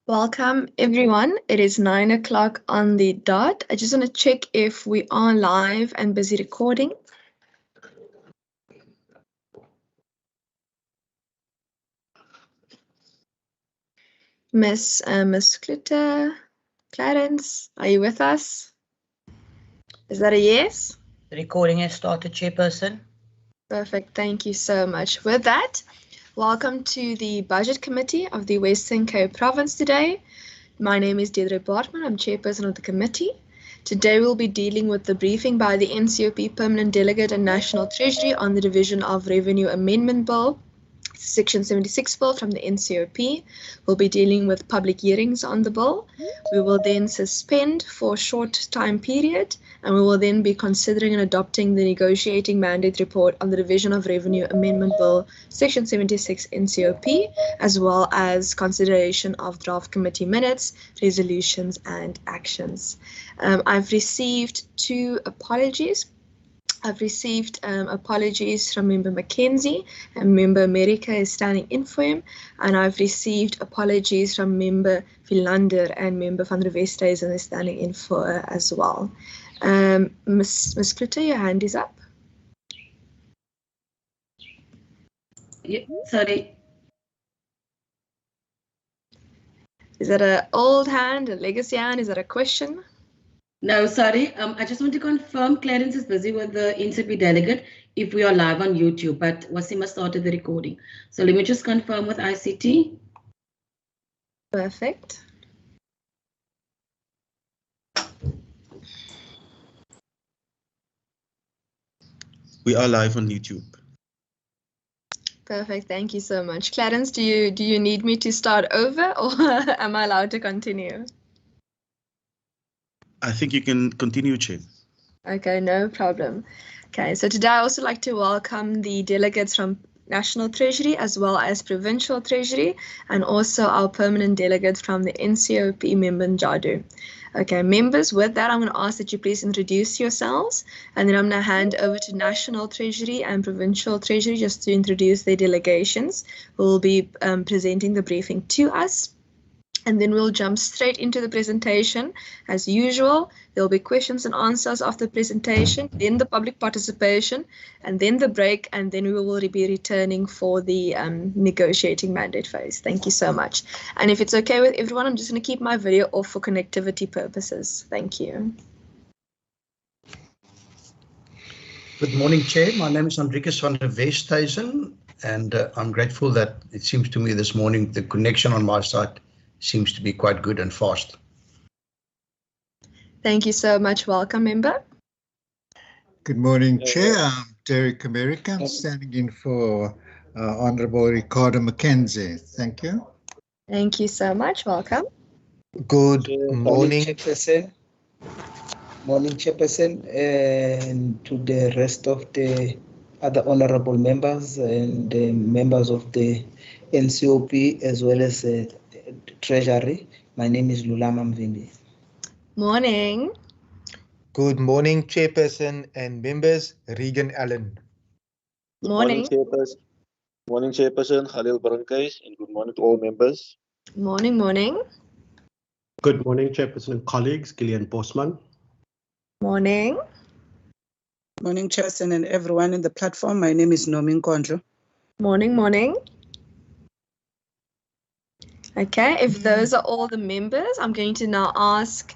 Welcome, everyone. It is 9 o'clock on the dot. I just want to check if we are live and busy recording. Miss Kluter, Clarence, are you with us? Is that a yes? The recording has started, Chairperson. Perfect. Thank you so much. With that, welcome to the Budget Committee of the Western Cape Province today. My name is Deirdre Bartman. I'm Chairperson of the committee. Today we'll be dealing with the briefing by the NCOP Permanent Delegate and National Treasury on the Division of Revenue Amendment Bill, Section 76 bill from the NCOP. We'll be dealing with public hearings on the bill. We will then suspend for a short time period, and we will then be considering and adopting the negotiating mandate report on the Division of Revenue Amendment Bill, Section 76 NCOP, as well as consideration of draft committee minutes, resolutions, and actions. I've received two apologies. I've received apologies from Member Mackenzie, and Member America is standing in for him, and I've received apologies from Member Philander and Member van der Westhuizen is standing in for her as well. Ms. Kluter, your hand is up. Yeah, sorry. Is that an old hand, a legacy hand? Is that a question? No, sorry. I just want to confirm Clarence is busy with the NCP delegate if we are live on YouTube, but Wasima started the recording. So let me just confirm with ICT. Perfect. We are live on YouTube. Perfect. Thank you so much. Clarence, do you need me to start over, or am I allowed to continue? I think you can continue, Chair. Okay, no problem. Okay, so today I also like to welcome the delegates from National Treasury as well as Provincial Treasury, and also our permanent delegates from the NCOP member Njadu. Okay, members, with that, I'm going to ask that you please introduce yourselves, and then I'm going to hand over to National Treasury and Provincial Treasury just to introduce their delegations who will be presenting the briefing to us. And then we'll jump straight into the presentation. As usual, there'll be questions and answers after the presentation, then the public participation, and then the break, and then we will be returning for the negotiating mandate phase. Thank you so much. And if it's okay with everyone, I'm just going to keep my video off for connectivity purposes. Thank you. Good morning, Chair. My name is Hendrikus van der Westhuizen, and I'm grateful that it seems to me this morning the connection on my side seems to be quite good and fast. Thank you so much. Welcome, member. Good morning, Chair. I'm Derek America. I'm standing in for Honourable Ricardo Mackenzie. Thank you. Thank you so much. Welcome. Good morning, Chairperson. Morning, Chairperson, and to the rest of the other honourable members and the members of the NCOP as well as Treasury. My name is Lulama Mvimbi. Morning. Good morning, Chairperson and members. Regan Allen. Morning. Morning, Chairperson Khalil Barankais, and good morning to all members. Morning, morning. Good morning, Chairperson and colleagues. Gillian Bosman. Morning. Morning, Chairperson and everyone in the platform. My name is Nomin Kondlo. Morning, morning. Okay, if those are all the members, I'm going to now ask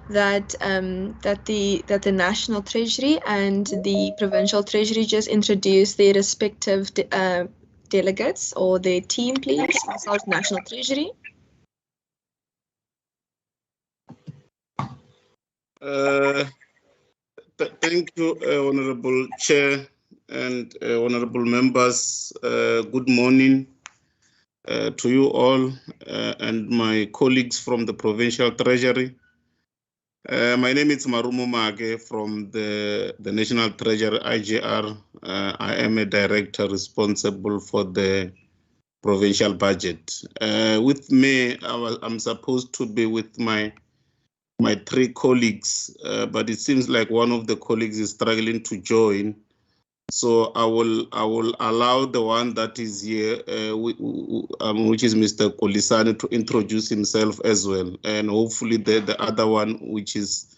that the National Treasury and the Provincial Treasury just introduce their respective delegates or their team, please. I'll start with National Treasury. Thank you, Honourable Chair and Honourable members. Good morning to you all and my colleagues from the Provincial Treasury. My name is Marumo Mage from the National Treasury, IGR. I am a director responsible for the provincial budget. With me, I'm supposed to be with my three colleagues, but it seems like one of the colleagues is struggling to join. So I will allow the one that is here, which is Mr. Kolisani, to introduce himself as well, and hopefully the other one, which is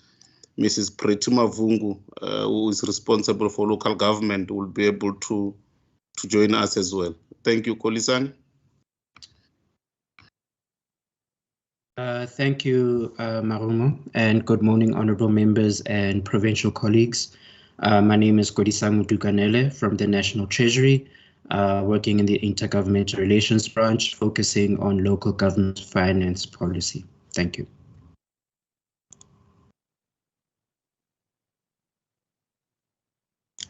Mrs. Pretima Vungu, who is responsible for local government, will be able to join us as well. Thank you, Kolisani. Thank you, Marumo, and good morning, honorable members and provincial colleagues. My name is Kodisangu Dukanele from the National Treasury, working in the Intergovernmental Relations branch, focusing on local government finance policy. Thank you.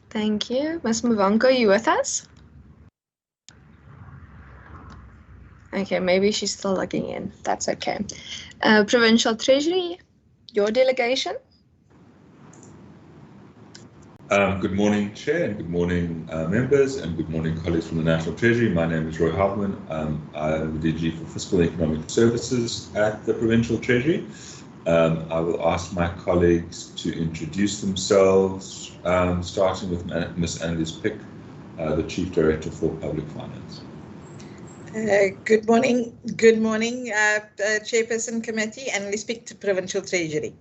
Thank you. Ms. Mvango, are you with us? Okay, maybe she's still logging in. That's okay. Provincial Treasury, your delegation. Good morning, Chair, and good morning, members, and good morning, colleagues from the National Treasury. My name is Roy Hoffman. I'm the DG for Fiscal and Economic Services at the Provincial Treasury. I will ask my colleagues to introduce themselves, starting with Ms. Annelies Pick, the Chief Director for Public Finance. Good morning, Chairperson Committee, and we speak to Provincial Treasury.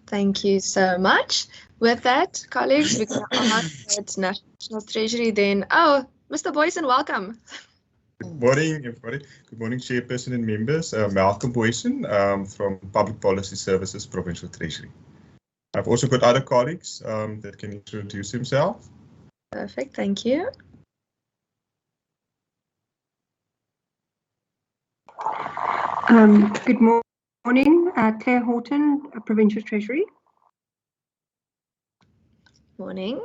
Thank you so much. With that, colleagues, we can ask at National Treasury then. Oh, Mr. Boyson, welcome. Good morning, everybody. Good morning, Chairperson and members. Malcolm Boyson from Public Policy Services, Provincial Treasury. I've also got other colleagues that can introduce themselves. Perfect, thank you. Good morning, Claire Horton, Provincial Treasury. Morning.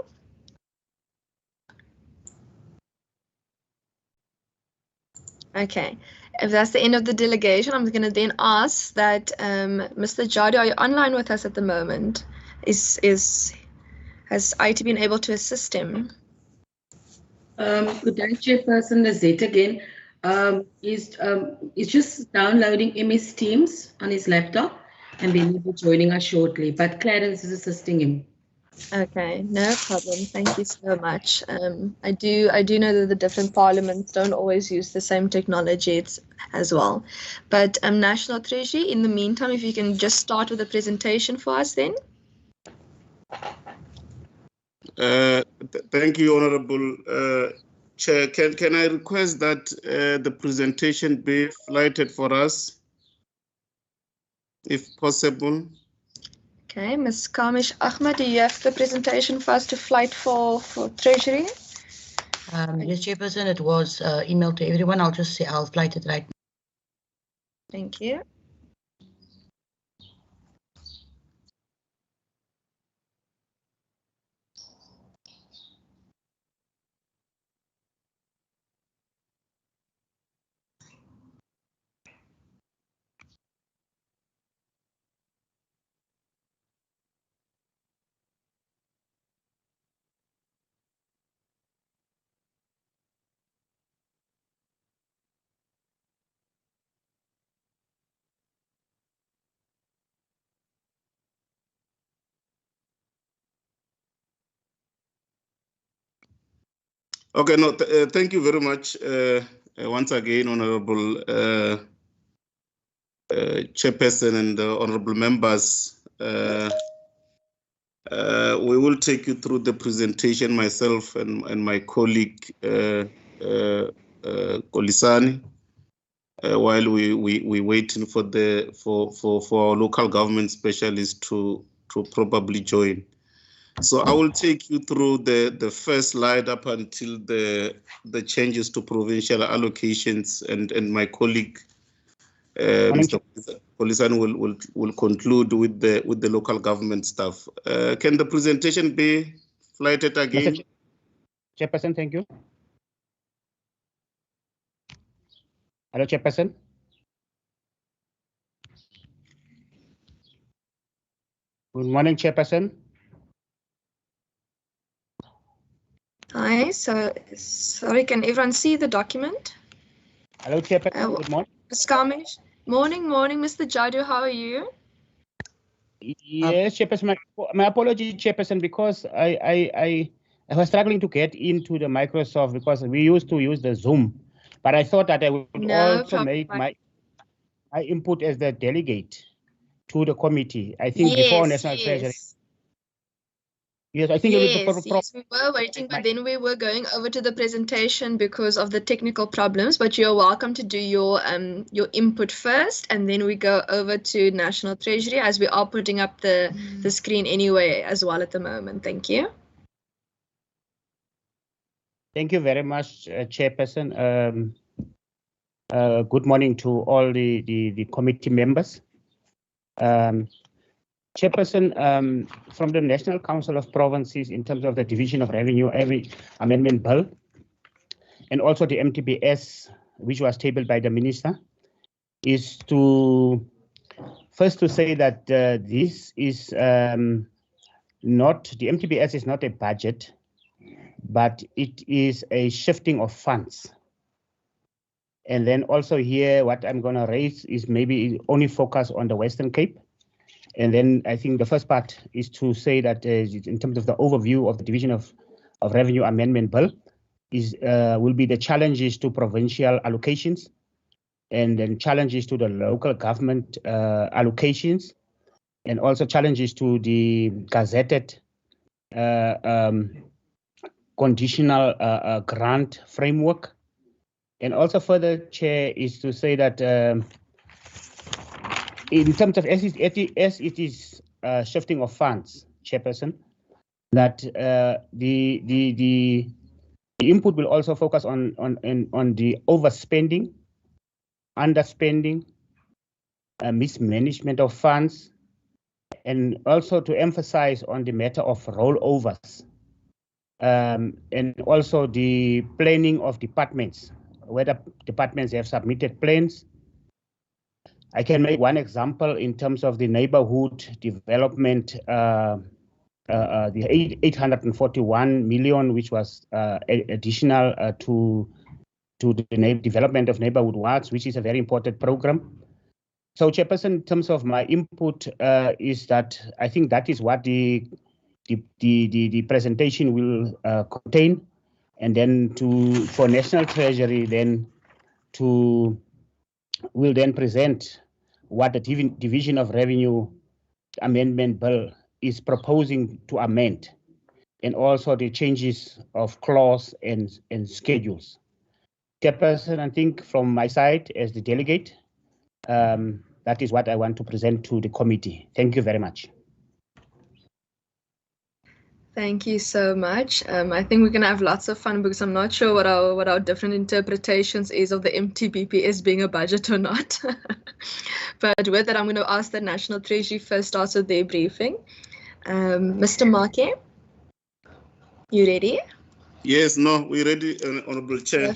Okay, if that's the end of the delegation, I'm going to then ask that Mr. Jadu, are you online with us at the moment? Has IT been able to assist him? Good day, Chairperson Nazette again. He's just downloading MS Teams on his laptop and then he'll be joining us shortly, but Clarence is assisting him. Okay, no problem. Thank you so much. I do know that the different parliaments don't always use the same technology as well. But National Treasury, in the meantime, if you can just start with the presentation for us then. Thank you, Honorable Chair. Can I request that the presentation be flighted for us, if possible? Okay, Ms. Kamish Ahmed, do you have the presentation for us to flight for Treasury? Yes, Chairperson, it was emailed to everyone. I'll flight it right now. Thank you. Okay, no, thank you very much once again, Honorable Chairperson and Honorable members. We will take you through the presentation, myself and my colleague Kolisani, while we waiting for our local government specialists to probably join. So I will take you through the first slide up until the changes to provincial allocations, and my colleague Mr. Kolisani will conclude with the local government stuff. Can the presentation be flighted again? Mr. Chairperson, thank you. Hello, Chairperson. Good morning, Chairperson. Hi, sorry, can everyone see the document? Hello, Chairperson. Good morning. Ms. Kamish. Morning, Mr. Jadu, how are you? Yes, Chairperson. My apology, Chairperson, because I was struggling to get into the Microsoft because we used to use the Zoom, but I thought that I would also make my input as the delegate to the committee. I think before National Treasury. Yes, I think it was Yes, we were waiting, but then we were going over to the presentation because of the technical problems. But you're welcome to do your input first, and then we go over to National Treasury as we are putting up the screen anyway as well at the moment. Thank you. Thank you very much, Chairperson. Good morning to all the committee members. Chairperson, from the National Council of Provinces, in terms of the Division of Revenue Amendment Bill, and also the MTBS, which was tabled by the Minister, is to first to say that this is not, the MTBS is not a budget, but it is a shifting of funds. And then also here, what I'm going to raise is maybe only focus on the Western Cape. And then I think the first part is to say that in terms of the overview of the Division of Revenue Amendment Bill is will be the challenges to provincial allocations, and then challenges to the local government allocations, and also challenges to the gazetted conditional grant framework. And also further, Chair, is to say that in terms of as it is shifting of funds, Chairperson, that the input will also focus on the overspending, underspending, mismanagement of funds, and also to emphasize on the matter of rollovers, and also the planning of departments, whether departments have submitted plans. I can make one example in terms of the neighborhood development, the 841 million, which was additional to the development of neighborhood wards, which is a very important program. So, Chairperson, in terms of my input, is that I think that is what the presentation will contain, and then for National Treasury then will then present what the Division of Revenue Amendment Bill is proposing to amend, and also the changes of clause and schedules. Chairperson, I think from my side as the delegate, that is what I want to present to the committee. Thank you very much. Thank you so much. I think we're going to have lots of fun because I'm not sure what our different interpretations is of the MTBPS being a budget or not. But with that, I'm going to ask the National Treasury first start with their briefing. Mr. Marke, you ready? Yes, no, we're ready, Honorable Chair.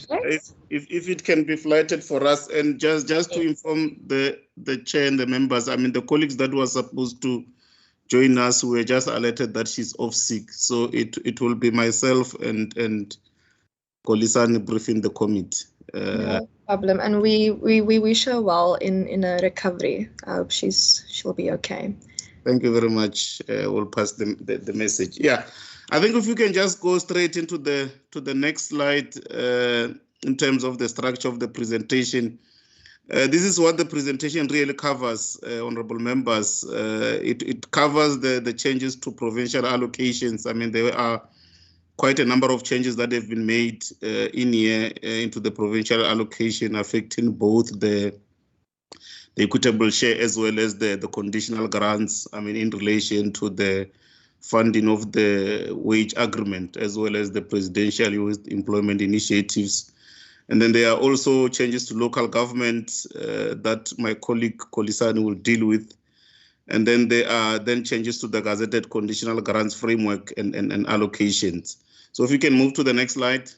If it can be flighted for us, and just to inform the Chair and the members, I mean, the colleagues that were supposed to join us were just alerted that she's off sick. So it will be myself and Kolisani briefing the committee. No problem. And we wish her well in her recovery. I hope she'll be okay. Thank you very much. We'll pass the message. Yeah, I think if you can just go straight into the next slide in terms of the structure of the presentation. This is what the presentation really covers, honorable members. It covers the changes to provincial allocations. I mean, there are quite a number of changes that have been made in here into the provincial allocation, affecting both the equitable share as well as the conditional grants, I mean, in relation to the funding of the wage agreement, as well as the presidential youth employment initiatives. And then there are also changes to local government that my colleague Kolisani will deal with. And then there are then changes to the gazetted conditional grants framework and allocations. So if you can move to the next slide.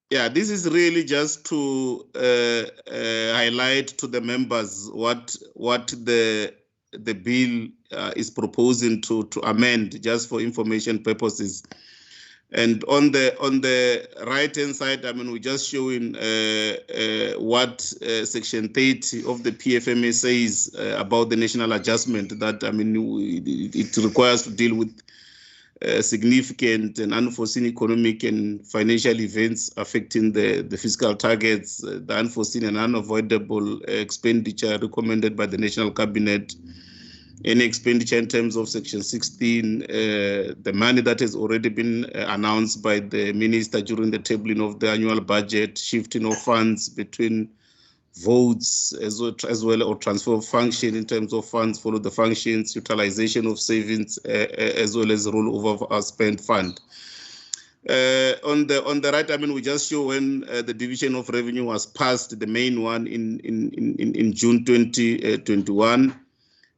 Yeah, this is really just to highlight to the members what the bill is proposing to amend, just for information purposes. And on the right-hand side, I mean, we're just showing what Section 30 of the PFMA says about the national adjustment, that, I mean, it requires to deal with significant and unforeseen economic and financial events affecting the fiscal targets, the unforeseen and unavoidable expenditure recommended by the National Cabinet, any expenditure in terms of Section 16, the money that has already been announced by the minister during the tabling of the annual budget, shifting of funds between votes as well, or transfer of function in terms of funds follow the functions, utilization of savings, as well as rollover of our spent fund. On the right, I mean, we just show when the division of revenue was passed, the main one in June 2021.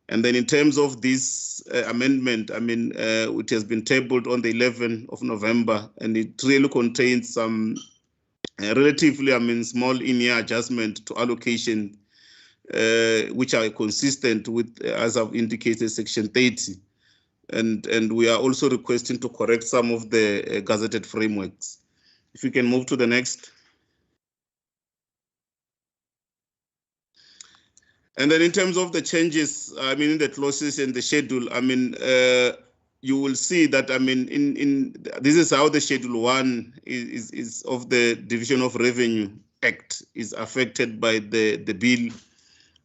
And then in terms of this amendment, I mean, it has been tabled on the 11th of November, and it really contains some relatively, I mean, small in-year adjustment to allocation, which are consistent with, as I've indicated, Section 30. And we are also requesting to correct some of the gazetted frameworks. If we can move to the next. And then in terms of the changes, I mean, in the clauses and the schedule, I mean, you will see that, I mean, this is how the Schedule 1 is of the Division of Revenue Act is affected by the bill.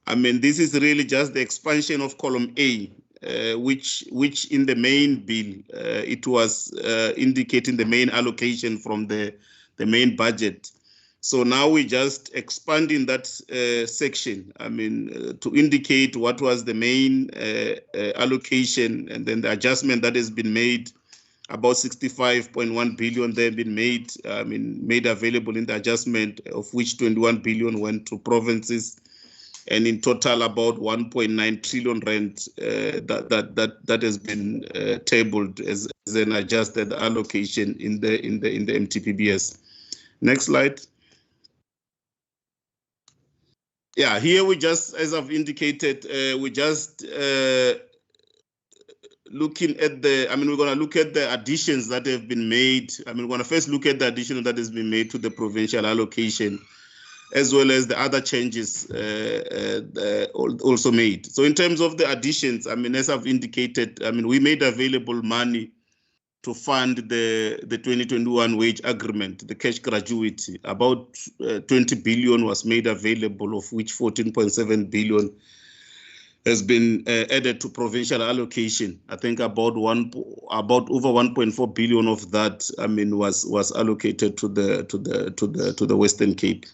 I mean, this is really just the expansion of column A, which in the main bill, it was indicating the main allocation from the main budget. So now we're just expanding that section, I mean, to indicate what was the main allocation, and then the adjustment that has been made, about 65.1 billion they've been made, I mean, made available in the adjustment, of which 21 billion went to provinces, and in total about 1.9 trillion rand that has been tabled as an adjusted allocation in the MTPBS. Next slide. Yeah, here we just, as I've indicated, we just looking at the, I mean, we're going to look at the additions that have been made. I mean, we're going to first look at the addition that has been made to the provincial allocation, as well as the other changes also made. So in terms of the additions, I mean, as I've indicated, I mean, we made available money to fund the 2021 wage agreement, the cash gratuity. About 20 billion was made available, of which 14.7 billion has been added to provincial allocation. I think about over 1.4 billion of that, I mean, was allocated to the Western Cape.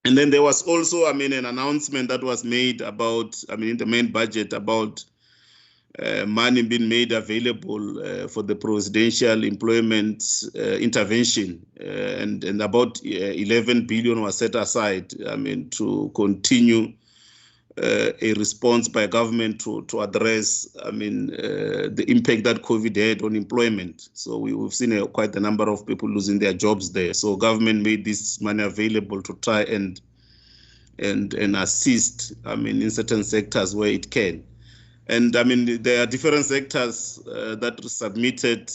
And then there was also, I mean, an announcement that was made about, I mean, in the main budget about money being made available for the presidential employment intervention, and about 11 billion was set aside, I mean, to continue a response by government to address, I mean, the impact that COVID had on employment. So we've seen quite a number of people losing their jobs there. So government made this money available to try and assist, I mean, in certain sectors where it can. And I mean, there are different sectors that submitted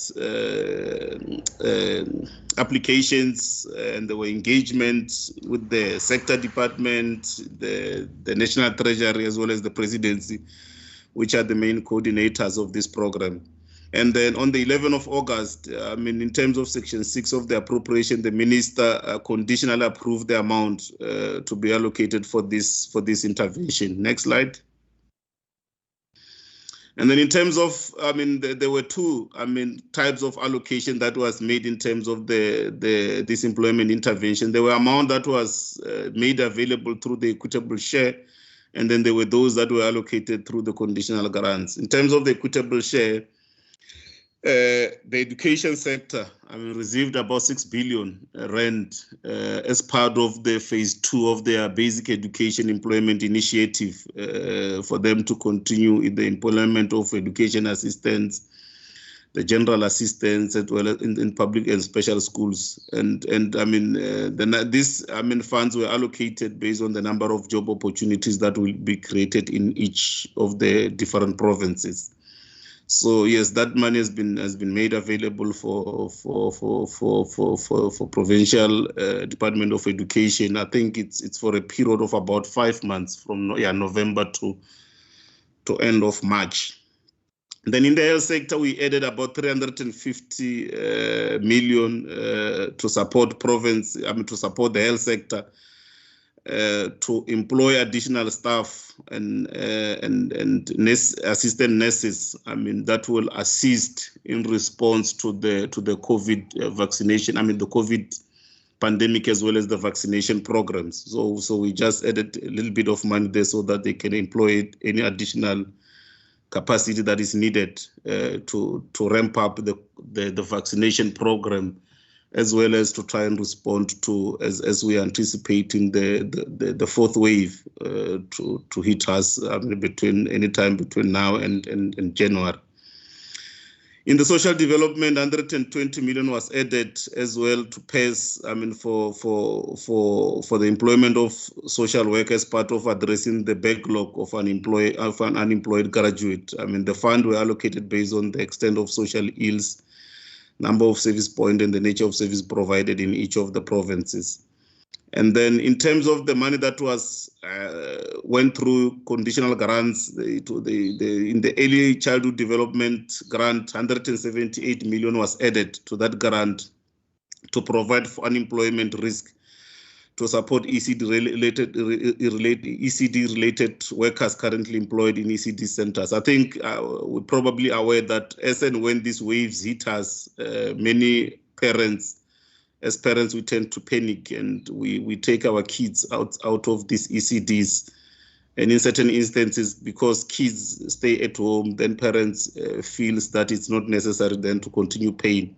applications, and there were engagements with the sector department, the National Treasury, as well as the presidency, which are the main coordinators of this program. And then on the 11th of August, I mean, in terms of Section 6 of the appropriation, the minister conditionally approved the amount to be allocated for this intervention. Next slide. And then in terms of, I mean, there were two, I mean, types of allocation that was made in terms of this employment intervention. There were amount that was made available through the equitable share, and then there were those that were allocated through the conditional grants. In terms of the equitable share, the education sector, I mean, received about 6 billion rand as part of the phase 2 of their basic education employment initiative for them to continue in the employment of education assistants, the general assistants, as well as in public and special schools. And I mean, funds were allocated based on the number of job opportunities that will be created in each of the different provinces. So yes, that money has been made available for Provincial Department of Education. I think it's for a period of about 5 months from November to end of March. Then in the health sector, we added about 350 million to support to support the health sector, to employ additional staff and assistant nurses. That will assist in response to the COVID vaccination. The COVID pandemic as well as the vaccination programs. So we just added a little bit of money there so that they can employ any additional capacity that is needed to ramp up the vaccination program, as well as to try and respond to, as we are anticipating the fourth wave to hit us anytime between now and January. In the social development, 120 million was added as well to PACE, for the employment of social work as part of addressing the backlog of an unemployed graduate. The fund were allocated based on the extent of social ills, number of service points, and the nature of service provided in each of the provinces. And then in terms of the money that was went through conditional grants, in the early childhood development grant, 178 million was added to that grant to provide for unemployment risk, to support ECD-related workers currently employed in ECD centers. I think we're probably aware that as and when these waves hit us, many parents, as parents, we tend to panic and we take our kids out of these ECDs. And in certain instances, because kids stay at home, then parents feels that it's not necessary then to continue paying,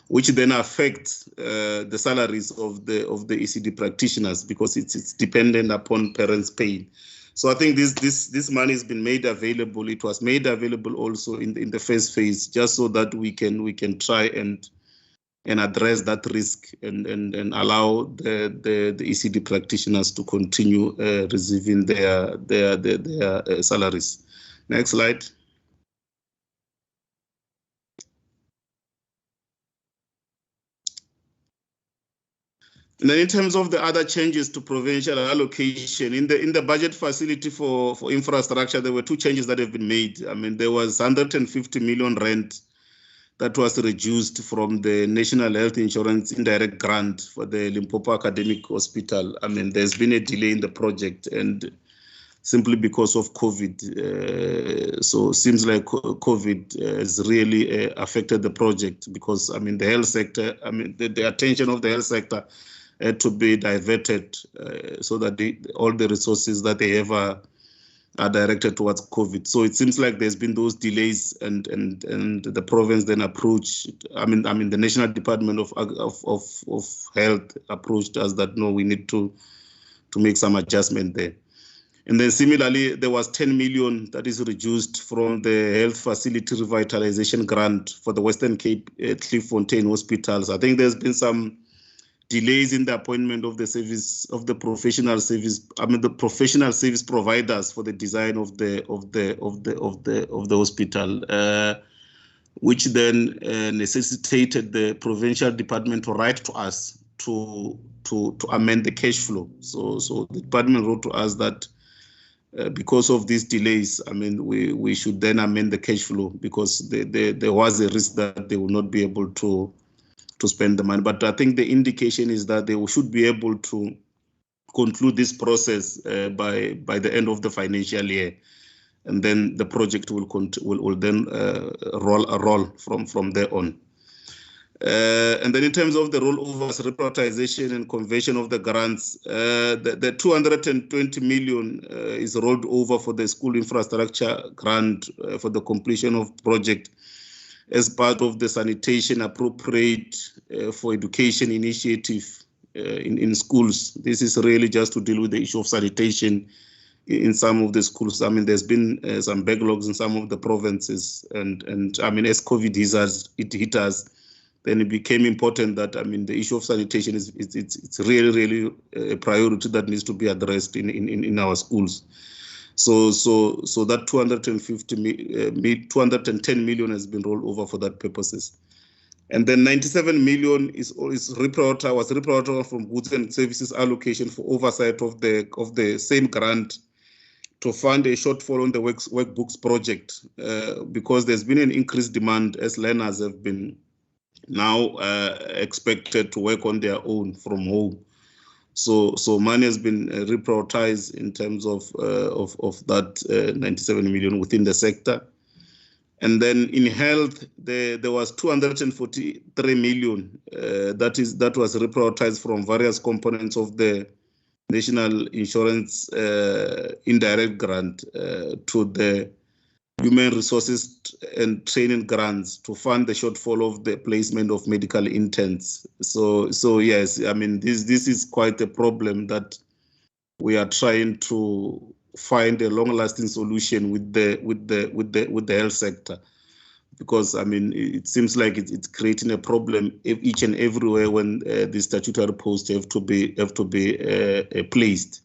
which then affects the salaries of the ECD practitioners, because it's dependent upon parents paying. So I think this money has been made available. It was made available also in the first phase, just so that we can try and address that risk and allow the ECD practitioners to continue receiving their salaries. Next slide. And then in terms of the other changes to provincial allocation, in the budget facility for infrastructure, there were two changes that have been made. There was 150 million rand that was reduced from the National Health Insurance Indirect Grant for the Limpopo Academic Hospital. There's been a delay in the project, and simply because of COVID. So it seems like COVID has really affected the project, because the health sector, the attention of the health sector had to be diverted so that all the resources that they have are directed towards COVID. So it seems like there's been those delays, and the province then approached, the National Department of Health approached us that no, we need to make some adjustment there. And then similarly, there was 10 million that is reduced from the health facility revitalization grant for the Western Cape Clifffontein hospitals. I think there's been some delays in the appointment of the professional service providers for the design of the hospital, which then necessitated the provincial department to write to us to amend the cash flow. So the department wrote to us that because of these delays, we should then amend the cash flow, because there was a risk that they will not be able to spend the money. But I think the indication is that they should be able to conclude this process by the end of the financial year, and then the project will then roll from there on. And then in terms of the rollovers, reprioritization and conversion of the grants, the 220 million is rolled over for the school infrastructure grant for the completion of project as part of the sanitation appropriate for education initiative in schools. This is really just to deal with the issue of sanitation in some of the schools. There's been some backlogs in some of the provinces, and as COVID hit us, then it became important that the issue of sanitation it's really a priority that needs to be addressed in our schools. So that 210 million has been rolled over for that purposes. And then 97 million was reprioritized from goods and services allocation for oversight of the same grant to fund a shortfall on the workbooks project, because there's been an increased demand as learners have been now expected to work on their own from home. So money has been reprioritized in terms of that 97 million within the sector. And then in health, there was 243 million that was reprioritized from various components of the National Insurance Indirect Grant to the Human Resources and Training Grants to fund the shortfall of the placement of medical interns. So yes, I mean this is quite a problem that we are trying to find a long-lasting solution with the health sector, because I mean it seems like it's creating a problem each and everywhere when the statutory posts have to be placed.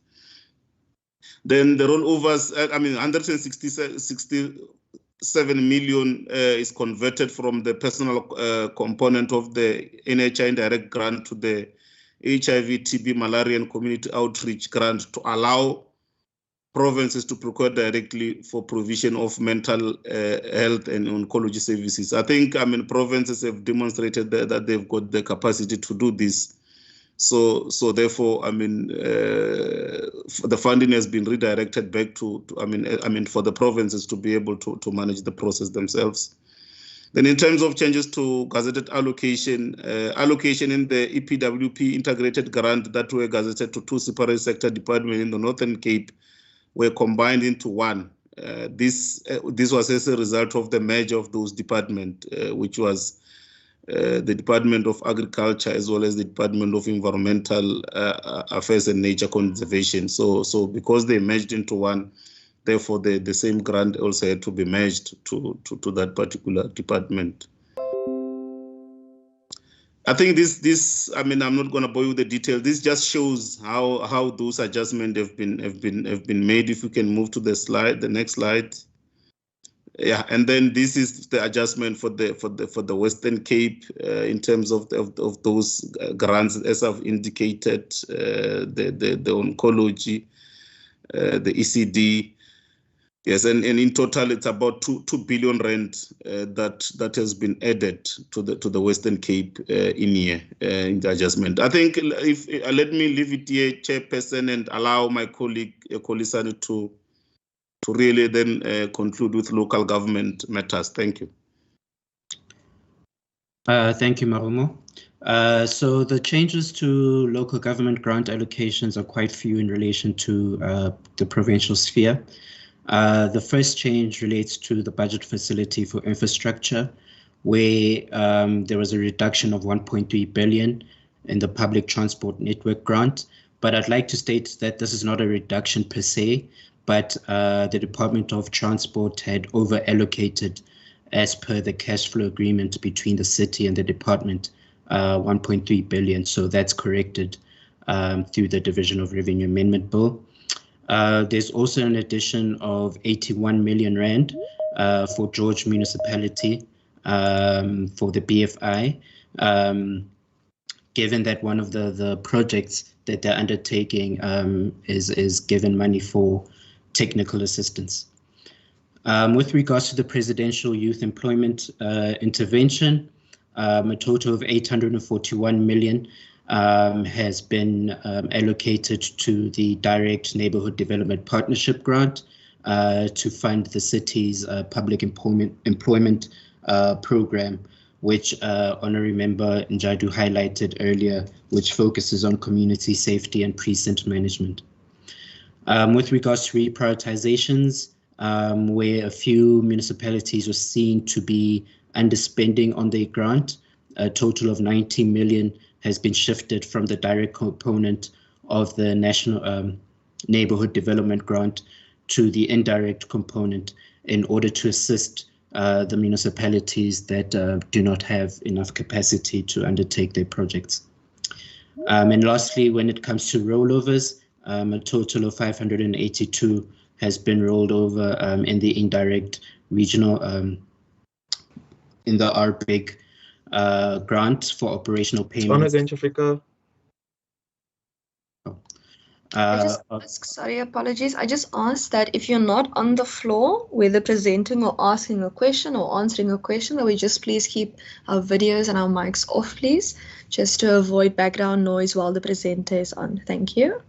Then the rollovers, I mean 167 million is converted from the personal component of the NHI indirect grant to the HIV, TB, malaria and community outreach grant to allow provinces to procure directly for provision of mental health and oncology services. I think, I mean, provinces have demonstrated that they've got the capacity to do this. So therefore, I mean, the funding has been redirected back to I mean, for the provinces to be able to manage the process themselves. Then in terms of changes to gazetted allocation in the EPWP integrated grant that were gazetted to two separate sector departments in the Northern Cape were combined into one. This was as a result of the merger of those departments, which was the Department of Agriculture as well as the Department of Environmental Affairs and Nature Conservation. So because they merged into one, therefore the same grant also had to be merged to that particular department. I think this I mean, I'm not going to bore you with the detail. This just shows how those adjustments have been made. If we can move to the next slide. Yeah, and then this is the adjustment for the Western Cape in terms of those grants, as I've indicated, the oncology, the ECD. Yes, and in total it's about 2 billion rand that has been added to the Western Cape in the adjustment. I think if let me leave it here, Chairperson, and allow my colleague Kolisani to really then conclude with local government matters. Thank you. Thank you, Marumo. So the changes to local government grant allocations are quite few in relation to the provincial sphere. The first change relates to the budget facility for infrastructure, where there was a reduction of 1.3 billion in the public transport network grant. But I'd like to state that this is not a reduction per se, but the Department of Transport had over allocated, as per the cash flow agreement between the city and the department, 1.3 billion. So that's corrected through the Division of Revenue Amendment Bill. There's also an addition of 81 million rand for George Municipality for the BFI, given that one of the projects that they're undertaking is given money for technical assistance. With regards to the Presidential Youth Employment Intervention, a total of 841 million has been allocated to the Direct Neighborhood Development Partnership Grant to fund the city's public employment program, which Honorary Member Njadu highlighted earlier, which focuses on community safety and precinct management. With regards to reprioritizations, where a few municipalities were seen to be underspending on their grant, a total of 90 million has been shifted from the direct component of the National Neighborhood Development Grant to the indirect component in order to assist the municipalities that do not have enough capacity to undertake their projects. And lastly, when it comes to rollovers, a total of 582 has been rolled over in the indirect regional, in the RBIG grant for operational payments. Africa. I just ask, sorry, apologies. I just asked that if you're not on the floor, whether presenting or asking a question or answering a question, that we just please keep our videos and our mics off, please, just to avoid background noise while the presenter is on. Thank you.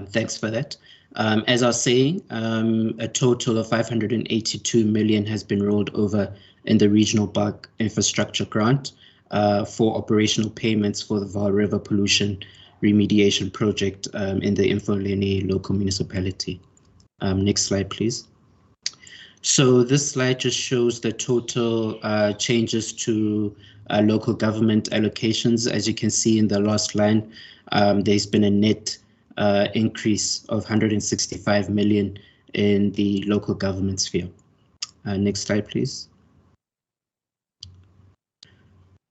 Thanks for that. As I was saying, a total of 582 million has been rolled over in the regional bulk infrastructure grant for operational payments for the Vaal River pollution remediation project in the Mfuleni local municipality. Next slide, please. So this slide just shows the total changes to local government allocations. As you can see in the last line, there's been a net increase of 165 million in the local government sphere. Next slide, please.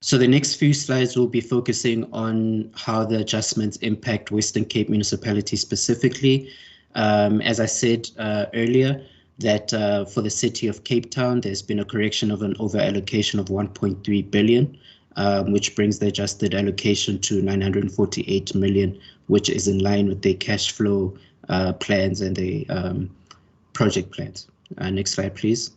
So the next few slides will be focusing on how the adjustments impact Western Cape municipality specifically. As I said earlier, that for the city of Cape Town, there's been a correction of an over allocation of 1.3 billion, which brings the adjusted allocation to 948 million, which is in line with the cash flow plans and the project plans. Next slide, please.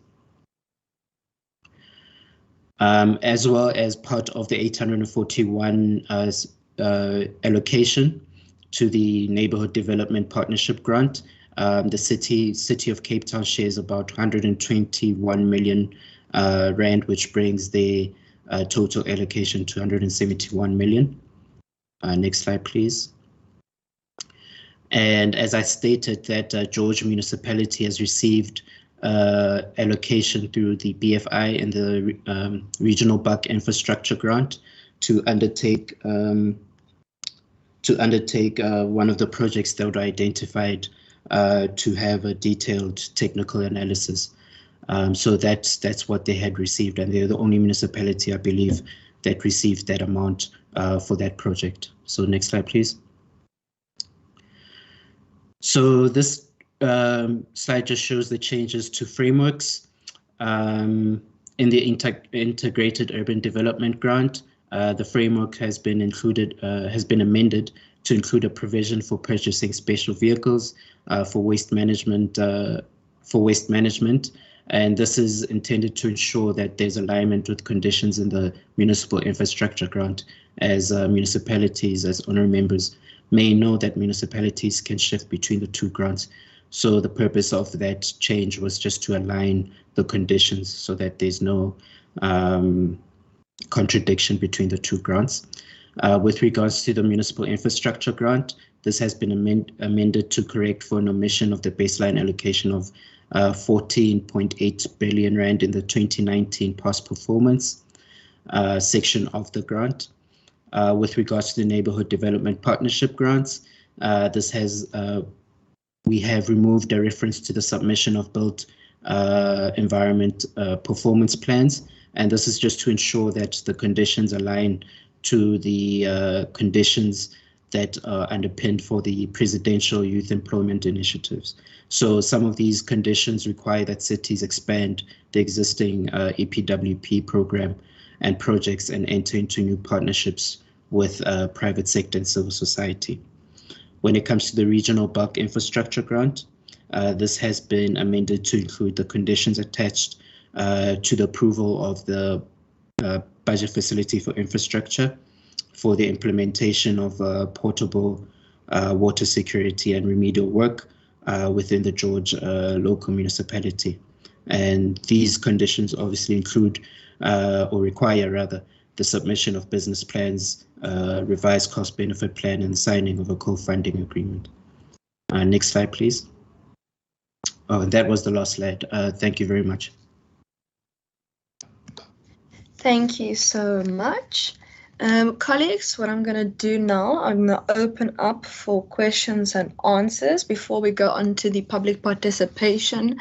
As well as part of the 841 allocation to the Neighborhood Development Partnership Grant, the City of Cape Town shares about 121 million rand, which brings the total allocation to 171 million. Next slide, please. And as I stated, that George Municipality has received allocation through the BFI and the Regional Bulk Infrastructure Grant to undertake one of the projects that were identified to have a detailed technical analysis. So that's what they had received, and they're the only municipality, I believe, that received that amount for that project. So next slide, please. So this slide just shows the changes to frameworks. In the Integrated Urban Development Grant, the framework has been amended to include a provision for purchasing special vehicles for waste management. And this is intended to ensure that there's alignment with conditions in the Municipal Infrastructure Grant, as municipalities, as honorary members, may know that municipalities can shift between the two grants. So the purpose of that change was just to align the conditions so that there's no contradiction between the two grants. With regards to the Municipal Infrastructure Grant, this has been amended to correct for an omission of the baseline allocation of 14.8 billion rand in the 2019 past performance section of the grant. With regards to the Neighborhood Development Partnership Grants, we have removed a reference to the submission of built environment performance plans, and this is just to ensure that the conditions align to the conditions that are underpinned for the Presidential Youth Employment Initiatives. So some of these conditions require that cities expand the existing EPWP program and projects and enter into new partnerships with private sector and civil society. When it comes to the Regional Bulk Infrastructure Grant, this has been amended to include the conditions attached to the approval of the budget facility for infrastructure for the implementation of portable water security and remedial work within the George local municipality. And these conditions obviously include, or require rather, the submission of business plans, revised cost benefit plan, and signing of a co-funding agreement. Next slide, please. Oh, and that was the last slide. Thank you very much. Thank you so much. Colleagues, what I'm going to do now, I'm going to open up for questions and answers before we go on to the public participation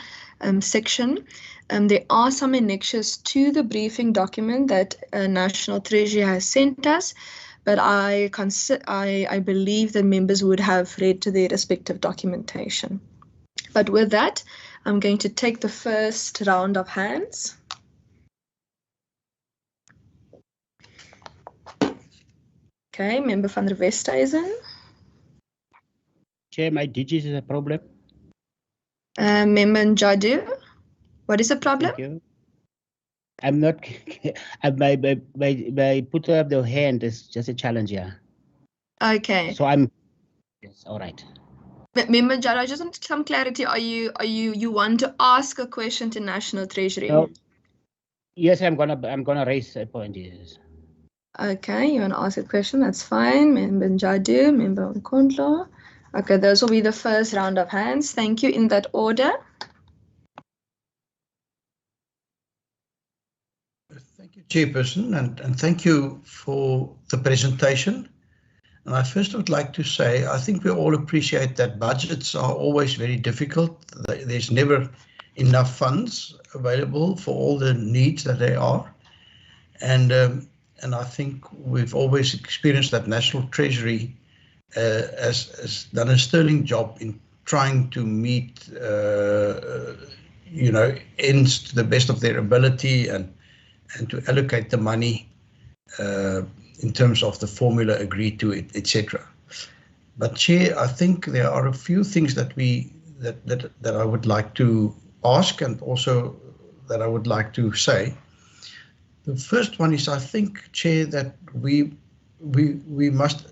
section. There are some annexures to the briefing document that National Treasury has sent us, but I believe that members would have read to their respective documentation. But with that, I'm going to take the first round of hands. Okay, Member van der Westhuizen. Chair, my digits is a problem. Member Njadu, what is the problem? Thank you. I'm not, my put up the hand is just a challenge, yeah. Okay. So I'm, yes, all right. Member Njadu, I just want some clarity. You want to ask a question to National Treasury? No. Yes, I'm gonna raise a point, yes. Okay, you want to ask a question, that's fine. Member Njadu, Member Nkondlo. Okay, those will be the first round of hands. Thank you, in that order. Thank you, Chairperson, and thank you for the presentation. And I first would like to say, I think we all appreciate that budgets are always very difficult. There's never enough funds available for all the needs that there are. And I think we've always experienced that National Treasury has done a sterling job in trying to meet, ends to the best of their ability and to allocate the money in terms of the formula agreed to, etc. But Chair, I think there are a few things that I would like to ask, and also that I would like to say. The first one is, I think, Chair, that we must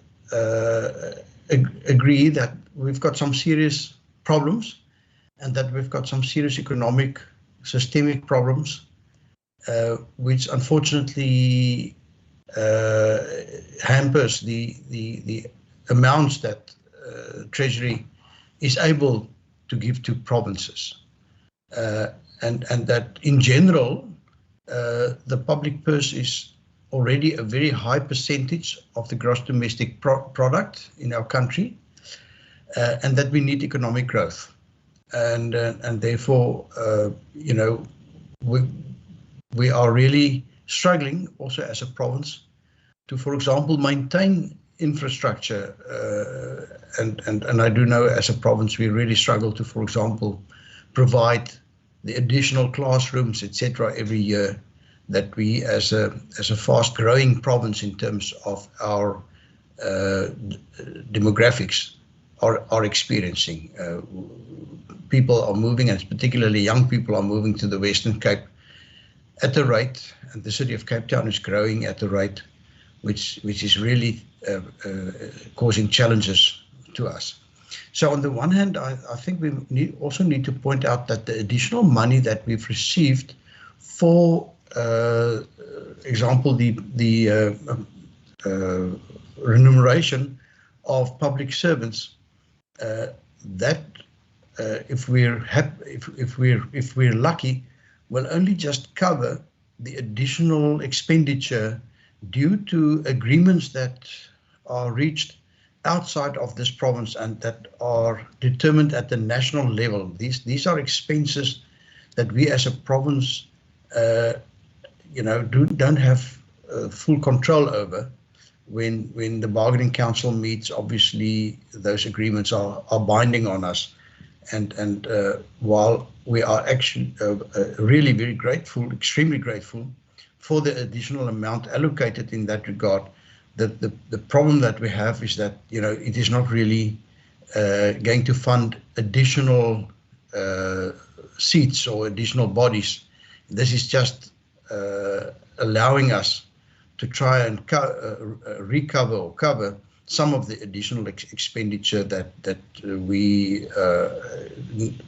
agree that we've got some serious problems, and that we've got some serious economic, systemic problems, which unfortunately hampers the amounts that Treasury is able to give to provinces, and that in general the public purse is already a very high percentage of the gross domestic product in our country, and that we need economic growth, and therefore we are really struggling also as a province to, for example, maintain infrastructure, and I do know as a province we really struggle to, for example, provide the additional classrooms, etc., every year that we, as a fast-growing province in terms of our demographics, are experiencing. People are moving, and particularly young people are moving to the Western Cape at a rate, and the city of Cape Town is growing at a rate which is really causing challenges to us. So on the one hand, I think we also need to point out that the additional money that we've received for example, the remuneration of public servants, that if we're lucky, will only just cover the additional expenditure due to agreements that are reached outside of this province and that are determined at the national level. These are expenses that we as a province don't have full control over. When the bargaining council meets, obviously those agreements are binding on us, and while we are actually really very grateful, extremely grateful for the additional amount allocated in that regard, the problem that we have is that it is not really going to fund additional seats or additional bodies. This is just allowing us to try and recover or cover some of the additional expenditure that we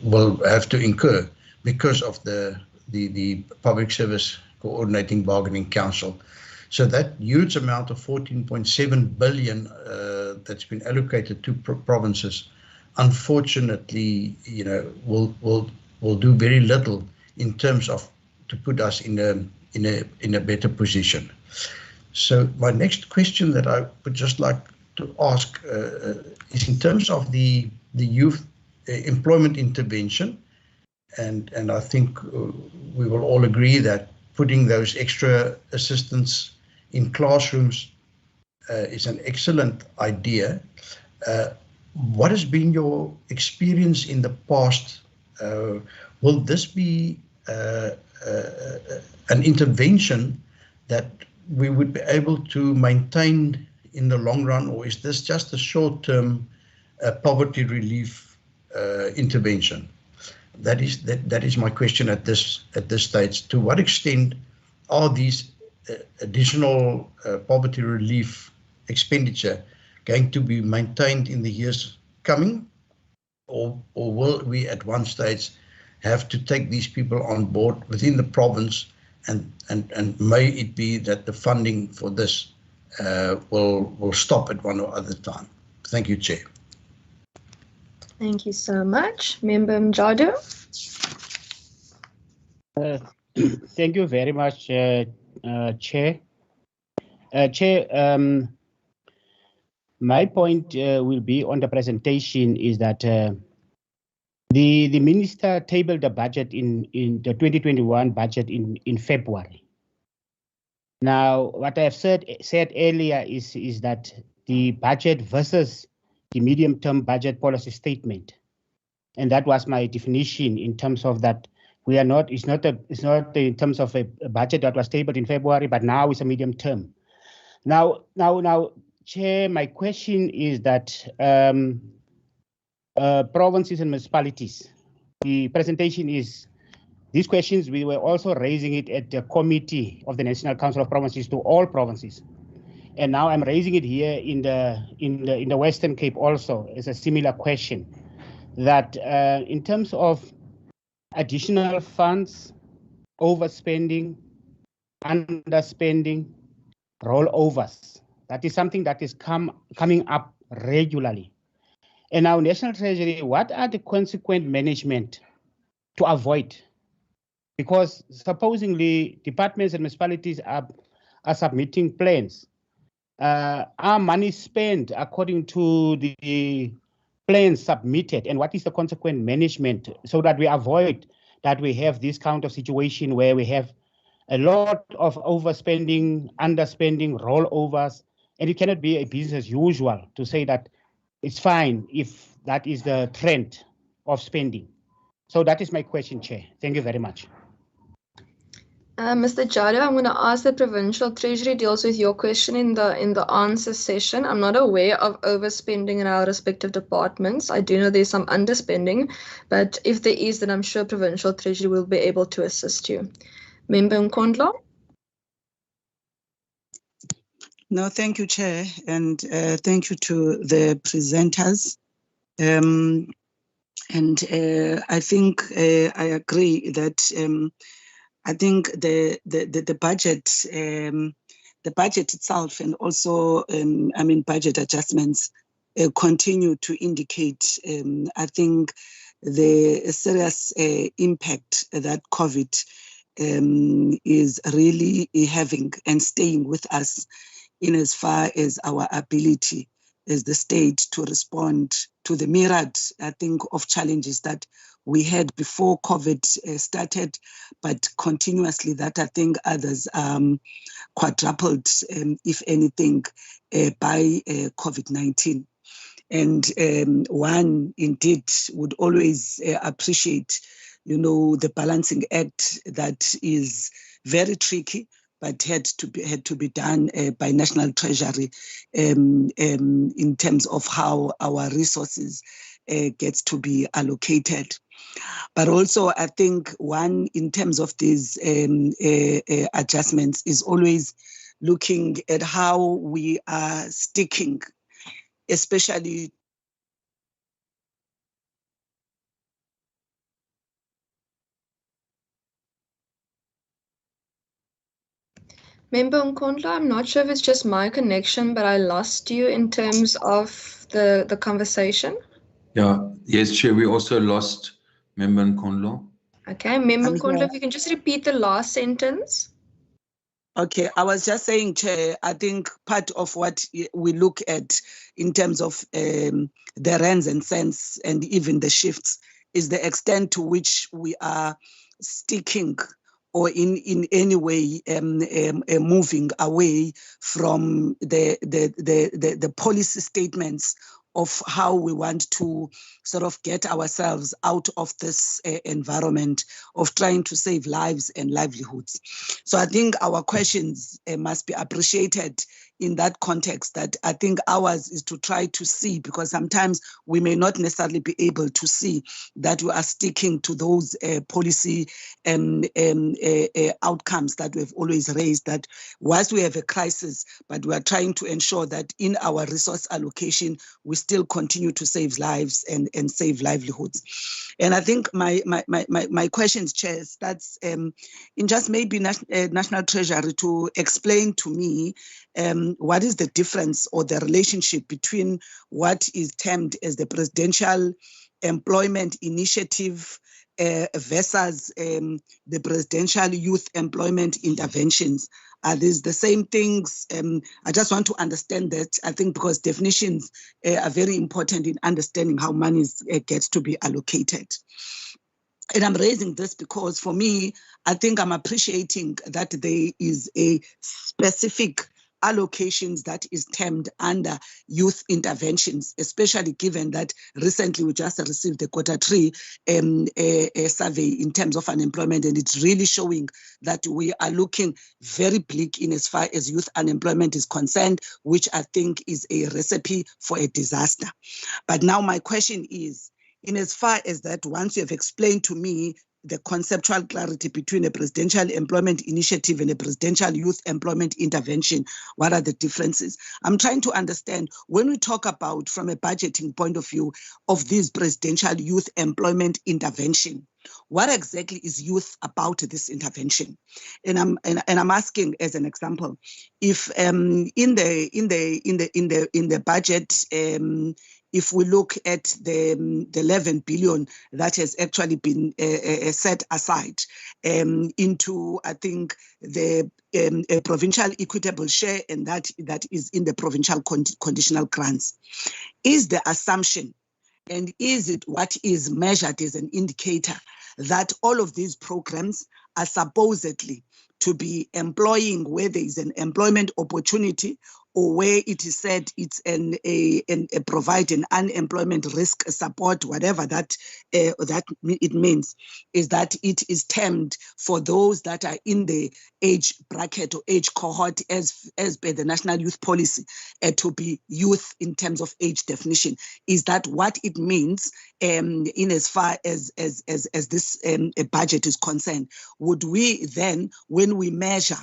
will have to incur because of the Public Service Coordinating Bargaining Council. So that huge amount of 14.7 billion that's been allocated to provinces, unfortunately, will do very little in terms of to put us in a better position. So my next question that I would just like to ask is in terms of the youth employment intervention, and I think we will all agree that putting those extra assistants in classrooms is an excellent idea. What has been your experience in the past? Will this be an intervention that we would be able to maintain in the long run, or is this just a short-term poverty relief intervention? That is my question at this stage. To what extent are these additional poverty relief expenditure going to be maintained in the years coming, or will we at one stage have to take these people on board within the province, and may it be that the funding for this will stop at one or other time? Thank you, Chair. Thank you so much. Member Mjado. Thank you very much, Chair. Chair, my point will be on the presentation is that the minister tabled the budget in the 2021 budget in February. Now, what I have said earlier is that the budget versus the medium-term budget policy statement, and that was my definition in terms of that we are not. It's not in terms of a budget that was tabled in February, but now it's a medium term. Now, Chair, my question is that provinces and municipalities. The presentation is these questions. We were also raising it at the committee of the National Council of Provinces to all provinces, and now I'm raising it here in the Western Cape also as a similar question. That in terms of additional funds, overspending, underspending, rollovers, that is something that is coming up regularly. And now, National Treasury, what are the consequent management to avoid? Because supposedly departments and municipalities are submitting plans. Are money spent according to the plans submitted, and what is the consequent management so that we avoid that we have this kind of situation where we have a lot of overspending, underspending, rollovers, and it cannot be a business as usual to say that it's fine if that is the trend of spending. So that is my question, Chair. Thank you very much. Mr. Jado, I'm going to ask the Provincial Treasury deals with your question in the answer session. I'm not aware of overspending in our respective departments. I do know there's some underspending, but if there is, then I'm sure Provincial Treasury will be able to assist you. Member Nkondlo. No, thank you, Chair, and thank you to the presenters. I think I agree that I think the budget itself, and also budget adjustments continue to indicate I think the serious impact that COVID is really having and staying with us in as far as our ability as the state to respond to the myriad, I think, of challenges that we had before COVID started, but continuously that I think others quadrupled, if anything, by COVID-19. And one indeed would always appreciate, the balancing act that is very tricky, but had to be done by National Treasury in terms of how our resources gets to be allocated. But also, I think one, in terms of these adjustments, is always looking at how we are sticking, especially Member Nkondlo, I'm not sure if it's just my connection, but I lost you in terms of the conversation. Yeah, yes, Chair, we also lost Member Nkondlo. Okay, Member Nkondlo, if you can just repeat the last sentence. Okay, I was just saying, Chair, I think part of what we look at in terms of the rands and cents and even the shifts is the extent to which we are sticking or in any way moving away from the policy statements of how we want to sort of get ourselves out of this environment of trying to save lives and livelihoods. So I think our questions must be appreciated in that context. That I think ours is to try to see, because sometimes we may not necessarily be able to see that we are sticking to those policy outcomes that we've always raised, that whilst we have a crisis, but we are trying to ensure that in our resource allocation, we still continue to save lives and save livelihoods. And I think my questions, Chair, starts in just maybe National Treasury to explain to me what is the difference or the relationship between what is termed as the Presidential Employment Initiative versus the Presidential Youth Employment Interventions. Are these the same things? I just want to understand that, I think, because definitions are very important in understanding how money gets to be allocated. And I'm raising this because for me, I think I'm appreciating that there is a specific allocations that is termed under youth interventions, especially given that recently we just received the Q3 survey in terms of unemployment, and it's really showing that we are looking very bleak in as far as youth unemployment is concerned, which I think is a recipe for a disaster. But now my question is, in as far as that, once you have explained to me the conceptual clarity between a Presidential Employment Initiative and a Presidential Youth Employment Intervention, what are the differences? I'm trying to understand, when we talk about, from a budgeting point of view, of this Presidential Youth Employment Intervention, what exactly is youth about this intervention? And I'm asking, as an example, if in the budget, if we look at the 11 billion that has actually been set aside into, I think, the provincial equitable share, and that is in the provincial conditional grants, is the assumption, and is it what is measured as an indicator, that all of these programs are supposedly to be employing where there is an employment opportunity, or where it is said it's provide an unemployment risk support, whatever that it means, is that it is termed for those that are in the age bracket or age cohort as per the National Youth Policy to be youth in terms of age definition. Is that what it means in as far as this budget is concerned? Would we then, when we measure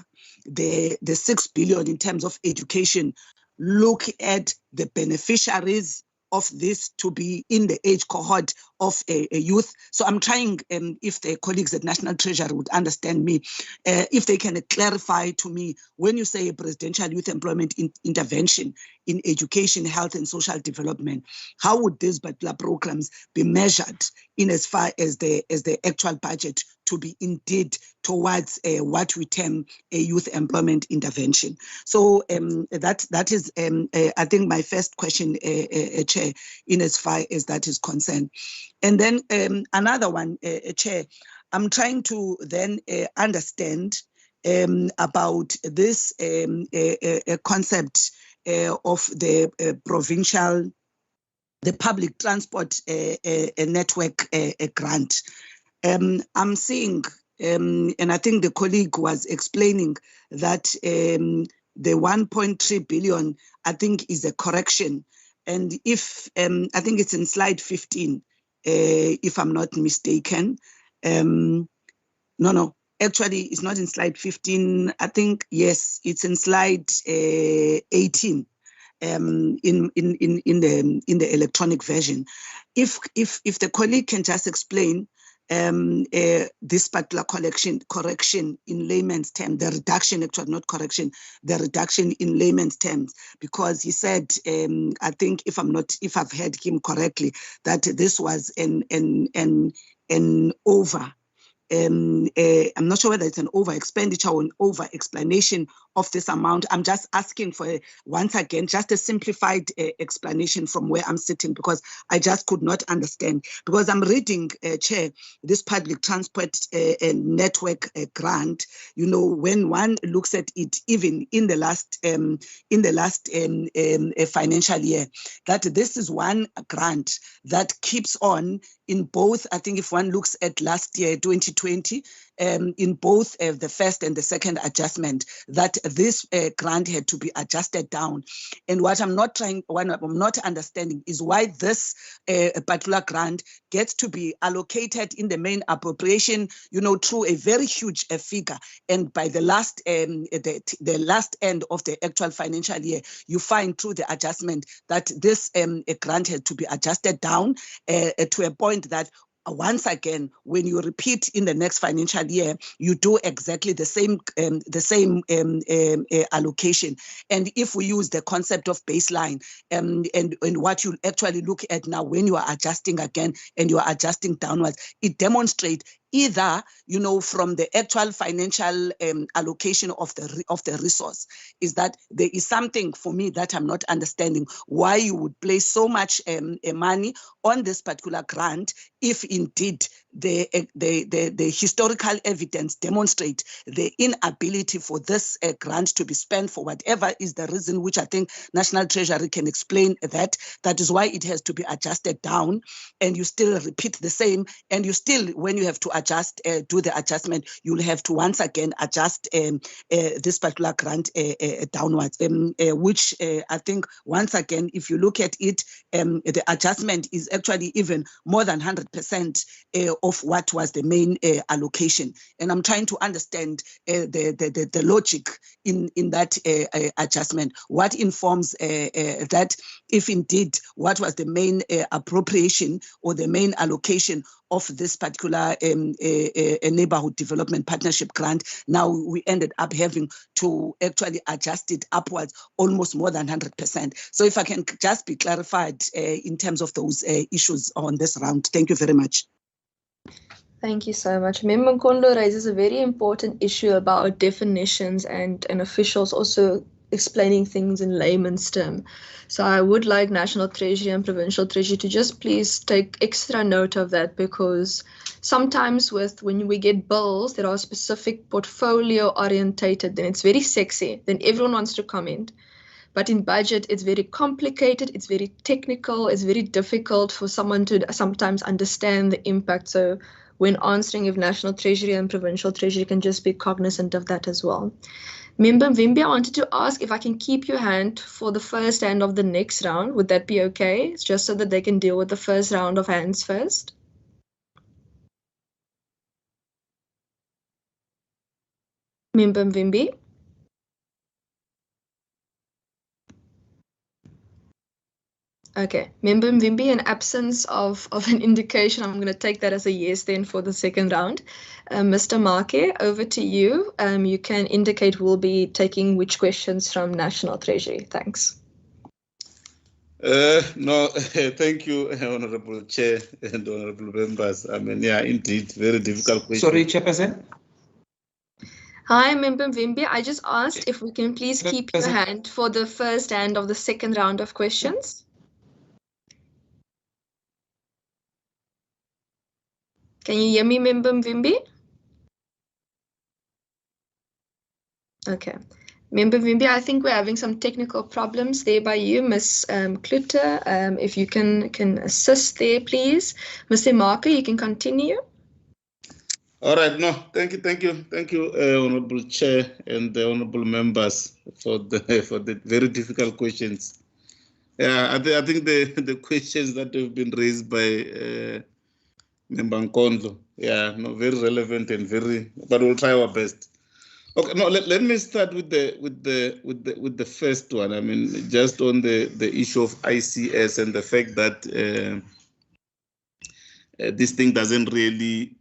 the 6 billion in terms of education, look at the beneficiaries of this to be in the age cohort of a youth? So I'm trying, if the colleagues at National Treasury would understand me, if they can clarify to me, when you say a Presidential Youth Employment Intervention in education, health and social development, how would these particular programs be measured in as far as the actual budget to be indeed towards what we term a youth employment intervention? So that is, I think, my first question, Chair, in as far as that is concerned. And then another one, Chair, I'm trying to then understand about this concept of the provincial, the public transport network grant. I'm seeing, and I think the colleague was explaining that the 1.3 billion, I think, is a correction. And if, I think it's in slide 15, if I'm not mistaken. No, actually, it's not in slide 15. I think, yes, it's in slide 18. In the electronic version. If the colleague can just explain this particular correction in layman's terms, the reduction, actually not correction, the reduction in layman's terms, because he said, I think if I've heard him correctly, that this was an over. I'm not sure whether it's an over expenditure or an over explanation of this amount. I'm just asking for, once again, just a simplified explanation from where I'm sitting, because I just could not understand. Because I'm reading, Chair, this public transport network grant. You know, when one looks at it, even in the last financial year, that this is one grant that keeps on in both. I think if one looks at last year, 2020, in both the first and the second adjustment, that this grant had to be adjusted down. And what I'm not understanding is why this particular grant gets to be allocated in the main appropriation, you know, through a very huge figure. And by the last the last end of the actual financial year, you find through the adjustment that this grant had to be adjusted down to a point that once again, when you repeat in the next financial year, you do exactly the same allocation. And if we use the concept of baseline and what you actually look at now when you are adjusting again and you are adjusting downwards, it demonstrates either, you know, from the actual financial allocation of the resource, is that there is something for me that I'm not understanding, why you would place so much money on this particular grant if indeed the historical evidence demonstrate the inability for this grant to be spent for whatever is the reason, which I think National Treasury can explain that. That is why it has to be adjusted down, and you still repeat the same, and you still, when you have to adjust, do the adjustment, you'll have to once again adjust this particular grant downwards, which I think once again, if you look at it, the adjustment is actually even more than 100% of what was the main allocation. And I'm trying to understand the logic in that adjustment. What informs that if indeed what was the main appropriation or the main allocation of this particular neighborhood development partnership grant, now we ended up having to actually adjust it upwards almost more than 100%. So if I can just be clarified in terms of those issues on this round. Thank you very much. Thank you so much. Member Nkondo raises a very important issue about definitions and officials also explaining things in layman's term. So I would like National Treasury and Provincial Treasury to just please take extra note of that, because sometimes when we get bills that are specific portfolio orientated, then it's very sexy, then everyone wants to comment. But in budget, it's very complicated, it's very technical, it's very difficult for someone to sometimes understand the impact. So when answering, if National Treasury and Provincial Treasury can just be cognizant of that as well. Member Mvimbi, I wanted to ask if I can keep your hand for the first and of the next round. Would that be okay? It's just so that they can deal with the first round of hands first. Member Mvimbi? Okay, Member Mvimbi, in absence of an indication, I'm going to take that as a yes then for the second round. Mr. Make, over to you. You can indicate we'll be taking which questions from National Treasury. Thanks. No, thank you, Honorable Chair and Honorable Members. I mean, yeah, indeed, very difficult question. Sorry, Chairperson. Hi, Member Mvimbi. I just asked if we can please keep your hand for the first and of the second round of questions. Can you hear me, Member Mvimbi? Okay. Member Mvimbi, I think we're having some technical problems there by you, Ms. Kluter. If you can assist there, please. Mr. Marker, you can continue. All right, no, thank you, Honorable Chair and the Honorable Members for the very difficult questions. Yeah, I think the questions that have been raised by Member Nkondo, yeah, no, very relevant and but we'll try our best. Okay, no, let me start with the first one. I mean, just on the issue of ICS and the fact that this thing doesn't really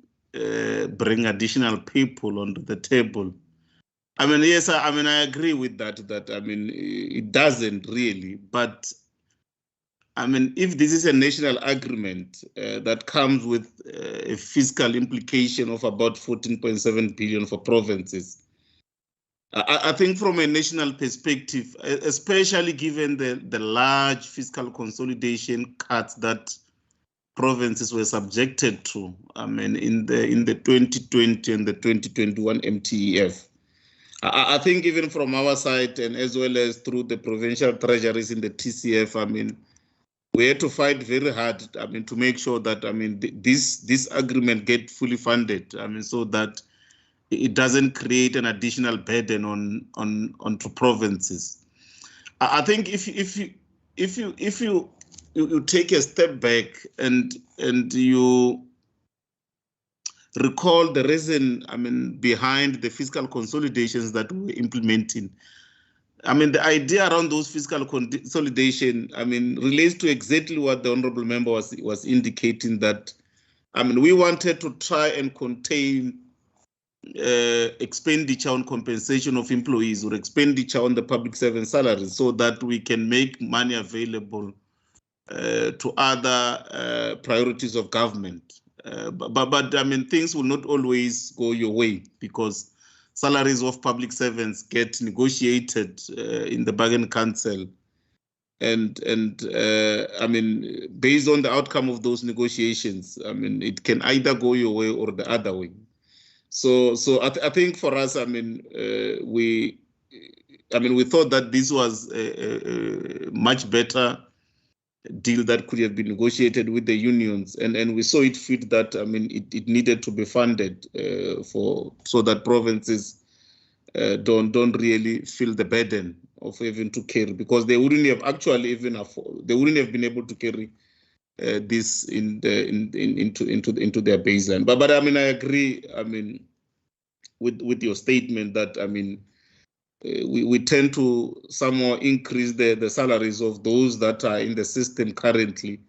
bring additional people onto the table. I mean, yes, I agree with that. That I mean, it doesn't really, but I mean, if this is a national agreement that comes with a fiscal implication of about 14.7 billion for provinces, I think from a national perspective, especially given the large fiscal consolidation cuts that provinces were subjected to, I mean, in the 2020 and the 2021 MTEF. I think even from our side and as well as through the provincial treasuries in the TCF, I mean, we had to fight very hard, I mean, to make sure that, I mean, this agreement get fully funded, I mean, so that it doesn't create an additional burden onto provinces. I think if you take a step back and you recall the reason, I mean, behind the fiscal consolidations that we're implementing. I mean, the idea around those fiscal consolidation, I mean, relates to exactly what the honorable member was indicating, that, I mean, we wanted to try and contain expenditure on compensation of employees or expenditure on the public servant salaries so that we can make money available to other priorities of government. But I mean, things will not always go your way because salaries of public servants get negotiated in the bargain council. And I mean, based on the outcome of those negotiations, I mean, it can either go your way or the other way. So I think for us, I mean, we thought that this was a much better deal that could have been negotiated with the unions, and we saw it fit that, I mean, it needed to be funded so that provinces don't really feel the burden of having to carry, because they wouldn't have actually they wouldn't have been able to carry this into their baseline. But I mean, I agree, I mean, with your statement that, I mean, we tend to somehow increase the salaries of those that are in the system currently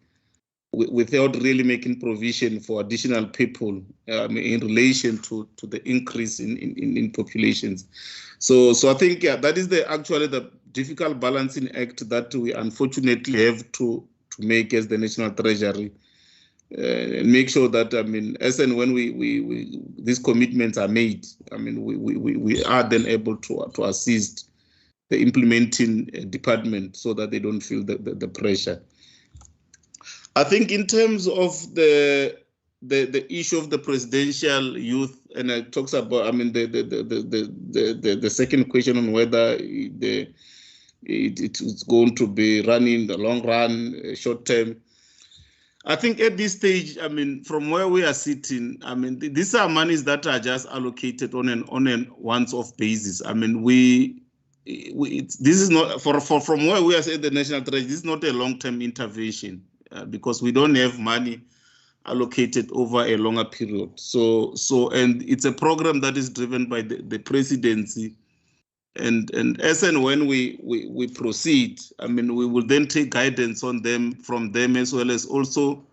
without really making provision for additional people in relation to the increase in populations. So I think, yeah, that is actually the difficult balancing act that we unfortunately have to make as the National Treasury, and make sure that, I mean, as and when these commitments are made, I mean, we are then able to assist the implementing department so that they don't feel the pressure. I think in terms of the issue of the presidential youth, and it talks about, I mean, the second question on whether it's going to be running the long run, short term. I think at this stage, I mean, from where we are sitting, I mean, these are monies that are just allocated on an once-off basis. I mean, this is not from where we are at the National Treasury. This is not a long-term intervention because we don't have money allocated over a longer period. So and it's a program that is driven by the presidency. And as and when we proceed, I mean, we will then take guidance from them, as well as also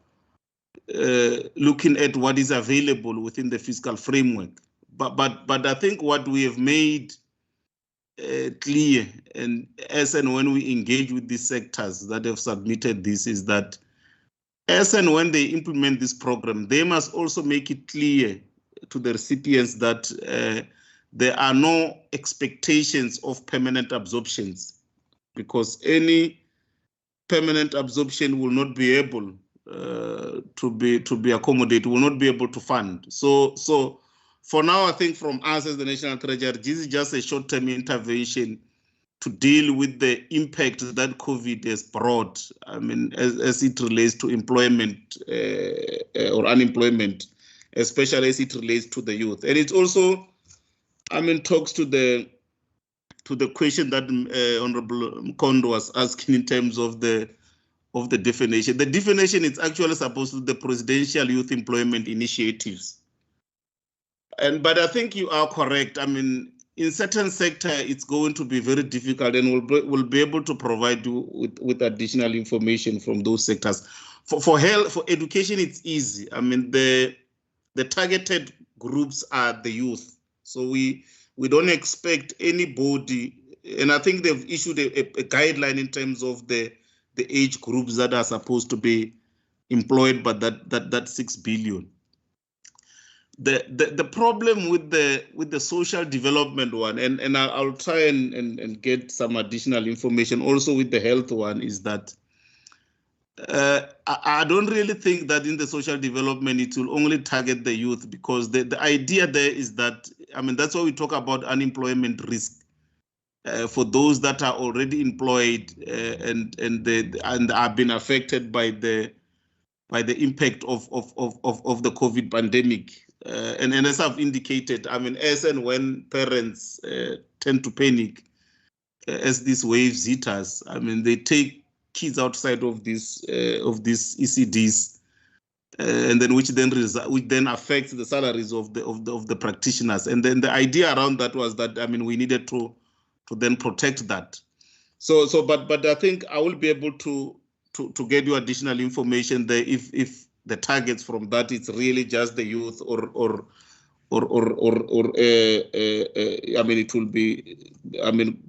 looking at what is available within the fiscal framework. But I think what we have made clear, and as and when we engage with these sectors that have submitted this, is that as and when they implement this program, they must also make it clear to the recipients that there are no expectations of permanent absorptions, because any permanent absorption will not be able to be accommodated, will not be able to fund. So for now, I think from us as the National Treasury, this is just a short-term intervention to deal with the impact that COVID has brought, I mean, as it relates to employment or unemployment, especially as it relates to the youth. And it's also, I mean, talks to the question that Honorable Mkondo was asking in terms of the definition. The definition is actually supposed to be the Presidential Youth Employment Initiatives. But I think you are correct. I mean, in certain sector, it's going to be very difficult, and we'll be able to provide you with additional information from those sectors. For health, for education, it's easy. I mean, the targeted groups are the youth. So we don't expect anybody, and I think they've issued a guideline in terms of the age groups that are supposed to be employed by that 6 billion. the problem with the social development one, and I'll try and get some additional information also with the health one, is that I don't really think that in the social development it will only target the youth, because the idea there is that, I mean, that's why we talk about unemployment risk for those that are already employed and have been affected by the impact of the COVID pandemic. And as I've indicated, I mean, as and when parents tend to panic as these waves hit us, I mean, they take kids outside of these ECDs, and then which then affects the salaries of the practitioners. And then the idea around that was that, I mean, we needed to then protect that. But I think I will be able to get you additional information there if the targets from that is really just the youth or I mean, it will be, I mean,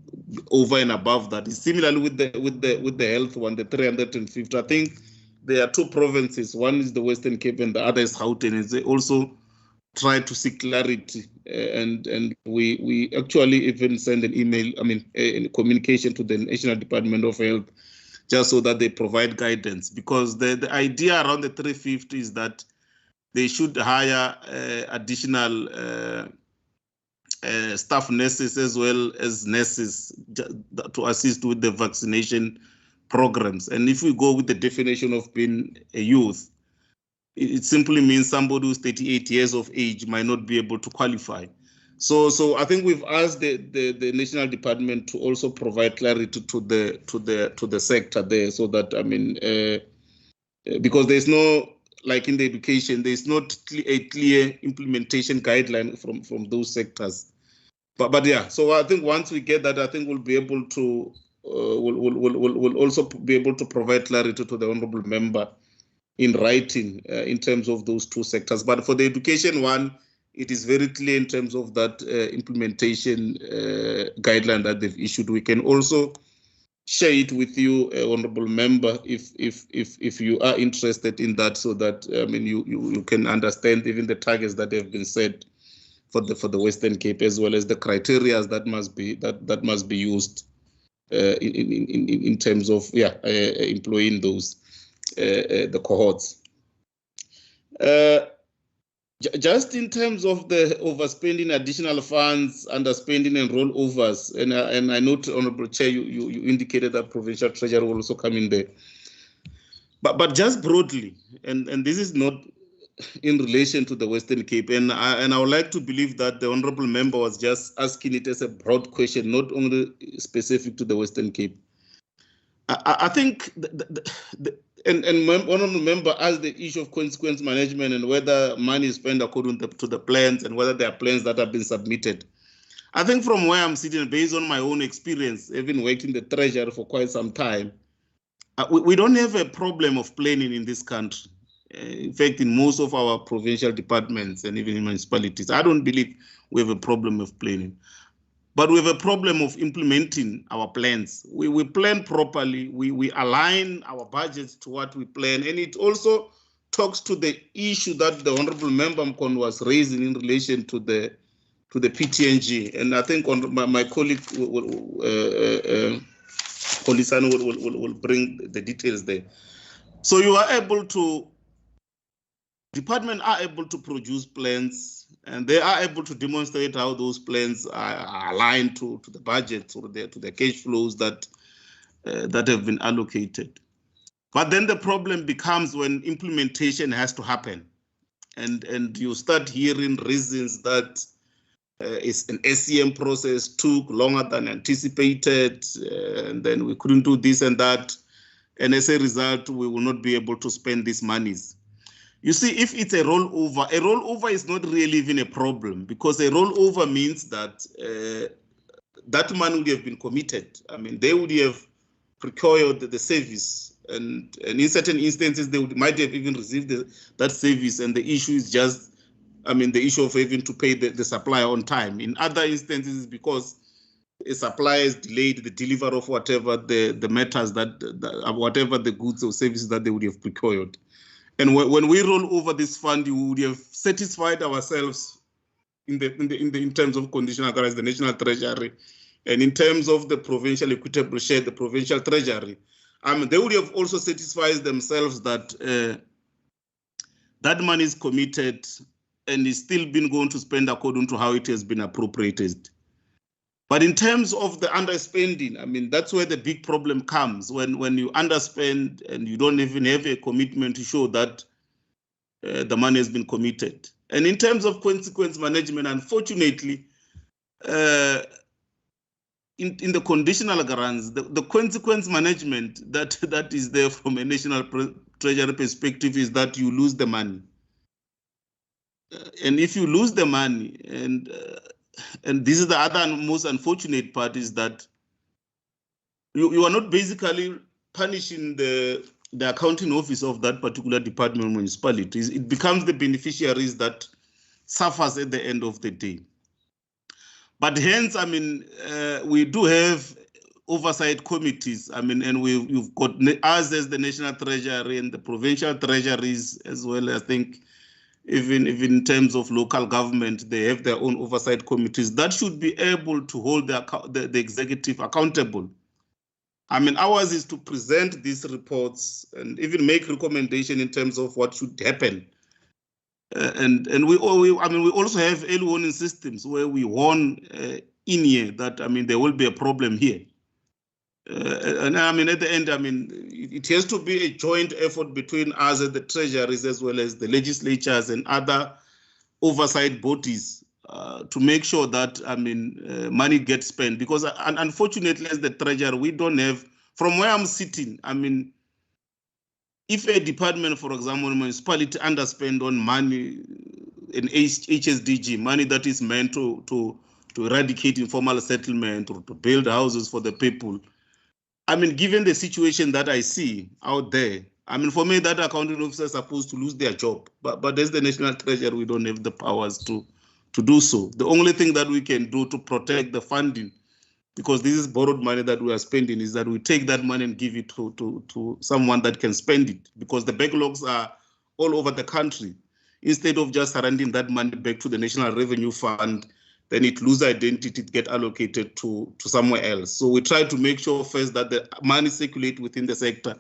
over and above that. Similarly with the health one, the 350. I think there are two provinces. One is the Western Cape and the other is Gauteng. And they also try to seek clarity, and we actually even send an email, I mean, a communication to the National Department of Health, just so that they provide guidance, because the idea around the 350 is that they should hire additional staff nurses as well as nurses to assist with the vaccination programs. And if we go with the definition of being a youth, it simply means somebody who's 38 years of age might not be able to qualify. So I think we've asked the National Department to also provide clarity to the sector there, so that, I mean, because there's no, like in the education, there's not a clear implementation guideline from those sectors. But yeah, so I think once we get that, I think we'll be able to we'll also be able to provide clarity to the honourable member in writing in terms of those two sectors. But for the education one, it is very clear in terms of that implementation guideline that they've issued. We can also share it with you, honourable member, if you are interested in that, so that, I mean, you can understand even the targets that have been set for the Western Cape, as well as the criteria that must be used in terms of employing those the cohorts. Just in terms of the overspending additional funds, underspending and rollovers, and I note, Honourable Chair, you indicated that Provincial Treasury will also come in there. But just broadly, and this is not in relation to the Western Cape, and I would like to believe that the Honourable Member was just asking it as a broad question, not only specific to the Western Cape. I think and Honourable Member asked the issue of consequence management and whether money is spent according to the plans and whether there are plans that have been submitted. I think from where I'm sitting, based on my own experience, having worked in the Treasury for quite some time, we don't have a problem of planning in this country. In fact, in most of our provincial departments and even in municipalities, I don't believe we have a problem of planning. But we have a problem of implementing our plans. We plan properly, we align our budgets to what we plan, and it also talks to the issue that the Honourable Member Mkon was raising in relation to the PTNG. And I think my colleague Kolisano will bring the details there. So you are able to, department are able to produce plans, and they are able to demonstrate how those plans are aligned to the budgets or to the cash flows that have been allocated. But then the problem becomes when implementation has to happen, and you start hearing reasons that it's an SCM process took longer than anticipated, and then we couldn't do this and that, and as a result, we will not be able to spend these monies. You see, if it's a rollover is not really even a problem, because a rollover means that that money would have been committed. I mean, they would have procured the service, and in certain instances, they might have even received that service, and the issue is just, I mean, the issue of having to pay the supplier on time. In other instances, because a supplier is delayed the delivery of whatever the matters whatever the goods or services that they would have procured. And when we roll over this fund, we would have satisfied ourselves in terms of conditional grants, the National Treasury, and in terms of the provincial equitable share, the Provincial Treasury. They would have also satisfied themselves that that money is committed and is still been going to spend according to how it has been appropriated. But in terms of the underspending, that's where the big problem comes, when you underspend and you don't even have a commitment to show that the money has been committed. And in terms of consequence management, unfortunately, in the conditional grants, the consequence management that is there from a national treasury perspective is that you lose the money. And if you lose the money, and this is the other most unfortunate part, is that you are not basically punishing the accounting office of that particular department or municipality. It becomes the beneficiaries that suffers at the end of the day. But hence, we do have oversight committees. And we've got us as the National Treasury and the provincial treasuries as well. I think even in terms of local government, they have their own oversight committees that should be able to hold the executive accountable. Ours is to present these reports and even make recommendation in terms of what should happen. And we also have early warning systems where we warn in here that there will be a problem here. And at the end, it has to be a joint effort between us and the treasuries as well as the legislatures and other oversight bodies to make sure that money gets spent. Because unfortunately, as the treasurer, we don't have, from where I'm sitting, if a department, for example, municipality underspend on money in HSDG, money that is meant to eradicate informal settlement or to build houses for the people, given the situation that I see out there, for me, that accounting officer is supposed to lose their job. But as the National Treasury, we don't have the powers to do so. The only thing that we can do to protect the funding, because this is borrowed money that we are spending, is that we take that money and give it to someone that can spend it, because the backlogs are all over the country. Instead of just surrendering that money back to the National Revenue Fund, then it loses identity, it gets allocated to somewhere else. So we try to make sure first that the money circulates within the sector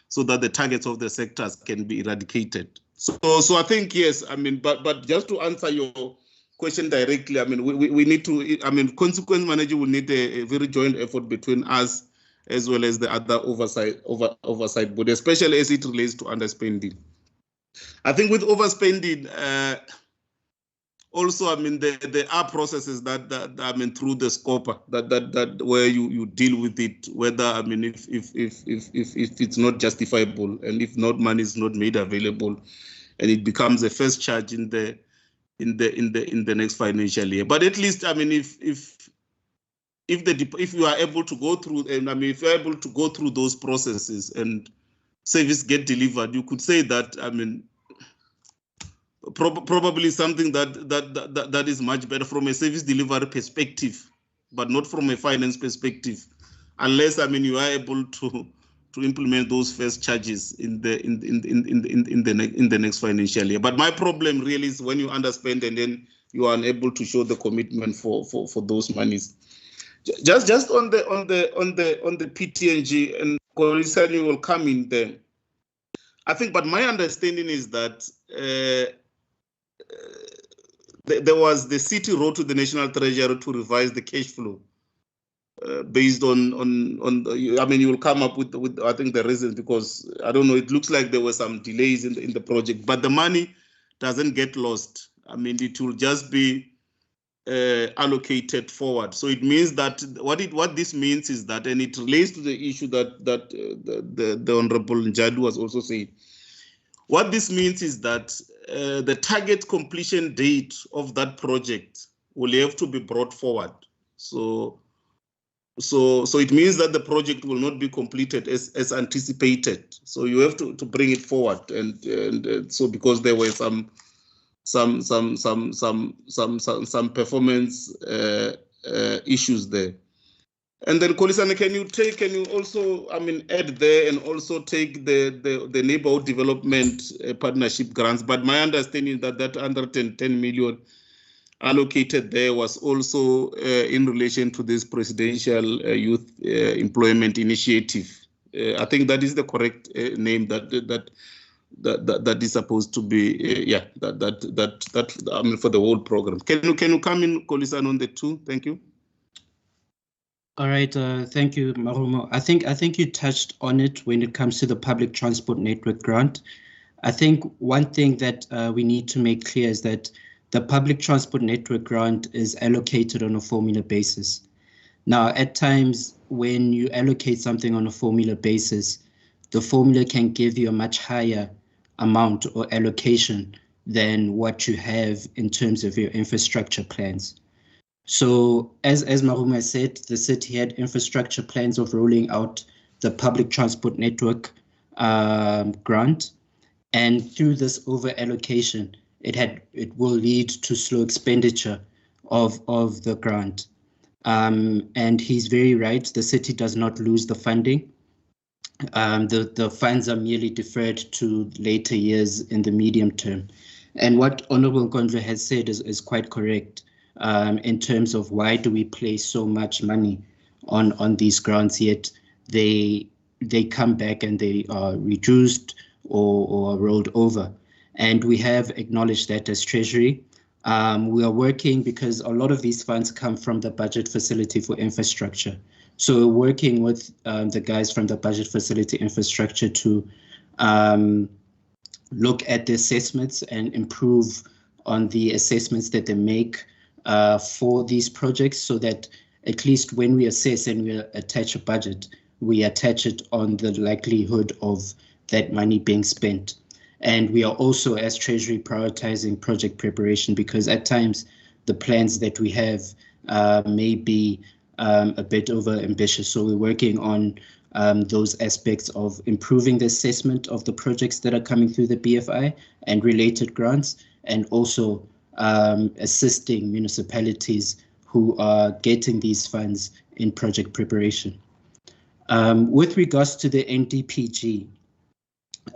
so that the targets of the sectors can be eradicated. So I think, yes, but just to answer your question directly, we need to, consequence management will need a very joint effort between us as well as the other oversight body, especially as it relates to underspending. I think with overspending, also, there are processes that through the scope that where you deal with it, whether if it's not justifiable and if not money is not made available, and it becomes a first charge in the next financial year. But at least, if you are able to go through, and if you're able to go through those processes and service get delivered, you could say that probably something that is much better from a service delivery perspective, but not from a finance perspective, unless you are able to implement those first charges in the next financial year. But my problem really is when you underspend and then you are unable to show the commitment for those monies. Just on the PTNG, and Kolisani will come in there. I think, but my understanding is that there was the city wrote to the National Treasury to revise the cash flow based on you will come up with I think the reason, because I don't know, it looks like there were some delays in the project, but the money doesn't get lost. It will just be allocated forward. So it means that what this means is that, and it relates to the issue that the Honorable Njadu was also saying. What this means is that the target completion date of that project will have to be brought forward. So it means that the project will not be completed as anticipated. So you have to bring it forward, and so because there were some performance issues there. And then, Kolisane, can you also, add there and also take the neighborhood development partnership grants? But my understanding is that 110 million allocated there was also in relation to this presidential youth employment initiative. I think that is the correct name that is supposed to be for the whole program. Can you come in, Kolisane, on the two? Thank you. All right, thank you, Marumo. I think you touched on it when it comes to the public transport network grant. I think one thing that we need to make clear is that the public transport network grant is allocated on a formula basis. Now, at times when you allocate something on a formula basis, the formula can give you a much higher amount or allocation than what you have in terms of your infrastructure plans. So as Marumo said, the city had infrastructure plans of rolling out the public transport network grant, and through this over allocation, it will lead to slow expenditure of the grant. And he's very right, the city does not lose the funding. The funds are merely deferred to later years in the medium term. And what Honorable Nkondlo has said is quite correct. In terms of why do we place so much money on these grants, yet they come back and they are reduced or rolled over. And we have acknowledged that as Treasury. We are working because a lot of these funds come from the budget facility for infrastructure. So we're working with the guys from the budget facility infrastructure to look at the assessments and improve on the assessments that they make for these projects, so that at least when we assess and we attach a budget, we attach it on the likelihood of that money being spent. And we are also, as Treasury, prioritizing project preparation, because at times the plans that we have may be a bit over ambitious. So we're working on those aspects of improving the assessment of the projects that are coming through the BFI and related grants, and also assisting municipalities who are getting these funds in project preparation. With regards to the NDPG,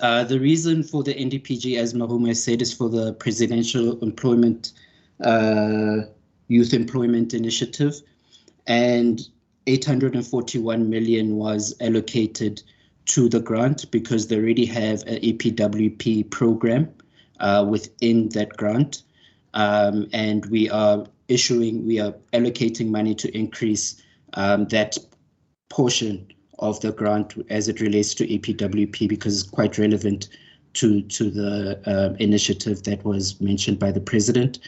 the reason for the NDPG, as Marumo said, is for the Presidential Employment Youth Employment Initiative, and 841 million was allocated to the grant because they already have an EPWP program within that grant. And we are allocating money to increase that portion of the grant as it relates to EPWP, because it's quite relevant to the initiative that was mentioned by the President.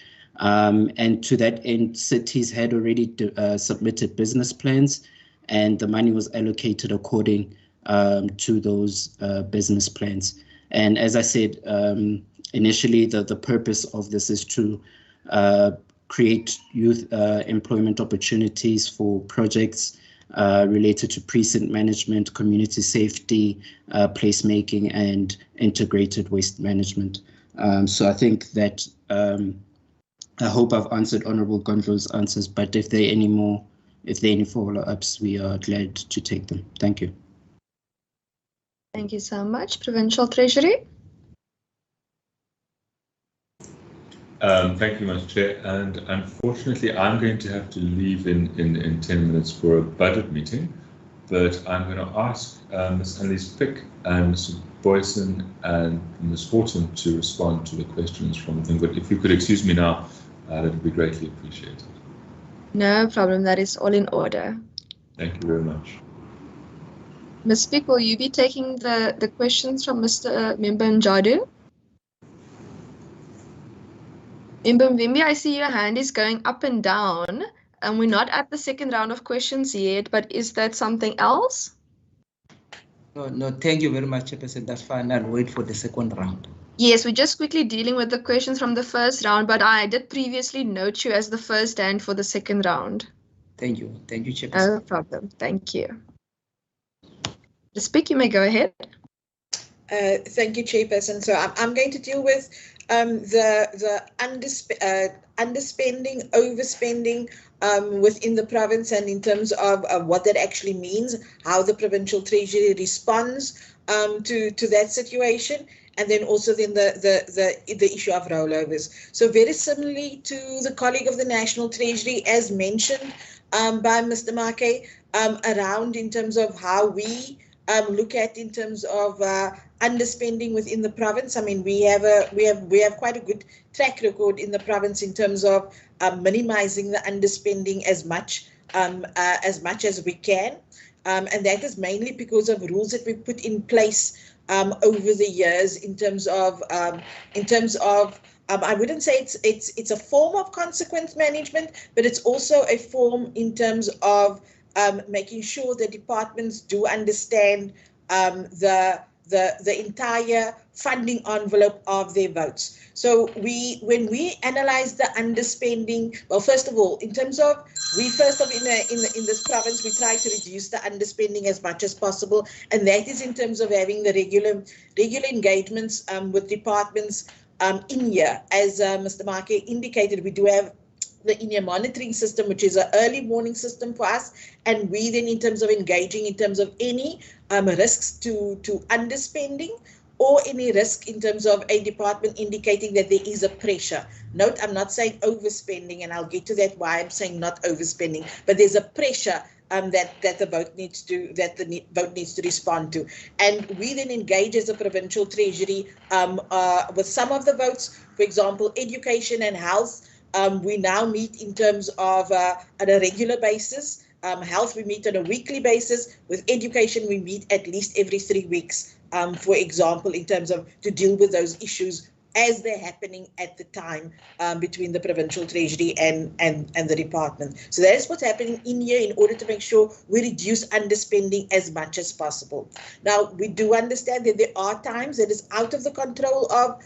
And to that end, cities had already submitted business plans, and the money was allocated according to those business plans. And as I said, initially, the purpose of this is to create youth employment opportunities for projects related to precinct management, community safety, placemaking, and integrated waste management. So I think that I hope I've answered Honorable Gondlo's answers, but if there are any follow-ups, we are glad to take them. Thank you. Thank you so much. Provincial Treasury. Thank you much, Chair. And unfortunately, I'm going to have to leave in 10 minutes for a budget meeting, but I'm going to ask Ms. Annelies Pick and Mr. Boyson and Ms. Horton to respond to the questions from the thing. But if you could excuse me now, that would be greatly appreciated. No problem. That is all in order. Thank you very much. Ms. Pick, will you be taking the questions from Mr. Member Njadu? Member Mvimbi, I see your hand is going up and down, and we're not at the second round of questions yet, but is that something else? No, thank you very much, Chairperson. That's fine. I'll wait for the second round. Yes, we're just quickly dealing with the questions from the first round, but I did previously note you as the first hand for the second round. Thank you. Thank you, Chairperson. No problem. Thank you. Ms. Pick, you may go ahead. Thank you, Chairperson. So I'm going to deal with the underspending, overspending within the province, and in terms of what that actually means, how the Provincial Treasury responds to that situation, and then also then the issue of rollovers. So very similarly to the colleague of the National Treasury, as mentioned by Mr. Make, around in terms of how we look at in terms of underspending within the province. I mean, we have quite a good track record in the province in terms of minimizing the underspending as much as we can, and that is mainly because of rules that we put in place over the years in terms of I wouldn't say it's a form of consequence management, but it's also a form in terms of making sure that departments do understand the entire funding envelope of their votes. So when we analyze the underspending, well, first of all, in terms of in this province, we try to reduce the underspending as much as possible, and that is in terms of having the regular engagements with departments in year. As Mr. Make indicated, we do have the in-year monitoring system, which is an early warning system for us, and we then in terms of engaging in terms of any risks to underspending or any risk in terms of a department indicating that there is a pressure. Note, I'm not saying overspending, and I'll get to that why I'm saying not overspending, but there's a pressure that the vote needs to respond to, and we then engage as a Provincial Treasury with some of the votes. For example, education and health. We now meet in terms of on a regular basis. Health, we meet on a weekly basis. With education, we meet at least every 3 weeks, for example, in terms of to deal with those issues as they're happening at the time between the Provincial Treasury and the department. So that is what's happening in here in order to make sure we reduce underspending as much as possible. Now, we do understand that there are times that is out of the control of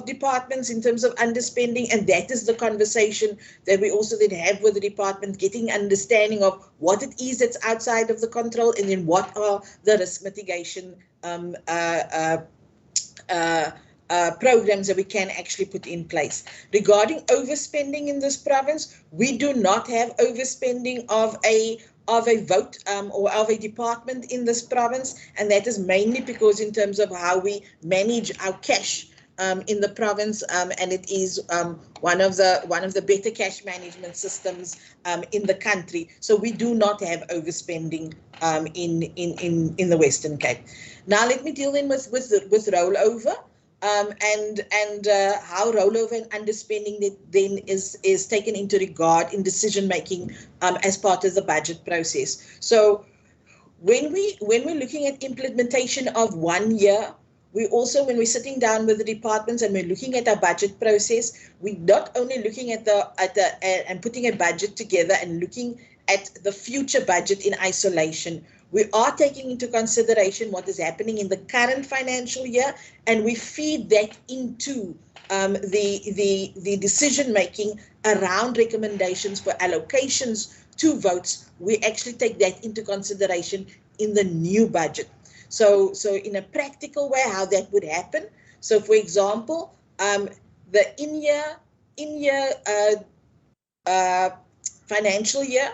departments in terms of underspending, and that is the conversation that we also then have with the department, getting understanding of what it is that's outside of the control, and then what are the risk mitigation programs that we can actually put in place. Regarding overspending in this province, we do not have overspending of a vote or of a department in this province, and that is mainly because in terms of how we manage our cash in the province, and it is one of the better cash management systems in the country. So we do not have overspending in the Western Cape. Now let me deal then with rollover. And how rollover and underspending then is taken into regard in decision making as part of the budget process. So when we're looking at implementation of 1 year, we also, when we're sitting down with the departments and we're looking at our budget process, we're not only looking at and putting a budget together and looking at the future budget in isolation. We are taking into consideration what is happening in the current financial year, and we feed that into the decision making around recommendations for allocations to votes. We actually take that into consideration in the new budget. So in a practical way, how that would happen. So for example, the in-year financial year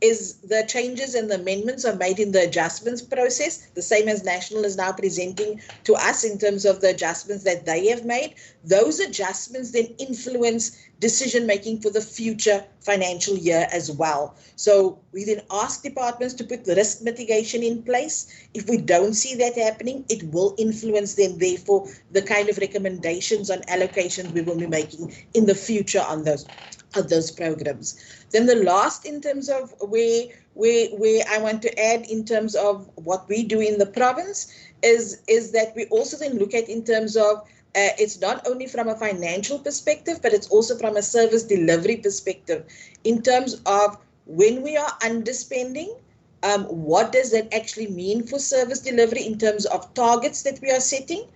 is the changes and the amendments are made in the adjustments process, the same as National is now presenting to us in terms of the adjustments that they have made. Those adjustments then influence decision making for the future financial year as well. So we then ask departments to put the risk mitigation in place. If we don't see that happening, it will influence then therefore the kind of recommendations on allocations we will be making in the future on those programs. Then the last in terms of where I want to add in terms of what we do in the province is that we also then look at in terms of it's not only from a financial perspective, but it's also from a service delivery perspective in terms of when we are underspending, what does that actually mean for service delivery in terms of targets that we are setting,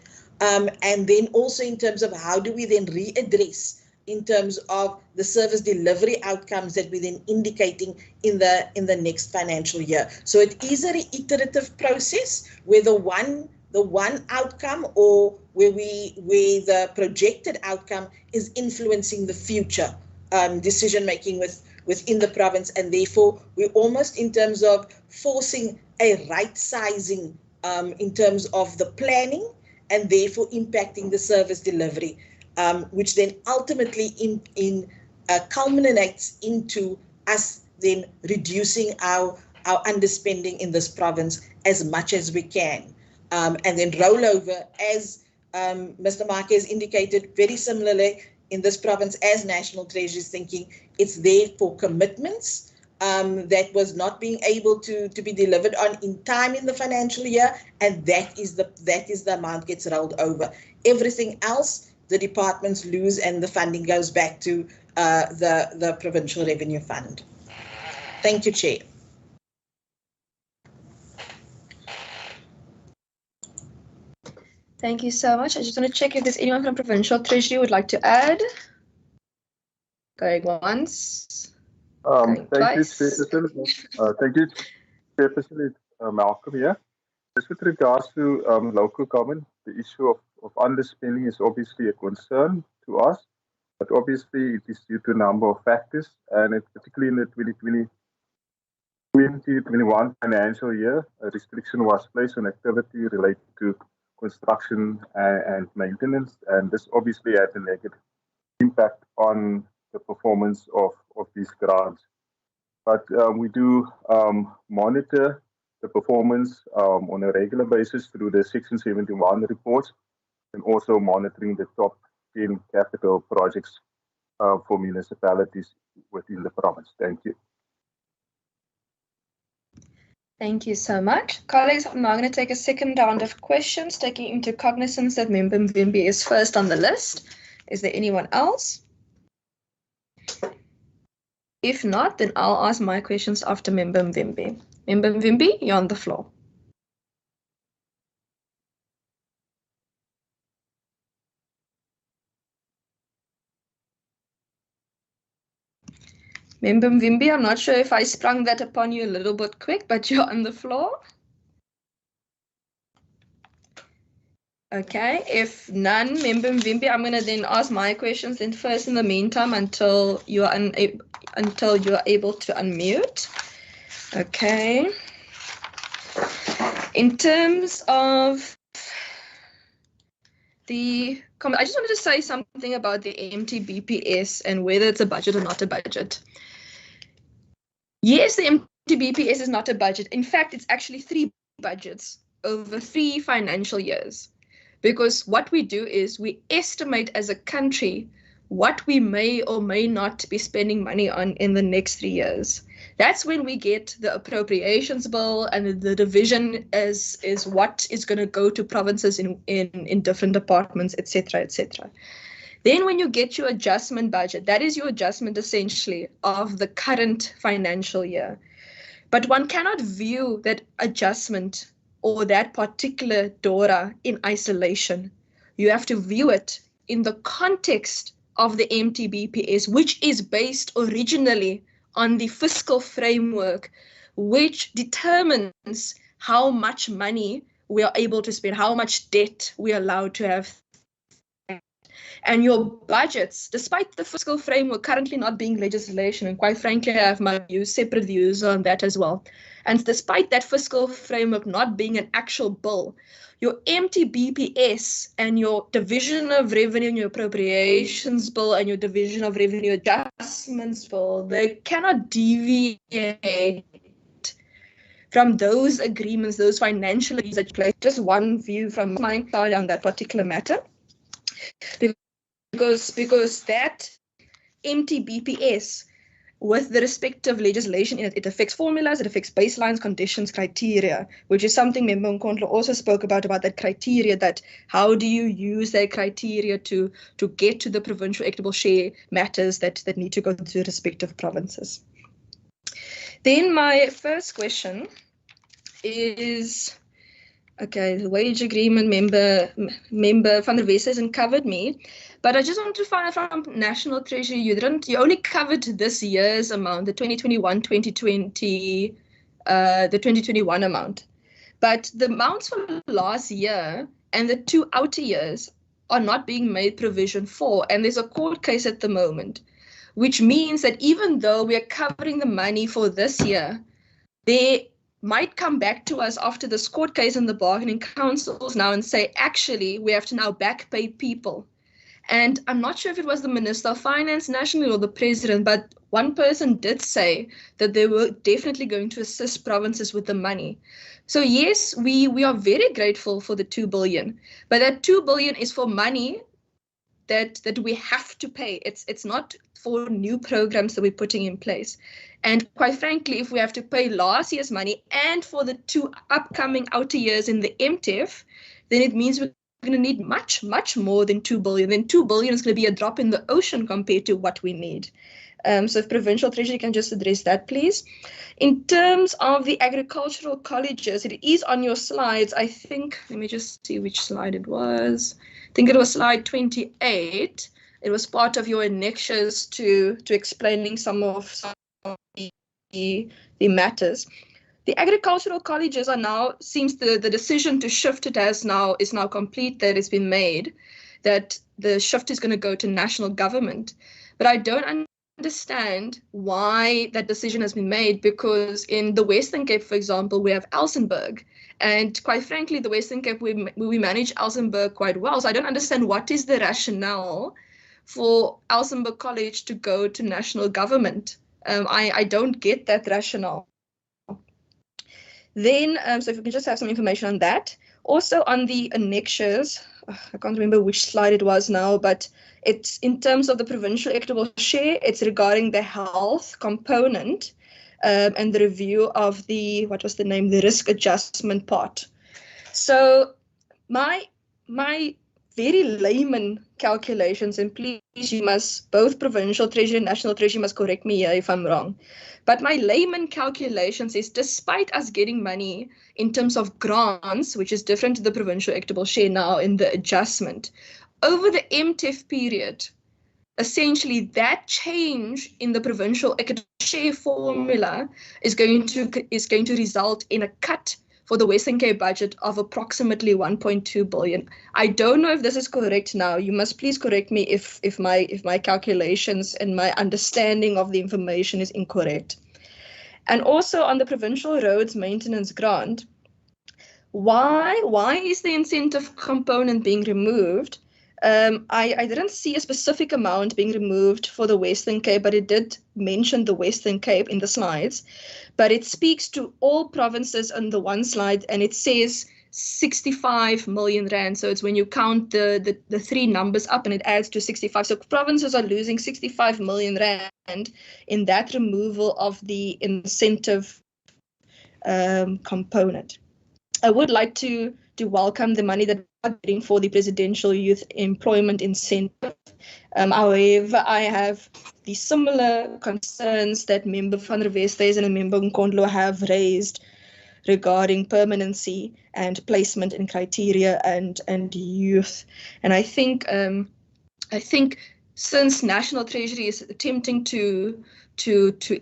and then also in terms of how do we then readdress in terms of the service delivery outcomes that we're then indicating in the next financial year. So it is a reiterative process where the one outcome or where the projected outcome is influencing the future decision making within the province, and therefore we're almost in terms of forcing a right sizing in terms of the planning, and therefore impacting the service delivery, which then ultimately culminates into us then reducing our underspending in this province as much as we can. And then rollover, as Mr. Marquez indicated, very similarly in this province as National Treasury is thinking, it's there for commitments that was not being able to be delivered on in time in the financial year, and that is the amount gets rolled over. Everything else, the departments lose, and the funding goes back to the Provincial Revenue Fund. Thank you, Chair. Thank you so much. I just want to check if there's anyone from Provincial Treasury who would like to add. Going once. Going twice. Thank you, Chairperson. Malcolm here. Just with regards to local government, the issue of underspending is obviously a concern to us, but obviously it is due to a number of factors, and particularly in the 2020-21 financial year, a restriction was placed on activity related to construction and maintenance, and this obviously had a negative impact on the performance of these grants. But we do monitor the performance on a regular basis through the Section 71 reports, and also monitoring the top 10 capital projects for municipalities within the province. Thank you. Thank you so much. Colleagues, I'm now going to take a second round of questions, taking into cognizance that Member Mvimbi is first on the list. Is there anyone else? If not, then I'll ask my questions after Member Mvimbi. Member Mvimbi, you're on the floor. Member Mvimbi, I'm not sure if I sprung that upon you a little bit quick, but you're on the floor. Okay, if none, Member Mvimbi, I'm going to then ask my questions then first in the meantime until you are able to unmute. Okay. In terms of the comment, I just wanted to say something about the MTBPS and whether it's a budget or not a budget. Yes, the MTBPS is not a budget. In fact, it's actually 3 budgets over 3 financial years. Because what we do is we estimate as a country what we may or may not be spending money on in the next 3 years. That's when we get the appropriations bill, and the division is what is going to go to provinces in different departments, etc., etc. Then when you get your adjustment budget, that is your adjustment essentially of the current financial year. But one cannot view that adjustment or that particular DORA in isolation. You have to view it in the context of the MTBPS, which is based originally on the fiscal framework, which determines how much money we are able to spend, how much debt we are allowed to have. And your budgets, despite the fiscal framework currently not being legislation, and quite frankly, I have my separate views on that as well. And despite that fiscal framework not being an actual bill, your MTBPS and your division of revenue and your appropriations bill and your division of revenue adjustments bill, they cannot deviate from those agreements, those financial agreements that you place. Just one view from my side on that particular matter. Because that MTBPS, with the respective legislation in it, it affects formulas, it affects baselines, conditions, criteria, which is something Member Nkondlo also spoke about that criteria, that how do you use that criteria to get to the provincial equitable share matters that need to go to the respective provinces. Then my first question is, okay, the wage agreement, Member van der Wes hasn't covered me, but I just wanted to find out from National Treasury, you only covered this year's amount, the 2021-2020, the 2021 amount. But the amounts from last year and the 2 outer years are not being made provision for, and there's a court case at the moment which means that even though we are covering the money for this year, they might come back to us after this court case in the bargaining councils now and say, actually, we have to now back pay people. And I'm not sure if it was the Minister of Finance nationally or the President, but one person did say that they were definitely going to assist provinces with the money. So yes, we are very grateful for the 2 billion, but that 2 billion is for money that we have to pay. It's not for new programs that we're putting in place. And quite frankly, if we have to pay last year's money and for the 2 upcoming outer years in the MTEF, then it means we're going to need much, much more than 2 billion. Then 2 billion is going to be a drop in the ocean compared to what we need. So if Provincial Treasury can just address that, please. In terms of the agricultural colleges, it is on your slides. I think, let me just see which slide it was. I think it was slide 28. It was part of your annexures to explaining some of the matters. The agricultural colleges are now, seems the decision to shift it is now complete, that it's been made, that the shift is going to go to national government. But I don't understand why that decision has been made, because in the Western Cape, for example, we have Elsenburg. And quite frankly, the Western Cape, we manage Elsenburg quite well. So I don't understand what is the rationale for Elsenburg College to go to national government. I don't get that rationale. Then, so if we can just have some information on that. Also on the annexures, I can't remember which slide it was now, but it's in terms of the provincial equitable share, it's regarding the health component and the review of the, what was the name, the risk adjustment part. So my very layman calculations, and please, you must, both Provincial Treasury and National Treasury must correct me here if I'm wrong. But my layman calculations is, despite us getting money in terms of grants, which is different to the provincial equitable share now in the adjustment, over the MTEF period, essentially that change in the provincial equitable share formula is going to result in a cut for the Western Cape budget of approximately 1.2 billion. I don't know if this is correct now. You must please correct me if my calculations and my understanding of the information is incorrect. And also on the provincial roads maintenance grant, why is the incentive component being removed? I didn't see a specific amount being removed for the Western Cape, but it did mention the Western Cape in the slides. But it speaks to all provinces on the one slide, and it says 65 million rand. So it's when you count the 3 numbers up and it adds to 65. So provinces are losing 65 million rand in that removal of the incentive component. I would like to welcome the money that we're getting for the Presidential Youth Employment Incentive. However, I have the similar concerns that Member van der Westhuizen and Member Nkondlo have raised regarding permanency and placement and criteria and youth. And I think since National Treasury is attempting to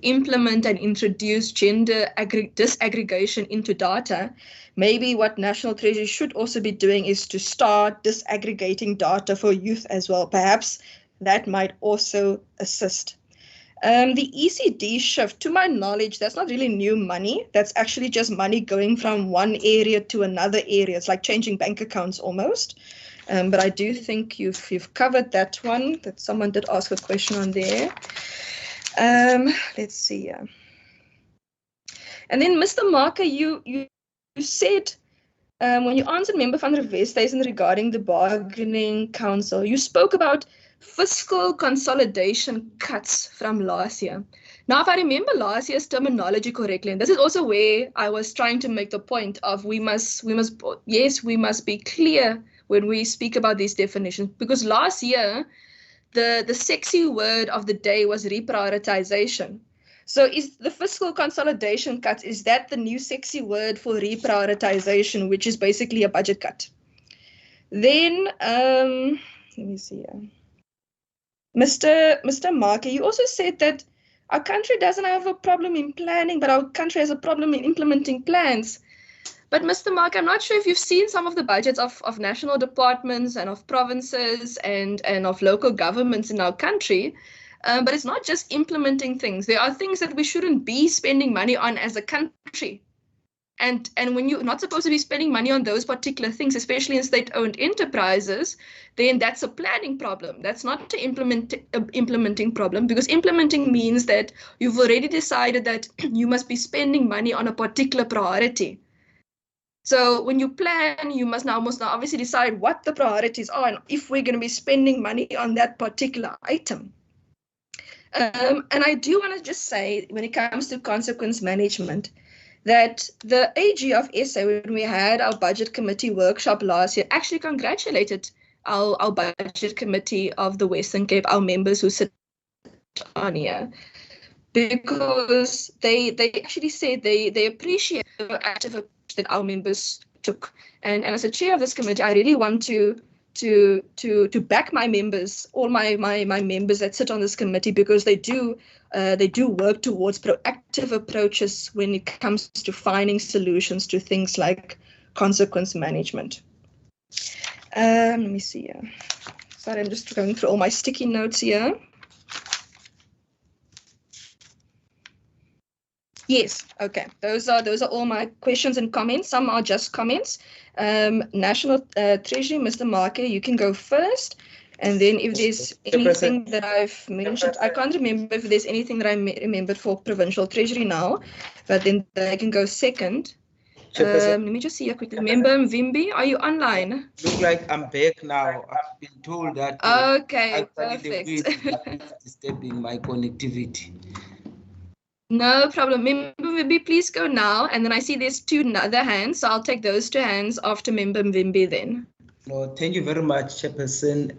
implement and introduce gender disaggregation into data, maybe what National Treasury should also be doing is to start disaggregating data for youth as well. Perhaps that might also assist. The ECD shift, to my knowledge, that's not really new money. That's actually just money going from one area to another area. It's like changing bank accounts almost. But I do think you've covered that one, that someone did ask a question on there. Let's see. And then Mr. Marker, you said when you answered Member van der Westhuizen regarding the bargaining council, you spoke about fiscal consolidation cuts from last year. Now, if I remember last year's terminology correctly, and this is also where I was trying to make the point of we must be clear when we speak about these definitions, because last year the sexy word of the day was reprioritization. So is the fiscal consolidation cuts, is that the new sexy word for reprioritization, which is basically a budget cut? Then, let me see. Mr. Marker, you also said that our country doesn't have a problem in planning, but our country has a problem in implementing plans. But Mr. Mark, I'm not sure if you've seen some of the budgets of national departments and of provinces and of local governments in our country. But it's not just implementing things. There are things that we shouldn't be spending money on as a country. And when you're not supposed to be spending money on those particular things, especially in state-owned enterprises, then that's a planning problem. That's not an implementing problem, because implementing means that you've already decided that you must be spending money on a particular priority. So when you plan, you must now obviously decide what the priorities are and if we're going to be spending money on that particular item. And I do want to just say, when it comes to consequence management, that the AG of SA, when we had our budget committee workshop last year, actually congratulated our budget committee of the Western Cape, our members who sit on here, because they actually said they appreciate the active approach that our members took. And as a chair of this committee, I really want to back my members, all my members that sit on this committee, because they do work towards proactive approaches when it comes to finding solutions to things like consequence management. Let me see here. Sorry, I'm just going through all my sticky notes here. Yes, okay. Those are all my questions and comments. Some are just comments. National Treasury, Mr. Marke, you can go first. And then if there's anything that I've mentioned, I can't remember if there's anything that I remembered for Provincial Treasury now, but then they can go second. Let me just see here quickly. Member Mvimbi, are you online? Look like I'm back now. I've been told that okay, perfect. It's disturbing my connectivity. No problem. Member Mvimbi, please go now. And then I see there's two other hands, so I'll take those two hands after Member Mvimbi then. No, thank you very much, Chairperson.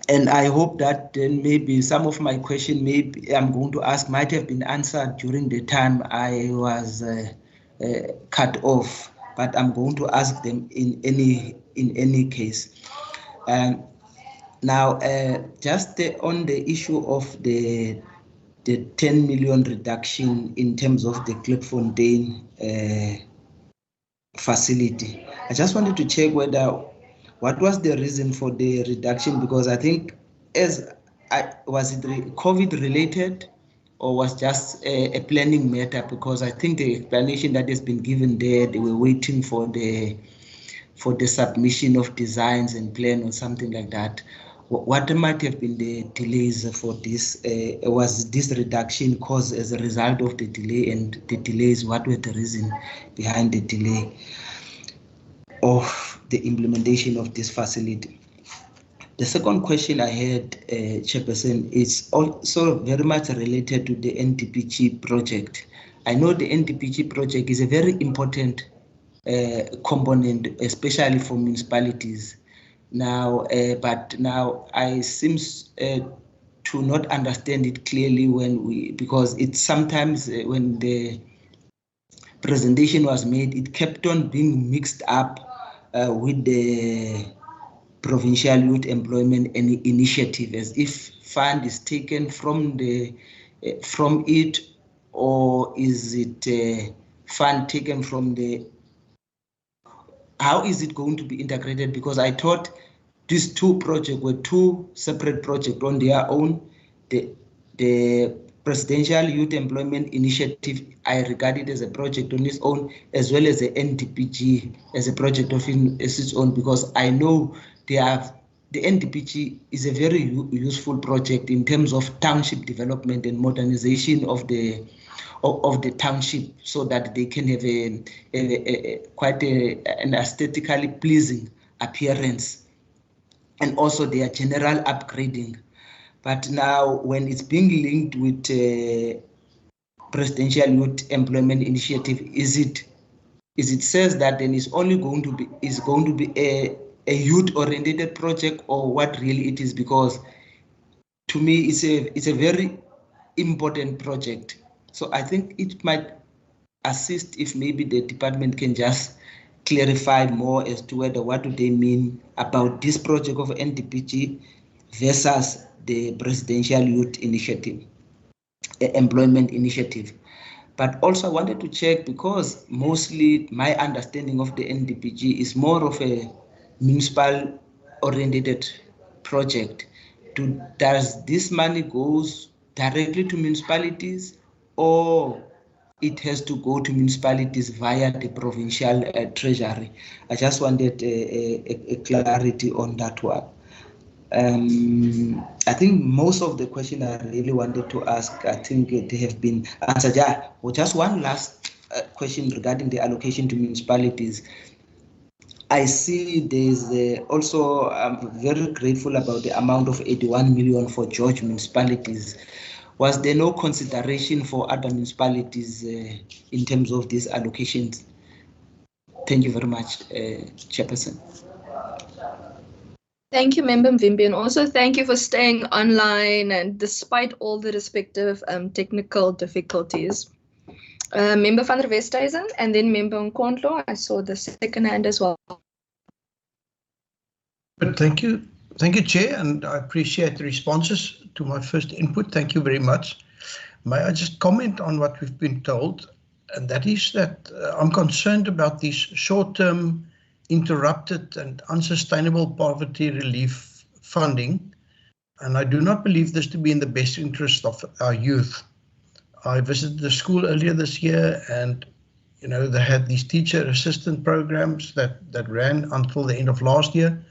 And I hope that then maybe some of my questions maybe I'm going to ask might have been answered during the time I was cut off, but I'm going to ask them in any case. Now, just on the issue of the 10 million reduction in terms of the Klipfontein facility, I just wanted to check what was the reason for the reduction, because I think was it COVID related or was just a planning matter, because I think the explanation that has been given there, they were waiting for the submission of designs and plan or something like that. What might have been the delays for this? Was this reduction caused as a result of the delay, and the delays, what were the reason behind the delay of the implementation of this facility? The second question I had, Chairperson, is also very much related to the NDPG project. I know the NDPG project is a very important component, especially for municipalities. Now, but now I seems to not understand it clearly because it's sometimes when the presentation was made, it kept on being mixed up with the Provincial Youth Employment Initiative, as if fund is taken from it, or is it fund taken from the? How is it going to be integrated? Because I thought these two projects were two separate projects on their own. The Presidential Youth Employment Initiative, I regard it as a project on its own, as well as the NDPG as a project of its own, because I know the NDPG is a very useful project in terms of township development and modernization of the township, so that they can have quite an aesthetically pleasing appearance, and also their general upgrading. But now, when it's being linked with Presidential Youth Employment Initiative, is it says that then it's only going to be a youth-oriented project, or what really it is? Because to me, it's a very important project. So I think it might assist if maybe the department can just clarify more as to what do they mean about this project of NDPG versus the Presidential Youth Initiative, Employment Initiative. But also I wanted to check, because mostly my understanding of the NDPG is more of a municipal oriented project. does this money goes directly to municipalities, or it has to go to municipalities via the provincial treasury? I just wanted a clarity on that one. I think most of the questions I really wanted to ask, I think they have been answered. Yeah, well, just one last question regarding the allocation to municipalities. I see there's also, I'm very grateful about the amount of 81 million for George municipalities. Was there no consideration for other municipalities in terms of these allocations? Thank you very much, Chairperson. Thank you, Member Mvimbi, and also thank you for staying online and despite all the respective technical difficulties. Member van der Westhuizen and then Member Nkondlo, I saw the second hand as well. But thank you, Chair, and I appreciate the responses to my first input. Thank you very much. May I just comment on what we've been told, and that is that I'm concerned about these short-term interrupted and unsustainable poverty relief funding, and I do not believe this to be in the best interest of our youth. I visited the school earlier this year, and they had these teacher assistant programs that ran until the end of last year,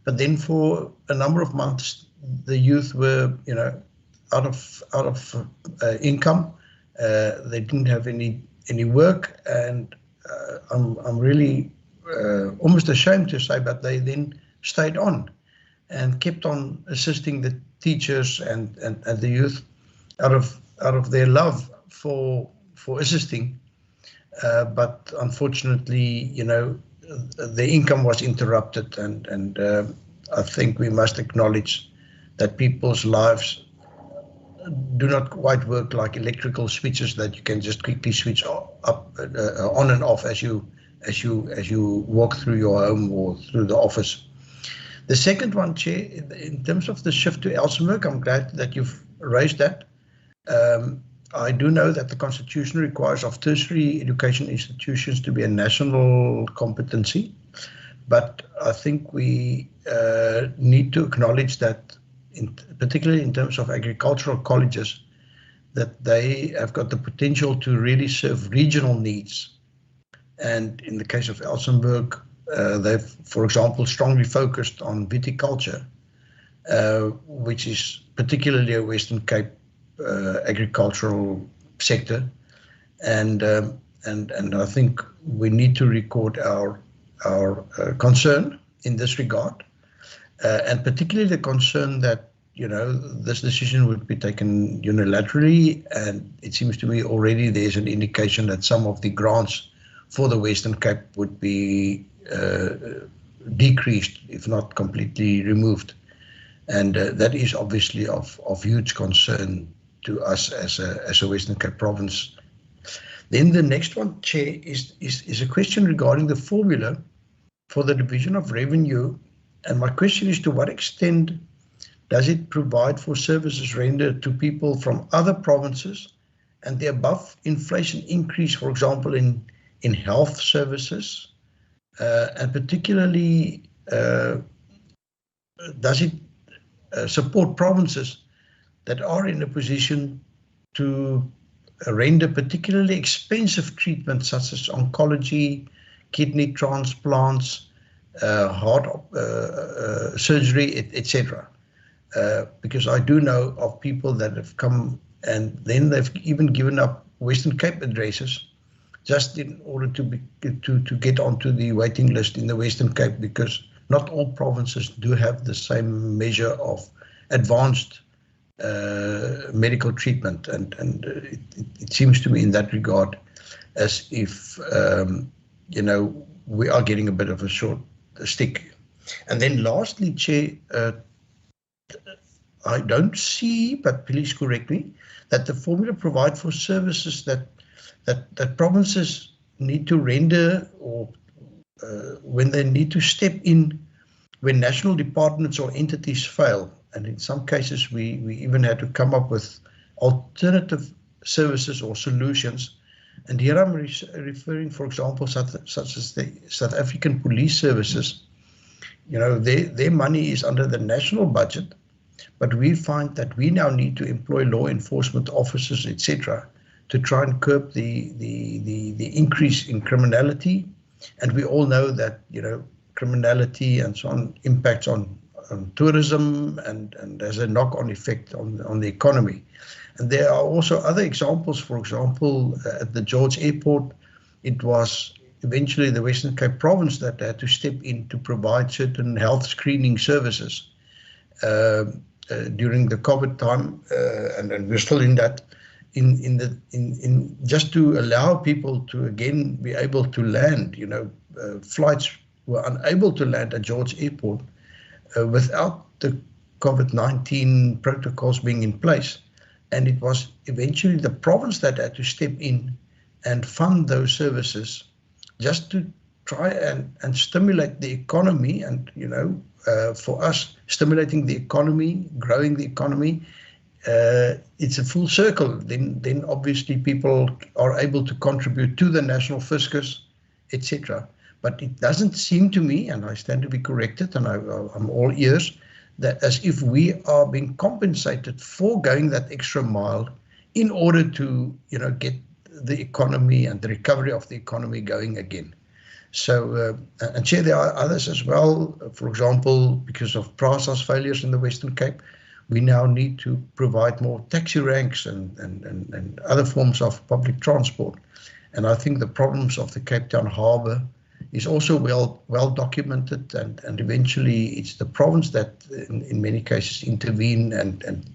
but then for a number of months the youth were out of income. They didn't have any work, and I'm really almost ashamed to say, but they then stayed on and kept on assisting the teachers and the youth out of their love for assisting. But unfortunately, the income was interrupted, and I think we must acknowledge that people's lives do not quite work like electrical switches that you can just quickly switch up on and off as you walk through your home or through the office. The second one, Chair, in terms of the shift to Elsenburg, I'm glad that you've raised that. I do know that the Constitution requires of tertiary education institutions to be a national competency, but I think we need to acknowledge that, particularly in terms of agricultural colleges, that they have got the potential to really serve regional needs. And in the case of Elsenburg, they've, for example, strongly focused on viticulture, which is particularly a Western Cape agricultural sector, and I think we need to record our concern in this regard, and particularly the concern that this decision would be taken unilaterally, and it seems to me already there's an indication that some of the grants for the Western Cape would be decreased, if not completely removed, and that is obviously of huge concern to us as a Western Cape province. Then the next one, Chair, is a question regarding the formula for the division of revenue, and my question is, to what extent does it provide for services rendered to people from other provinces and the above inflation increase, for example, in health services, and particularly does it support provinces that are in a position to render particularly expensive treatments such as oncology, kidney transplants, heart surgery, etc. Because I do know of people that have come and then they've even given up Western Cape addresses just in order to get onto the waiting list in the Western Cape, because not all provinces do have the same measure of advanced medical treatment, and it seems to me in that regard as if we are getting a bit of a short stick. And then lastly, Chair, I don't see, but please correct me, that the formula provide for services that provinces need to render, or when they need to step in when national departments or entities fail. And in some cases, we even had to come up with alternative services or solutions. And here I'm referring, for example, such as the South African police services. Their money is under the national budget, But we find that we now need to employ law enforcement officers, etc., to try and curb the increase in criminality. And we all know that, you know, criminality and so on impacts on tourism and has a knock-on effect on the economy. And there are also other examples. For example, at the George Airport, it was eventually the Western Cape Province that had to step in to provide certain health screening services during the COVID time, and we're still in that, in just to allow people to again be able to land. You know, flights were unable to land at George Airport without the COVID-19 protocols being in place. And it was eventually the province that had to step in and fund those services just to try and stimulate the economy. And, you know, for us, stimulating the economy, growing the economy, it's a full circle. Then obviously people are able to contribute to the national fiscus, etc. But it doesn't seem to me, and I stand to be corrected, and I'm all ears, that as if we are being compensated for going that extra mile in order to, you know, get the economy and the recovery of the economy going again. So, and Chair, there are others as well. For example, because of PRASA's failures in the Western Cape, we now need to provide more taxi ranks and other forms of public transport. And I think the problems of the Cape Town Harbour is also well documented, and eventually it's the province that in many cases intervene and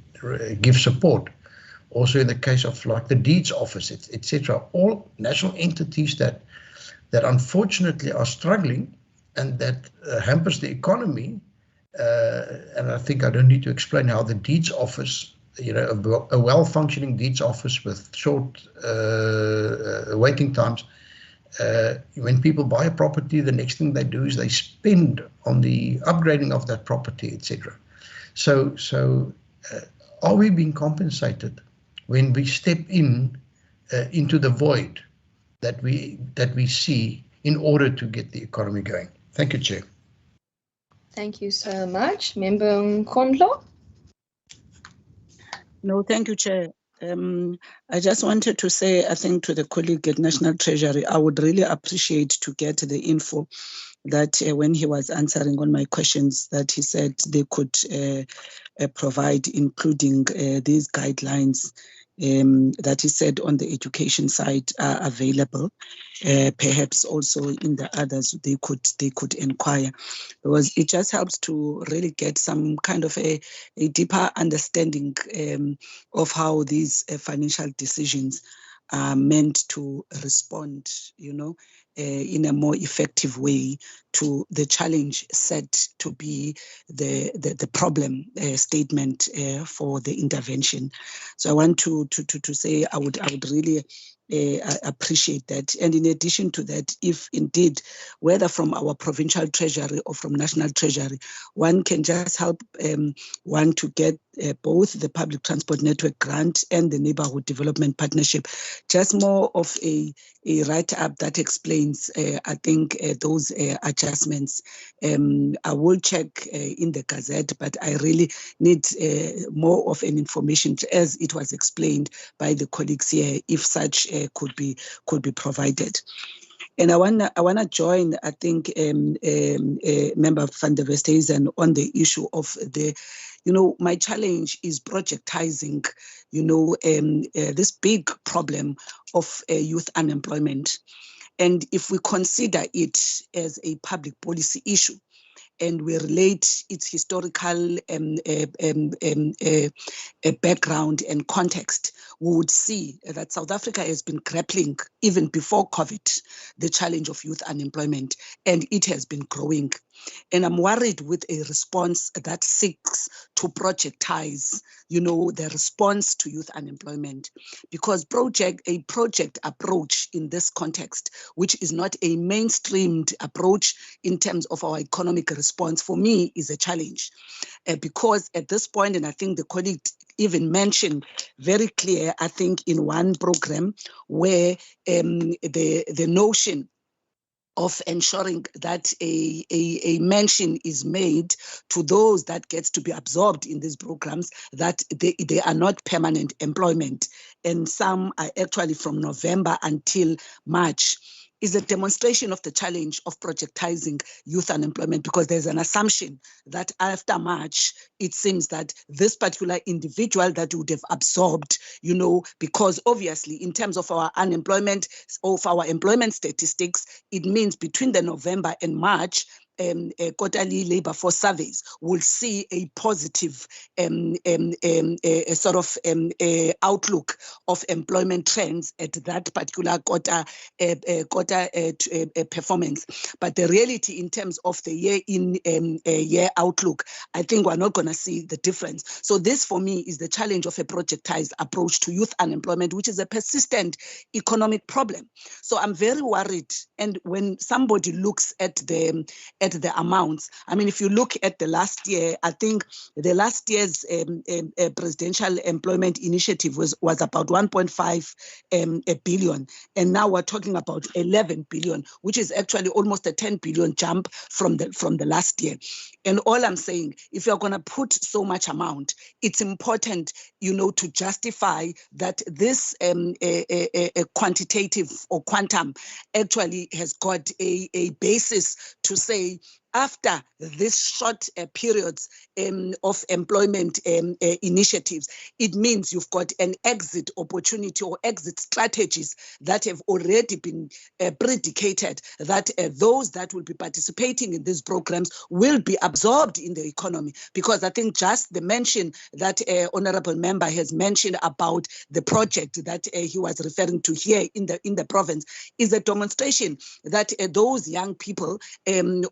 give support. Also in the case of like the deeds office, etc., all national entities that unfortunately are struggling and that hampers the economy. And I think I don't need to explain how the deeds office, you know, a well-functioning deeds office with short waiting times, when people buy a property, the next thing they do is they spend on the upgrading of that property, etc. So are we being compensated when we step in into the void that we see in order to get the economy going? Thank you, Chair. Thank you so much. Member Nkondlo. No, thank you, Chair. I just wanted to say, I think to the colleague at National Treasury, I would really appreciate to get the info that when he was answering on my questions, that he said they could provide, including these guidelines that he said on the education side are available. Perhaps also in the others they could inquire, because it just helps to really get some kind of a deeper understanding of how these financial decisions are meant to respond, you know, in a more effective way to the challenge set to be the problem statement for the intervention. So I want to say I would really appreciate that. And in addition to that, if indeed, whether from our provincial treasury or from national treasury, one can just help one to get both the public transport network grant and the neighborhood development partnership, just more of a write-up that explains, I think, those adjustments. I will check in the Gazette, but I really need more of an information, as it was explained by the colleagues here, if such could be provided. And I wanna join, I think, Member van der Westhuizen on the issue of the, you know, my challenge is projectizing, you know, this big problem of youth unemployment. And if we consider it as a public policy issue, and we relate its historical background and context, we would see that South Africa has been grappling, even before COVID, the challenge of youth unemployment, and it has been growing. And I'm worried with a response that seeks to projectize, you know, the response to youth unemployment, because a project approach in this context, which is not a mainstreamed approach in terms of our economic response, for me is a challenge. Because at this point, and I think the colleague even mentioned very clear, I think in one program, where the notion of ensuring that a mention is made to those that gets to be absorbed in these programs, that they are not permanent employment, and some are actually from November until March, is a demonstration of the challenge of projectizing youth unemployment, because there's an assumption that after March, it seems that this particular individual that would have absorbed, because obviously in terms of our unemployment, of our employment statistics, it means between the November and March, quarterly labor force surveys will see a positive sort of outlook of employment trends at that particular quarter performance. But the reality in terms of the year outlook, I think we're not going to see the difference. So this for me is the challenge of a projectized approach to youth unemployment, which is a persistent economic problem. So I'm very worried. And when somebody looks at the amounts, I mean, if you look at the last year, I think the last year's presidential employment initiative was about 1.5 billion. And now we're talking about 11 billion, which is actually almost a 10 billion jump from the last year. And all I'm saying, if you're going to put so much amount, it's important, to justify that this quantitative or quantum actually has got a basis to say, after this short periods of employment initiatives, it means you've got an exit opportunity or exit strategies that have already been predicated, that those that will be participating in these programs will be absorbed in the economy. Because I think just the mention that Honorable Member has mentioned about the project that he was referring to here in the province is a demonstration that those young people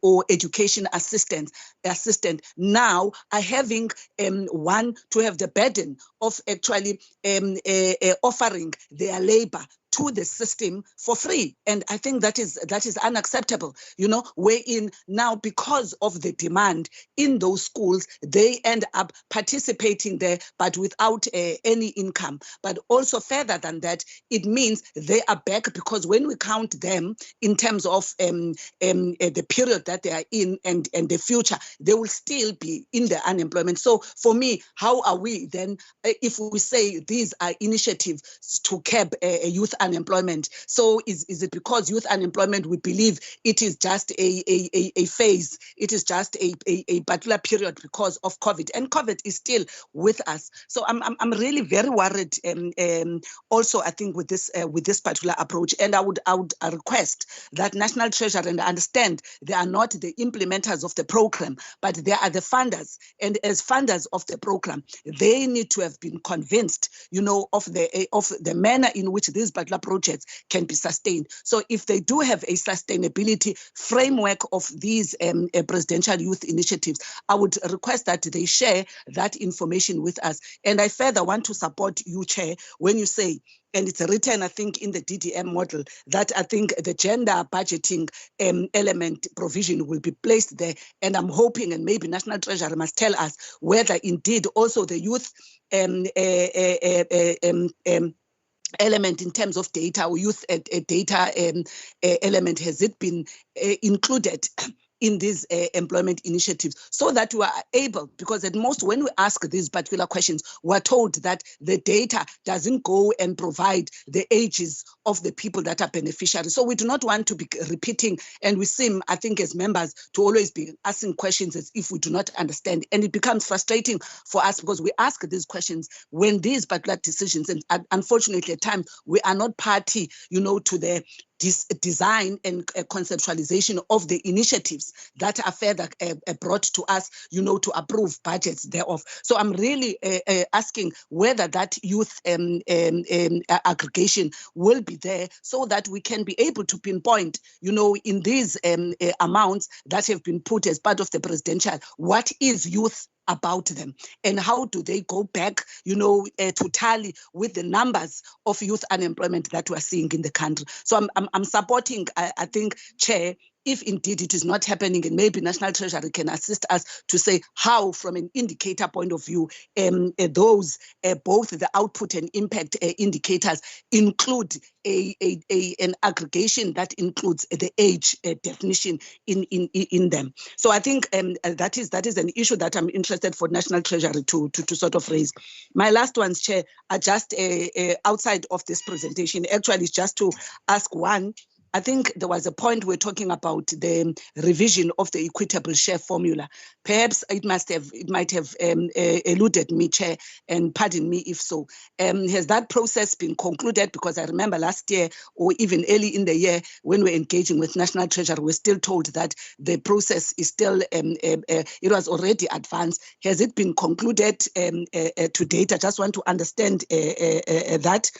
or education assistant now are having to have the burden of actually offering their labor to the system for free. And I think that is unacceptable, wherein now, because of the demand in those schools, they end up participating there, but without any income. But also further than that, it means they are back, because when we count them in terms of the period that they are in and the future, they will still be in the unemployment. So for me, how are we then, if we say these are initiatives to curb youth unemployment? So is it because youth unemployment, we believe it is just a phase, it is just a particular period because of COVID, and COVID is still with us? So I'm really very worried. Also, I think with this particular approach, and I would request that National Treasury, and I understand they are not the implementers of the program, but they are the funders, and as funders of the program, they need to have been convinced, of the manner in which these particular projects can be sustained. So if they do have a sustainability framework of these presidential youth initiatives, I would request that they share that information with us. And I further want to support you, Chair, when you say, and it's written, I think, in the DDM model, that I think the gender budgeting element provision will be placed there. And I'm hoping, and maybe National Treasury must tell us whether indeed also the youth element in terms of data or youth data element, has it been included in these employment initiatives, so that we are able, because at most when we ask these particular questions, we're told that the data doesn't go and provide the ages of the people that are beneficiaries. So we do not want to be repeating, and we seem, I think, as members, to always be asking questions as if we do not understand. And it becomes frustrating for us, because we ask these questions when these particular decisions, and unfortunately at times we are not party, to the design and conceptualization of the initiatives that are further brought to us, to approve budgets thereof. So I'm really asking whether that youth aggregation will be there, so that we can be able to pinpoint, in these amounts that have been put as part of the presidential, what is youth about them, and how do they go back, to tally with the numbers of youth unemployment that we're seeing in the country. So I'm supporting, I think, Chair, if indeed it is not happening, and maybe National Treasury can assist us to say how, from an indicator point of view, those both the output and impact indicators include an aggregation that includes the age definition in them. So I think that is an issue that I'm interested for National Treasury to sort of raise. My last ones, Chair, are just outside of this presentation. Actually, it's just to ask one. I think there was a point we're talking about the revision of the equitable share formula. Perhaps it might have eluded me, Chair, and pardon me if so. Has that process been concluded? Because I remember last year or even early in the year when we're engaging with National Treasury, we're still told that the process is still, it was already advanced. Has it been concluded to date? I just want to understand that.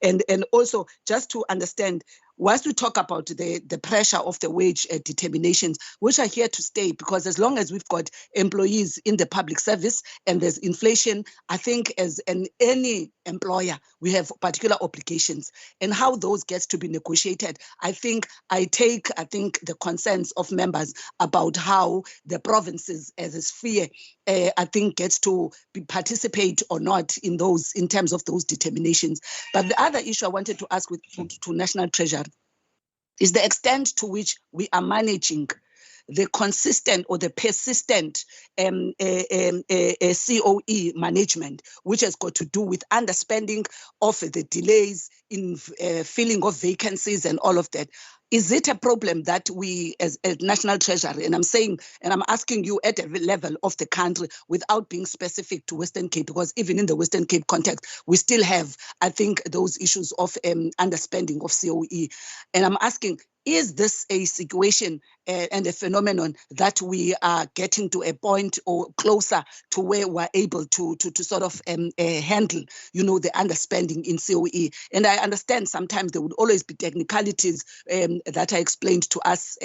And also just to understand, whilst we talk about the pressure of the wage determinations, which are here to stay, because as long as we've got employees in the public service and there's inflation, I think as any employer, we have particular obligations, and how those gets to be negotiated. I think the concerns of members about how the provinces as a sphere, I think gets to participate or not in those, in terms of those determinations. But the other issue I wanted to ask to National Treasury is the extent to which we are managing the consistent or the persistent COE management, which has got to do with underspending of the delays in filling of vacancies and all of that. Is it a problem that we as National Treasury, and I'm saying, and I'm asking you at a level of the country without being specific to Western Cape, because even in the Western Cape context, we still have, I think, those issues of underspending of COE. And I'm asking, is this a situation and a phenomenon that we are getting to a point or closer to where we're able to sort of handle, the underspending in COE? And I understand sometimes there would always be technicalities that are explained to us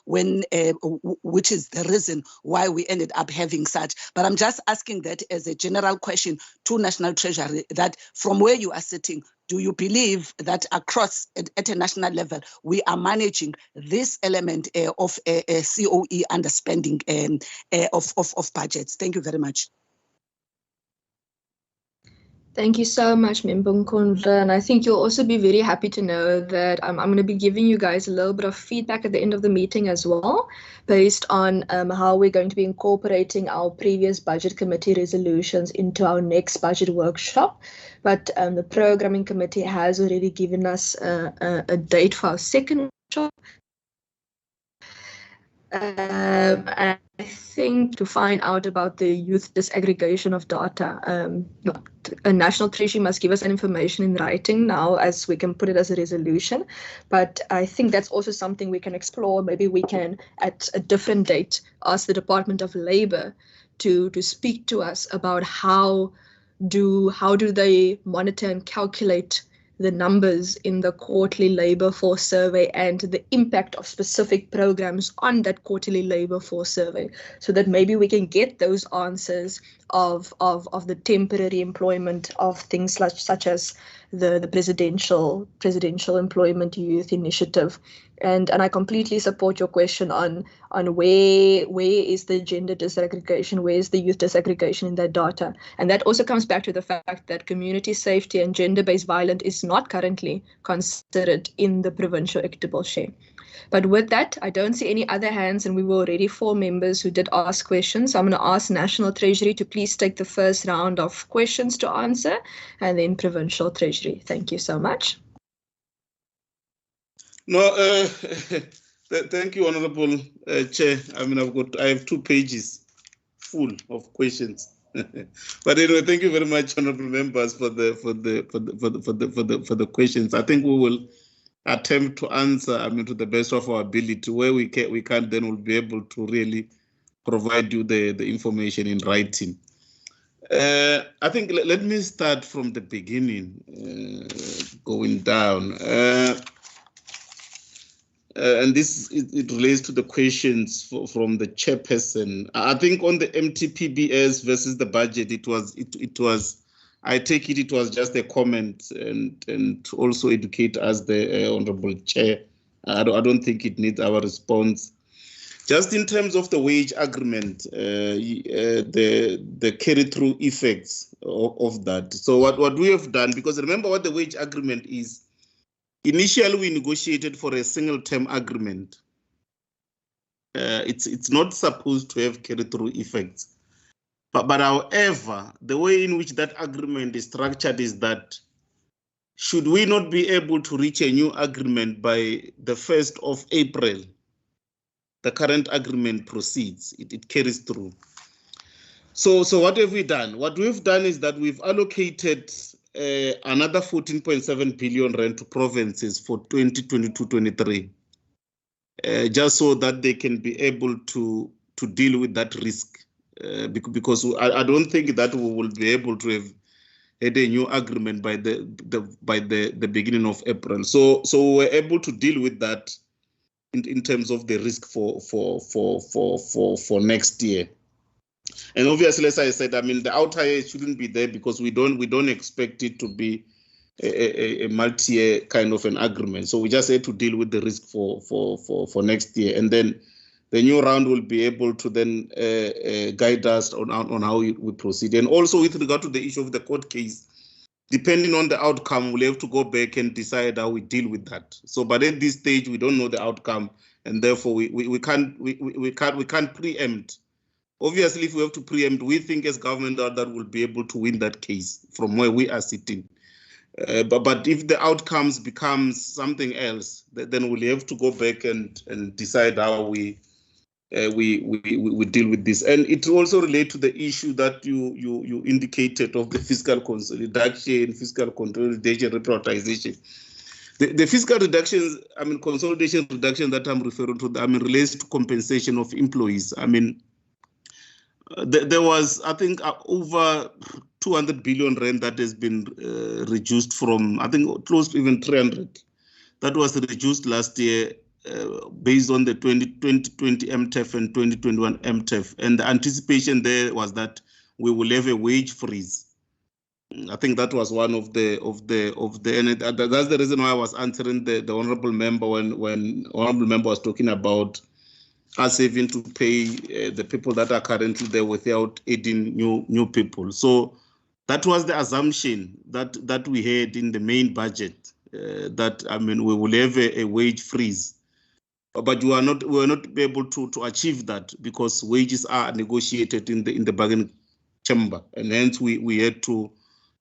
which is the reason why we ended up having such. But I'm just asking that as a general question to National Treasury, that from where you are sitting, do you believe that across at a national level, we are managing this element of COE underspending of budgets? Thank you very much. Thank you so much, Member Nkundla. And I think you'll also be very happy to know that I'm going to be giving you guys a little bit of feedback at the end of the meeting as well, based on how we're going to be incorporating our previous budget committee resolutions into our next budget workshop. But the programming committee has already given us a date for our second workshop. And I think to find out about the youth disaggregation of data, a National Treasury must give us that information in writing now, as we can put it as a resolution. But I think that's also something we can explore. Maybe we can, at a different date, ask the Department of Labour to speak to us about how do they monitor and calculate the numbers in the quarterly labour force survey and the impact of specific programs on that quarterly labour force survey, so that maybe we can get those answers of the temporary employment of things such as the presidential employment youth initiative. And I completely support your question on where is the gender disaggregation, where is the youth disaggregation in that data. And that also comes back to the fact that community safety and gender-based violence is not currently considered in the provincial equitable share. But with that, I don't see any other hands, and we were already 4 members who did ask questions. So I'm going to ask National Treasury to please take the first round of questions to answer, and then Provincial Treasury. Thank you so much. No, thank you, Honourable Chair. I mean, I have 2 pages full of questions. But anyway, thank you very much, honourable members, for the questions. I think we will attempt to answer, to the best of our ability. Where we can't, then we'll be able to really provide you the information in writing. I think let me start from the beginning, going down. And this it relates to the questions from the chairperson. I think on the MTPBS versus the budget, it was. I take it was just a comment and also educate us, the honourable chair, I don't think it needs our response. Just in terms of the wage agreement, the carry-through effects of that. So what we have done, because remember what the wage agreement is, initially we negotiated for a single-term agreement. It's not supposed to have carry-through effects. But however, the way in which that agreement is structured is that should we not be able to reach a new agreement by the 1st of April, the current agreement proceeds, it carries through. So what have we done? What we've done is that we've allocated another 14.7 billion rand to provinces for 2022-23, just so that they can be able to deal with that risk. Because I don't think that we will be able to have had a new agreement by the beginning of April. So we're able to deal with that in terms of the risk for next year. And obviously, as I said, I mean the outer year shouldn't be there because we don't expect it to be a multi-year kind of an agreement. So we just had to deal with the risk for next year, and then the new round will be able to then guide us on how we proceed. And also with regard to the issue of the court case, depending on the outcome, we'll have to go back and decide how we deal with that. So, but at this stage, we don't know the outcome, and therefore we can't preempt. Obviously, if we have to preempt, we think as government that we'll be able to win that case from where we are sitting. But if the outcomes becomes something else, then we'll have to go back and decide how we deal with this. And it also relates to the issue that you indicated of the fiscal consolidation, fiscal consolidation, reprioritization. The fiscal reductions, I mean, consolidation reduction that I'm referring to, I mean, relates to compensation of employees. I mean, there was, I think, over 200 billion rand that has been reduced from, I think, close to even 300. That was reduced last year based on the 2020 MTEF and 2021 MTEF. And the anticipation there was that we will have a wage freeze. I think that was one of the and that's the reason why I was answering the honorable member when honorable member was talking about us having to pay the people that are currently there without adding new people. So that was the assumption that we had in the main budget, that, I mean, we will have a wage freeze. But we were not able to achieve that because wages are negotiated in the bargaining chamber, and hence we had to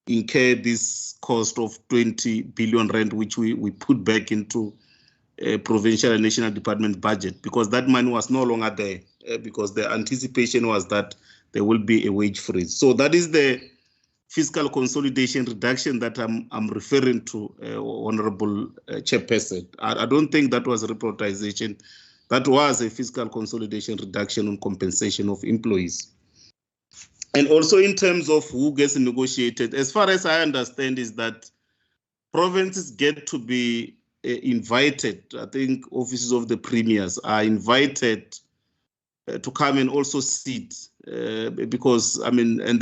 incur this cost of 20 billion rand, which we put back into provincial and national department budget, because that money was no longer there, because the anticipation was that there will be a wage freeze. So that is the fiscal consolidation reduction that I'm referring to, Honorable Chairperson. I don't think that was reprioritization. That was a fiscal consolidation reduction on compensation of employees. And also in terms of who gets negotiated, as far as I understand, is that provinces get to be invited. I think offices of the premiers are invited to come and also sit, because, I mean, and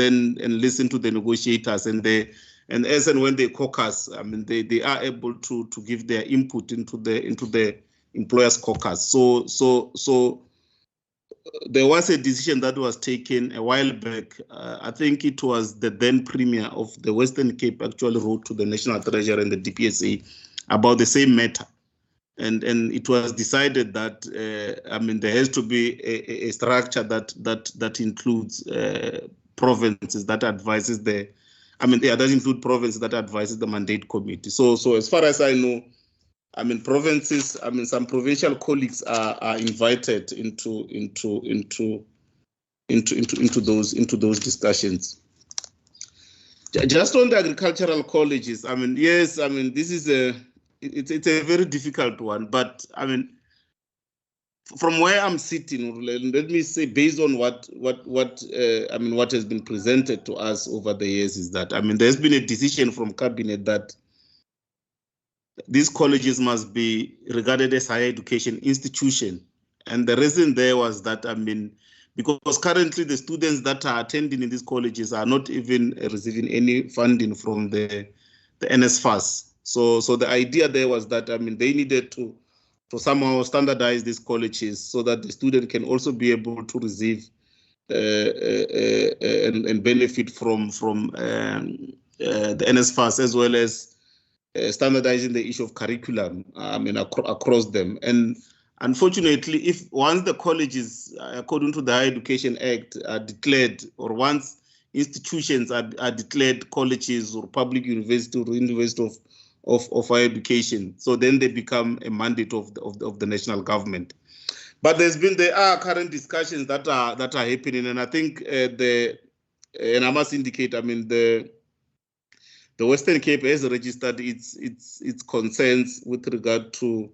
listen to the negotiators, and as and when they caucus, I mean, they are able to give their input into the employers caucus. So there was a decision that was taken a while back. I think it was the then Premier of the Western Cape actually wrote to the National Treasury and the DPSA about the same matter. And it was decided that, I mean, there has to be a structure that includes provinces that advises that include provinces that advises the mandate committee. So as far as I know, I mean, provinces, I mean, some provincial colleagues are invited into those discussions. Just on the agricultural colleges, I mean, yes, I mean, this is it's a very difficult one, but I mean, from where I'm sitting, let me say, based on what has been presented to us over the years, is that, I mean, there's been a decision from cabinet that these colleges must be regarded as higher education institution. And the reason there was that, I mean, because currently the students that are attending in these colleges are not even receiving any funding from the NSFAS. So the idea there was that, I mean, they needed to somehow standardize these colleges so that the student can also be able to receive and benefit from the NSFAS, as well as standardizing the issue of curriculum, across them. And unfortunately, if once the colleges, according to the Higher Education Act, are declared, or once institutions are declared colleges or public university or university of higher education, so then they become a mandate of the national government. But there are current discussions that are happening, and I think and I must indicate, the Western Cape has registered its concerns with regard to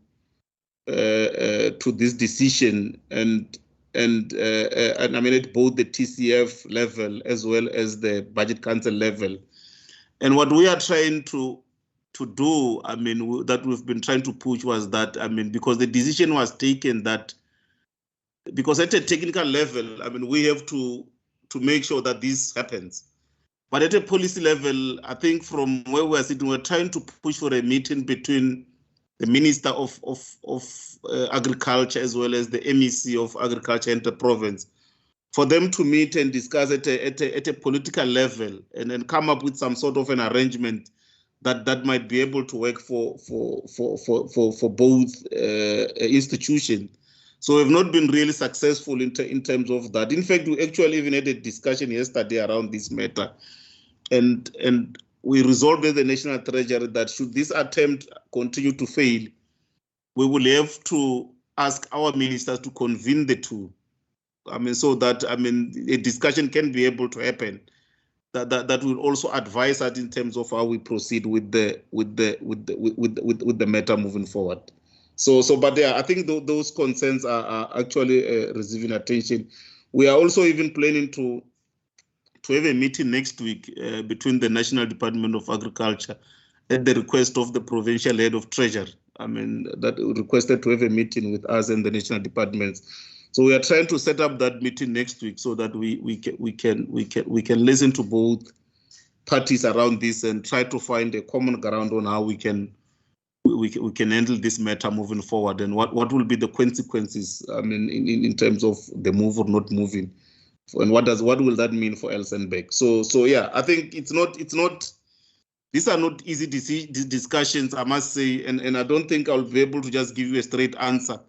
this decision, and at both the TCF level as well as the Budget Council level. And what we are trying to do, that we've been trying to push, was that, because the decision was taken that, because at a technical level, we have to make sure that this happens. But at a policy level, I think from where we're sitting, we're trying to push for a meeting between the Minister of Agriculture as well as the MEC of Agriculture and the province, for them to meet and discuss at a political level, and then come up with some sort of an arrangement that might be able to work for both institutions. So we've not been really successful in terms of that. In fact, we actually even had a discussion yesterday around this matter. And we resolved with the National Treasury that should this attempt continue to fail, we will have to ask our ministers to convene the two. So that a discussion can be able to happen. That will also advise us in terms of how we proceed with the matter moving forward. But yeah, I think those concerns are actually receiving attention. We are also even planning to have a meeting next week between the National Department of Agriculture at the request of the Provincial Head of Treasury. That requested to have a meeting with us and the national departments. So we are trying to set up that meeting next week so that we can listen to both parties around this and try to find a common ground on how we can handle this matter moving forward, and what will be the consequences, in terms of the move or not moving, and what will that mean for Elsenburg. So yeah, I think it's not these are not easy discussions, I must say, and I don't think I'll be able to just give you a straight answer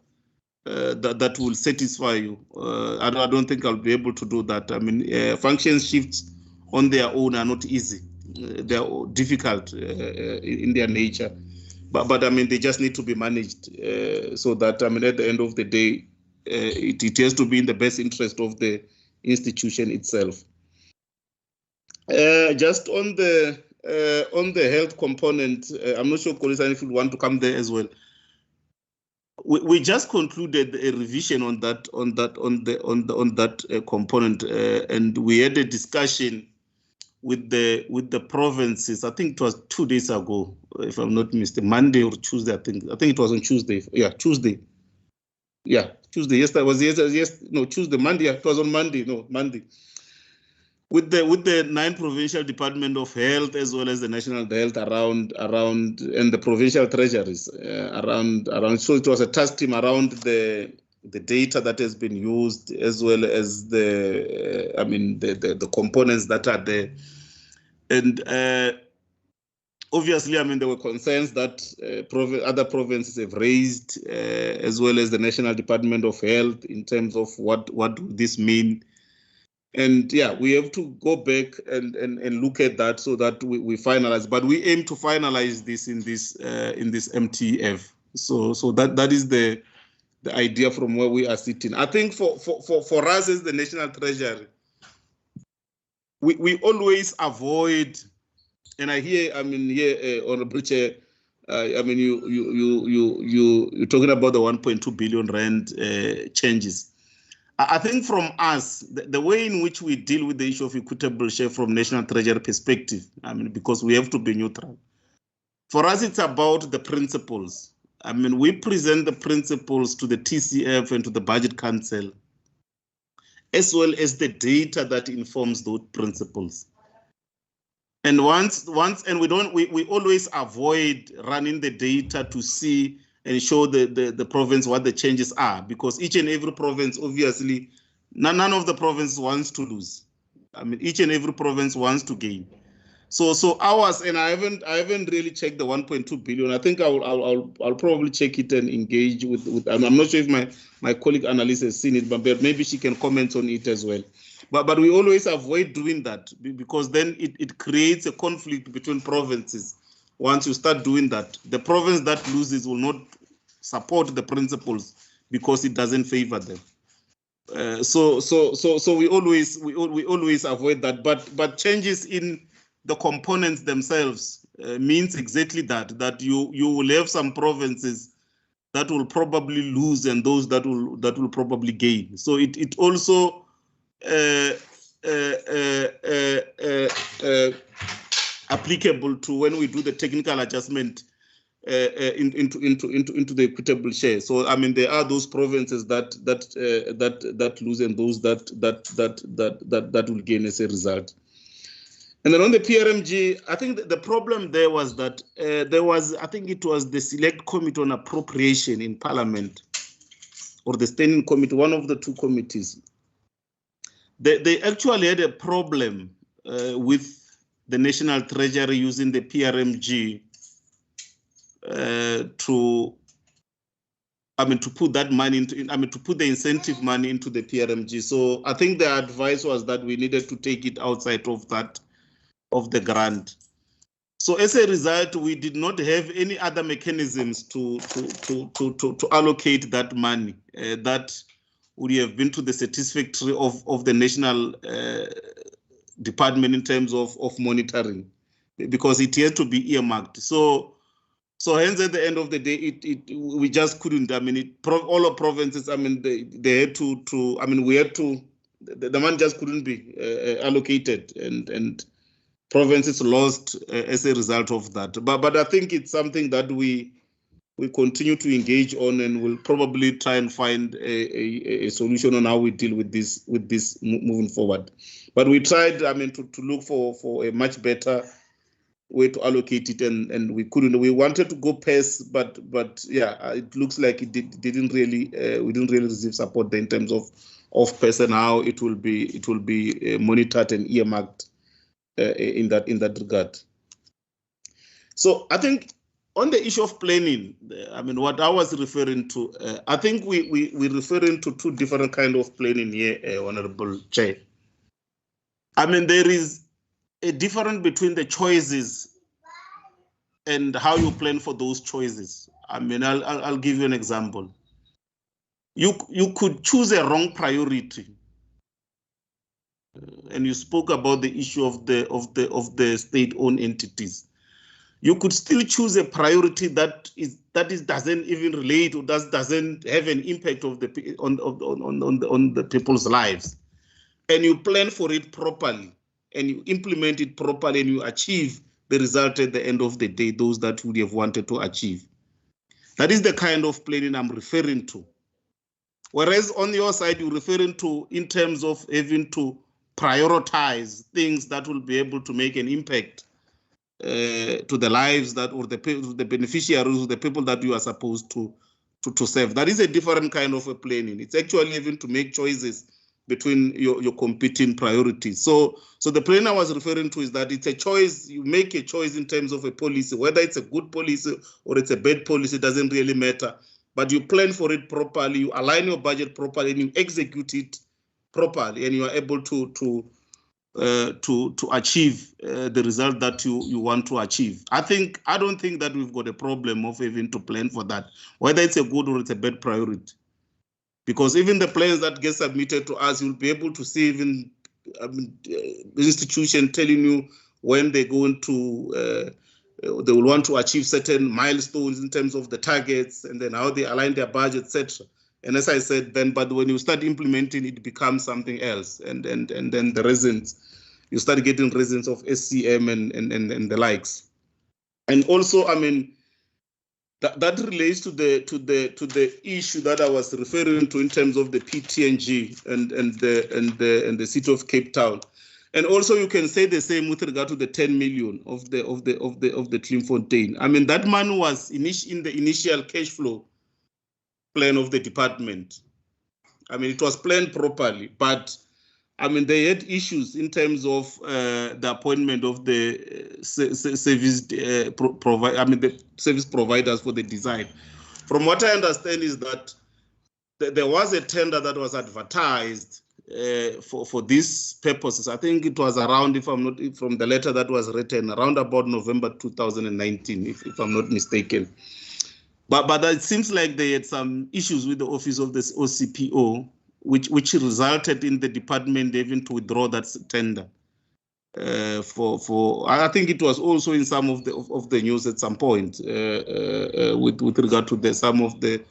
that will satisfy you. I don't think I'll be able to do that. Function shifts on their own are not easy. They are difficult in their nature. But they just need to be managed so that, at the end of the day, it has to be in the best interest of the institution itself. Just on the health component, I'm not sure, Kolisa, if you want to come there as well. We just concluded a revision on that component, and we had a discussion with the provinces. I think it was 2 days ago, if I'm not mistaken, Monday or Tuesday. I think it was on Tuesday. Yeah, Tuesday. Yeah, Tuesday. Yesterday was no, Tuesday. Monday. It was on Monday. No, Monday. With the 9 provincial department of health as well as the national health around and the provincial treasuries around. So it was a task team around the data that has been used, as well as the components that are there. And obviously, there were concerns that other provinces have raised, as well as the National Department of Health, in terms of what would this mean. And yeah, we have to go back and look at that so that we finalize. But we aim to finalize this in this MTF. So that is the idea from where we are sitting. I think for us as the National Treasury, we always avoid, and I hear, Honorable Chair, you're talking about the 1.2 billion rand changes. I think from us, the way in which we deal with the issue of equitable share from National Treasury perspective, because we have to be neutral. For us, it's about the principles. We present the principles to the TCF and to the Budget Council, as well as the data that informs those principles. And we always avoid running the data to see and show the province what the changes are, because each and every province, obviously, none of the provinces wants to lose. I mean, each and every province wants to gain. So ours, and I haven't really checked the 1.2 billion. I think I'll probably check it and engage with. I'm not sure if my colleague analyst has seen it, but maybe she can comment on it as well. But we always avoid doing that, because then it creates a conflict between provinces. Once you start doing that, the province that loses will not support the principles because it doesn't favor them. So we always avoid that. But changes in the components themselves means exactly that you will have some provinces that will probably lose and those that will probably gain. So it also applicable to when we do the technical adjustment into the equitable share. So I mean, there are those provinces that lose and those that will gain as a result. And then on the PRMG, I think the problem there was that I think it was the Select Committee on Appropriation in Parliament, or the Standing Committee, one of the two committees. They actually had a problem with the National Treasury using the PRMG to put that money to put the incentive money into the PRMG. So I think the advice was that we needed to take it outside of that, of the grant. So as a result, we did not have any other mechanisms to allocate that money that would have been to the satisfactory of the national department in terms of monitoring, because it had to be earmarked. So hence at the end of the day, we just couldn't. I mean, all our provinces. I mean, they had to. I mean, we had to. The money just couldn't be allocated, and provinces lost as a result of that. But I think it's something that we continue to engage on, and we'll probably try and find a solution on how we deal with this moving forward. But we tried, I mean, to look for a much better way to allocate it, and we couldn't. We wanted to go past, but yeah, it looks like we didn't really receive support there in terms of person, how it will be monitored and earmarked in that regard. So I think on the issue of planning, I mean, what I was referring to, I think we're referring to two different kind of planning here, Honorable Chair. I mean, there is a difference between the choices and how you plan for those choices. I mean, I'll give you an example. You could choose a wrong priority, and you spoke about the issue of the state-owned entities. You could still choose a priority that doesn't even relate or doesn't have an impact on the people's lives, and you plan for it properly, and you implement it properly, and you achieve the result at the end of the day, those that would have wanted to achieve. That is the kind of planning I'm referring to. Whereas on your side, you're referring to in terms of having to prioritize things that will be able to make an impact to the lives or the beneficiaries, or the people that you are supposed to serve. That is a different kind of a planning. It's actually having to make choices between your competing priorities. So the plan I was referring to is that it's a choice. You make a choice in terms of a policy, whether it's a good policy or it's a bad policy, it doesn't really matter. But you plan for it properly, you align your budget properly, and you execute it properly, and you are able to achieve the result that you want to achieve. I don't think that we've got a problem of having to plan for that, whether it's a good or it's a bad priority. Because even the plans that get submitted to us, you'll be able to see even the institution telling you when they're going to, they will want to achieve certain milestones in terms of the targets, and then how they align their budget, etc. And as I said, but when you start implementing, it becomes something else, and then the reasons, you start getting reasons of SCM and the likes. And also, I mean, that relates to the issue that I was referring to in terms of the PTNG and the city of Cape Town. And also you can say the same with regard to the 10 million of the Klimfontein. I mean, that money was in the initial cash flow plan of the department. I mean, it was planned properly, but I mean, they had issues in terms of the appointment of the service the service providers for the design. From what I understand is that there was a tender that was advertised for these purposes. I think it was around, if I'm not, from the letter that was written, around about November 2019, if I'm not mistaken. But it seems like they had some issues with the office of this OCPO, which resulted in the department having to withdraw that tender. I think it was also in some of the news at some point with regard to some of the.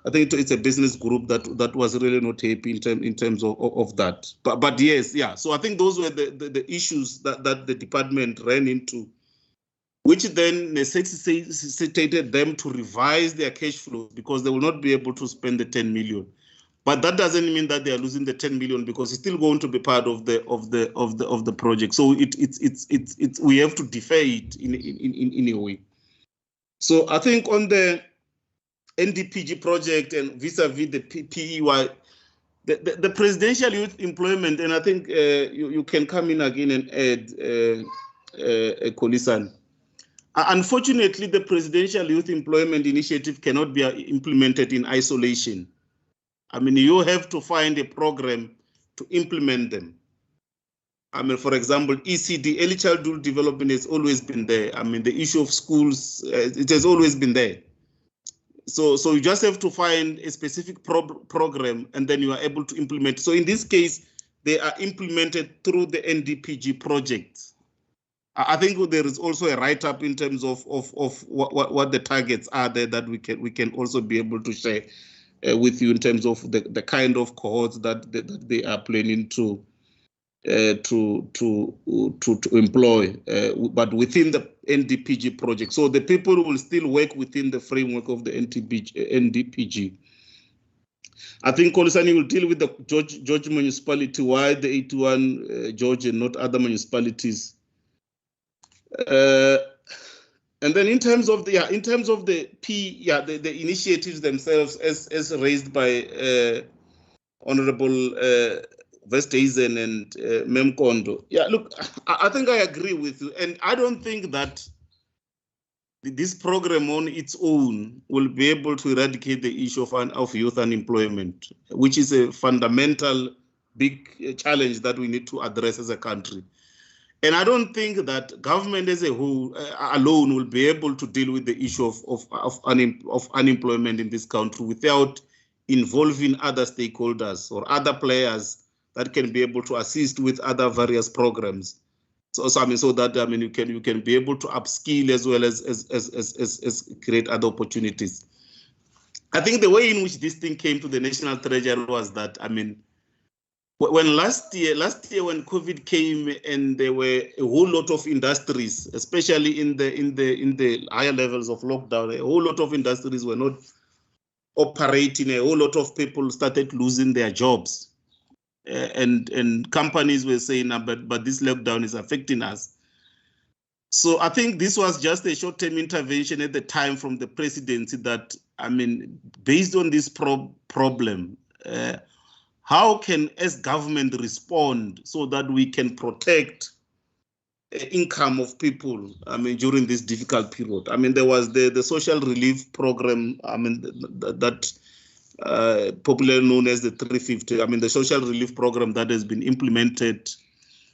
I think it's a business group that was really not happy in terms of that. But yes, yeah. So I think those were the issues that the department ran into, which then necessitated them to revise their cash flow because they will not be able to spend the 10 million. But that doesn't mean that they are losing the 10 million because it's still going to be part of the project. So it's we have to defer it in a way. So I think on the NDPG project and vis-a-vis the PEY, the presidential youth employment, and I think you can come in again and add, Kolisan. Unfortunately, the presidential youth employment initiative cannot be implemented in isolation. I mean, you have to find a program to implement them. I mean, for example, ECD, early childhood development, has always been there. I mean, the issue of schools, it has always been there. So you just have to find a specific program and then you are able to implement. So in this case, they are implemented through the NDPG project. I think there is also a write-up in terms of what the targets are there that we can also be able to share with you in terms of the kind of cohorts that they are planning to employ, but within the NDPG project. So the people will still work within the framework of the NDPG. I think Kolisani will deal with the George municipality, why the 81 George and not other municipalities. And then in terms of the the initiatives themselves, as raised by Honorable Westhuizen and Memkondo. Yeah, look, I think I agree with you, and I don't think that this program on its own will be able to eradicate the issue of youth unemployment, which is a fundamental big challenge that we need to address as a country. And I don't think that government as a whole alone will be able to deal with the issue of unemployment in this country without involving other stakeholders or other players that can be able to assist with other various programs. So I mean, so that you can be able to upskill as well as create other opportunities. I think the way in which this thing came to the National Treasury was that, I mean, when last year when COVID came and there were a whole lot of industries, especially in the higher levels of lockdown, a whole lot of industries were not operating. A whole lot of people started losing their jobs, and companies were saying, but this lockdown is affecting us. So I think this was just a short-term intervention at the time from the presidency that, I mean, based on this problem, how can as government respond so that we can protect income of people, I mean, during this difficult period? I mean, there was the social relief program, I mean, that popularly known as the 350, I mean, the social relief program that has been implemented.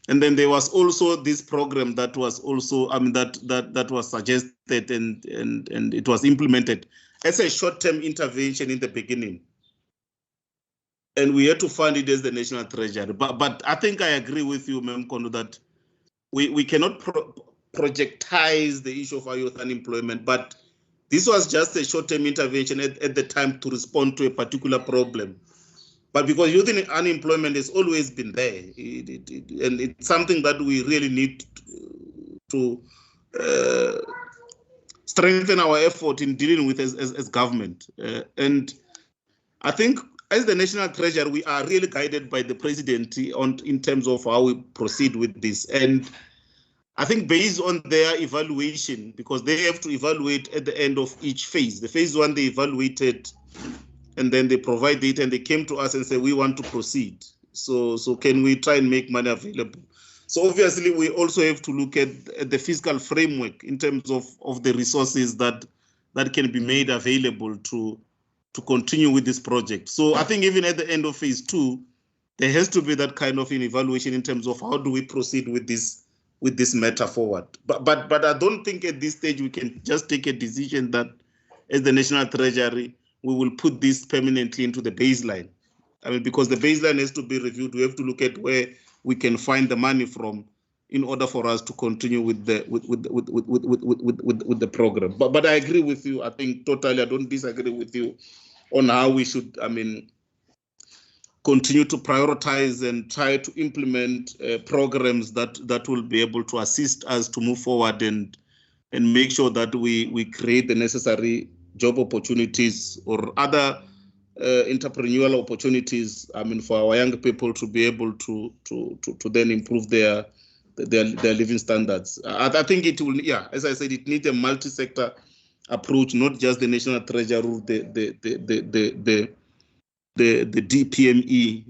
And then there was also this program that was also, I mean, that was suggested and it was implemented as a short-term intervention in the beginning. And we had to fund it as the National Treasury. But I think I agree with you, Mem Kondo, that we cannot projectize the issue of our youth unemployment, but this was just a short-term intervention at the time to respond to a particular problem. But because youth unemployment has always been there, and it's something that we really need to strengthen our effort in dealing with as government. And I think as the National Treasury, we are really guided by the President in terms of how we proceed with this. And I think based on their evaluation, because they have to evaluate at the end of each phase. The phase 1, they evaluated, and then they provide data, and they came to us and said, we want to proceed. So can we try and make money available? So obviously, we also have to look at the fiscal framework in terms of the resources that can be made available to continue with this project. So I think even at the end of phase 2, there has to be that kind of an evaluation in terms of how do we proceed with this matter forward. But I don't think at this stage we can just take a decision that as the National Treasury, we will put this permanently into the baseline. I mean, because the baseline has to be reviewed. We have to look at where we can find the money from in order for us to continue with the program. But I agree with you. I think totally, I don't disagree with you on how we should, I mean, continue to prioritize and try to implement programs that will be able to assist us to move forward and make sure that we create the necessary job opportunities or other entrepreneurial opportunities. I mean, for our young people to be able to then improve their living standards. I think it will, yeah, as I said, it needs a multi-sector approach, not just the National Treasury, the DPME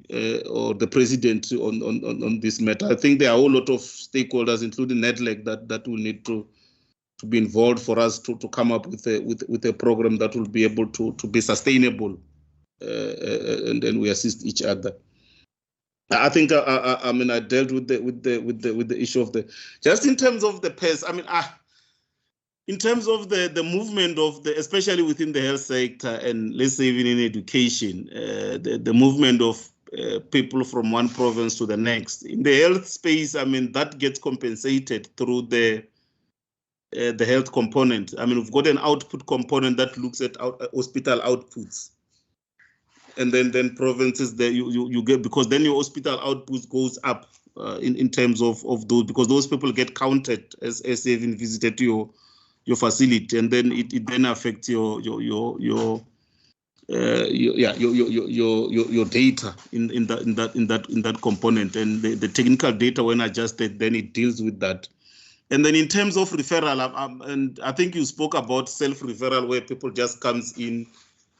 or the president on this matter. I think there are a whole lot of stakeholders, including NEDLEC, that will need to be involved for us to come up with a program that will be able to be sustainable, and then we assist each other. I think I mean I dealt with the issue of the, just in terms of the PES. I mean, in terms of the movement of the, especially within the health sector and let's say even in education, the movement of people from one province to the next. In the health space, I mean, that gets compensated through the health component. I mean, we've got an output component that looks at hospital outputs. And then provinces that you get, because then your hospital output goes up in terms of those, because those people get counted as having visited your facility, and then it then affects your data in that component, and the technical data when adjusted, then it deals with that. And then in terms of referral, and I think you spoke about self-referral, where people just comes in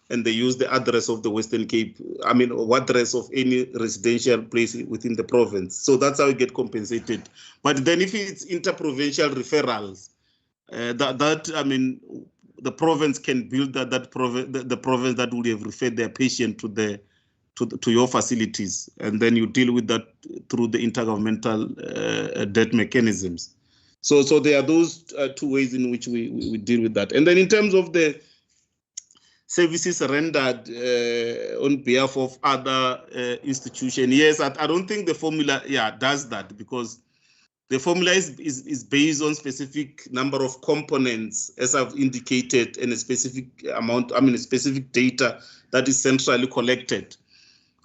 and they use the address of the Western Cape, I mean, or address of any residential place within the province. So that's how you get compensated. But then if it's interprovincial referrals, I mean, the province can build the province that would have referred their patient to your facilities, and then you deal with that through the intergovernmental debt mechanisms. So there are those two ways in which we deal with that. And then in terms of the services rendered on behalf of other institutions, yes, I don't think the formula does that, because the formula is based on specific number of components, as I've indicated, and a specific amount, I mean, a specific data that is centrally collected.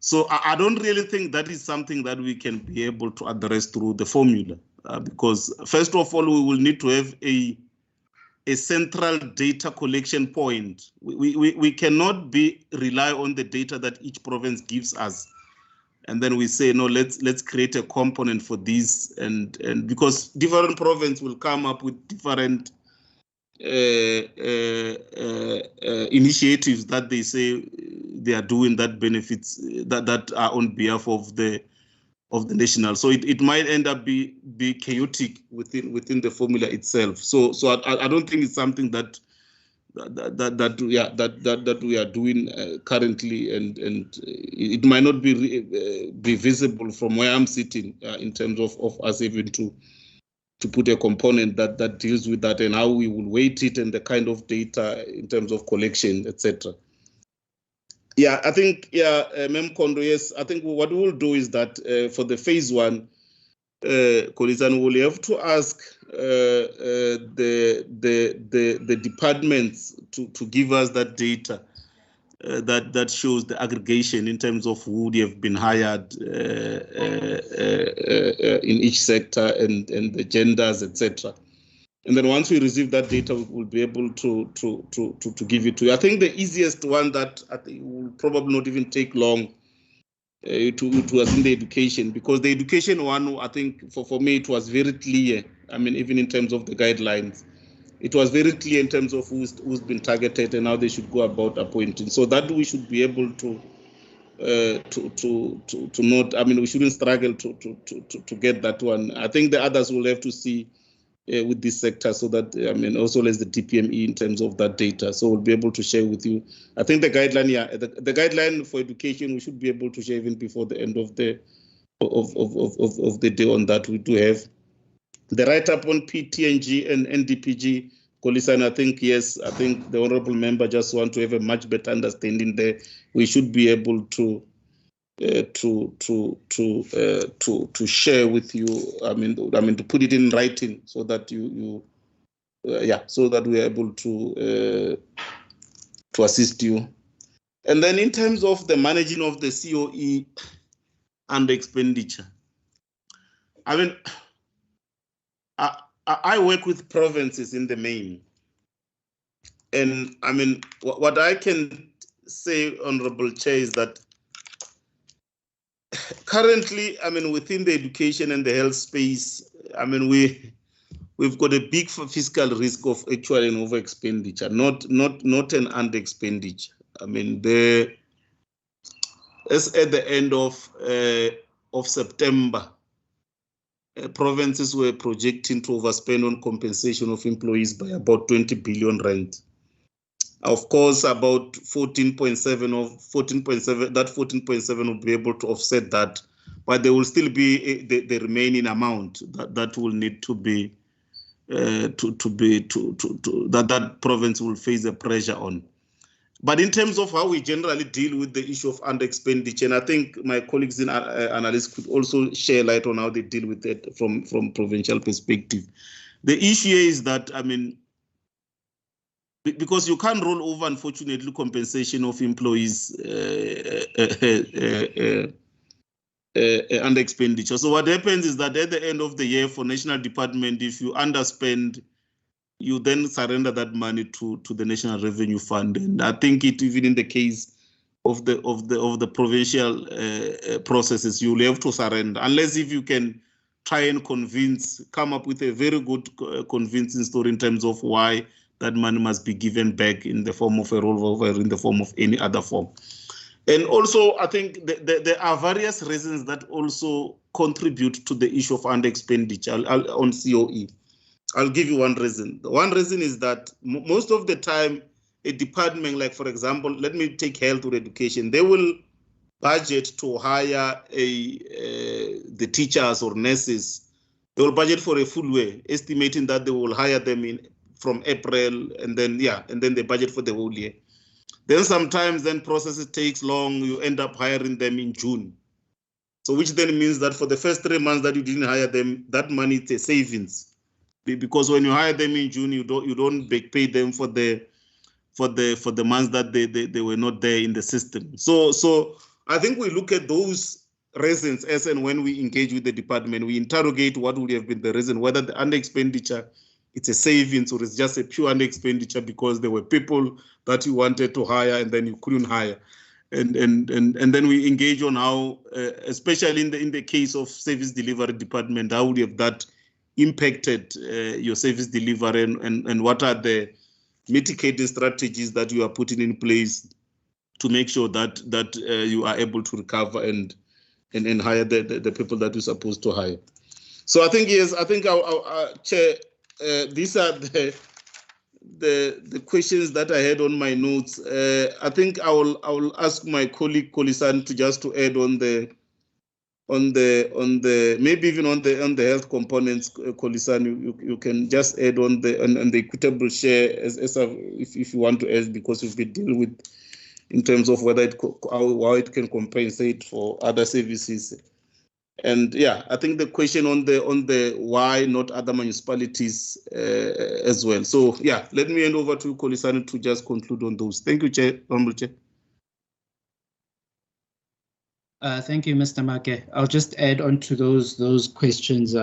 So I don't really think that is something that we can be able to address through the formula, because first of all, we will need to have a central data collection point. We cannot rely on the data that each province gives us, and then we say, no, let's create a component for this, and because different provinces will come up with different initiatives that they say they are doing that benefits that are on behalf of the national. So it might end up be chaotic within the formula itself. So I don't think it's something that we are doing currently, and it might not be visible from where I'm sitting in terms of us even to put a component that deals with that, and how we will weight it, and the kind of data in terms of collection, etc. Yeah, I think, Mem Kondo, yes, I think what we will do is that for the phase 1, Kolizan, will have to ask the departments to give us that data that shows the aggregation in terms of who would have been hired in each sector, and the genders, etc. And then once we receive that data, we'll be able to give it to you. I think the easiest one that I think will probably not even take long it was in the education, because the education one, I think for me, it was very clear. I mean, even in terms of the guidelines, it was very clear in terms of who's been targeted and how they should go about appointing. So that we should be able to not. I mean, we shouldn't struggle to get that one. I think the others will have to see with this sector, so that I mean, also as the DPME in terms of that data. So we'll be able to share with you. I think the guideline, yeah, the guideline for education, we should be able to share even before the end of the day on that. We do have the write-up on PTNG and NDPG. Kolisan, I think, yes, I think the honorable member just want to have a much better understanding there. We should be able to share with you. I mean to put it in writing, so that so that we are able to assist you. And then in terms of the managing of the COE and the expenditure, I mean, I work with provinces in the main, and I mean, what I can say, Honorable Chair, is that currently, I mean, within the education and the health space, I mean, we've got a big fiscal risk of actual and over expenditure, not an under expenditure. I mean, as at the end of September, provinces were projecting to overspend on compensation of employees by about 20 billion rand. Of course, about 14.7 that 14.7 will be able to offset that, but there will still be the remaining amount that will need to be that province will face the pressure on. But in terms of how we generally deal with the issue of under expenditure, and I think my colleagues in analysts could also share light on how they deal with it from provincial perspective. The issue is that, I mean, because you can't roll over, unfortunately, compensation of employees under expenditure. So what happens is that at the end of the year for National Department, if you underspend, you then surrender that money to the National Revenue Fund. And I think it, even in the case of the provincial processes, you'll have to surrender, unless if you can try and come up with a very good convincing story in terms of why that money must be given back in the form of a rollover, in the form of any other form. And also, I think there are various reasons that also contribute to the issue of under expenditure on COE. I'll give you one reason. One reason is that most of the time, a department, like for example, let me take health or education, they will budget to hire the teachers or nurses. They will budget for a full year, estimating that they will hire them from April, and then they budget for the whole year. Then sometimes processes takes long, you end up hiring them in June. So which then means that for the first 3 months that you didn't hire them, that money is a savings. Because when you hire them in June, you don't pay them for the months that they were not there in the system. So I think we look at those reasons as and when we engage with the department, we interrogate what would have been the reason, whether the under expenditure it's a savings or it's just a pure under expenditure because there were people that you wanted to hire and then you couldn't hire. And then we engage on how, especially in the case of service delivery department, how would have that impacted your service delivery, and what are the mitigating strategies that you are putting in place to make sure that you are able to recover and hire the people that you're supposed to hire. So I think, yes, I think our Chair, these are the questions that I had on my notes. I think I will ask my colleague Kolisan to add on the maybe even on the health components. Kolisan, you can just add on the equitable share if you want to add, because you've been dealing with in terms of whether how it can compensate for other services. And yeah, I think the question on the why not other municipalities as well. So yeah, let me hand over to Kolisan to just conclude on those. Thank you, Chair. Honorable Chair. Thank you, Mr. Make. I'll just add on to those questions.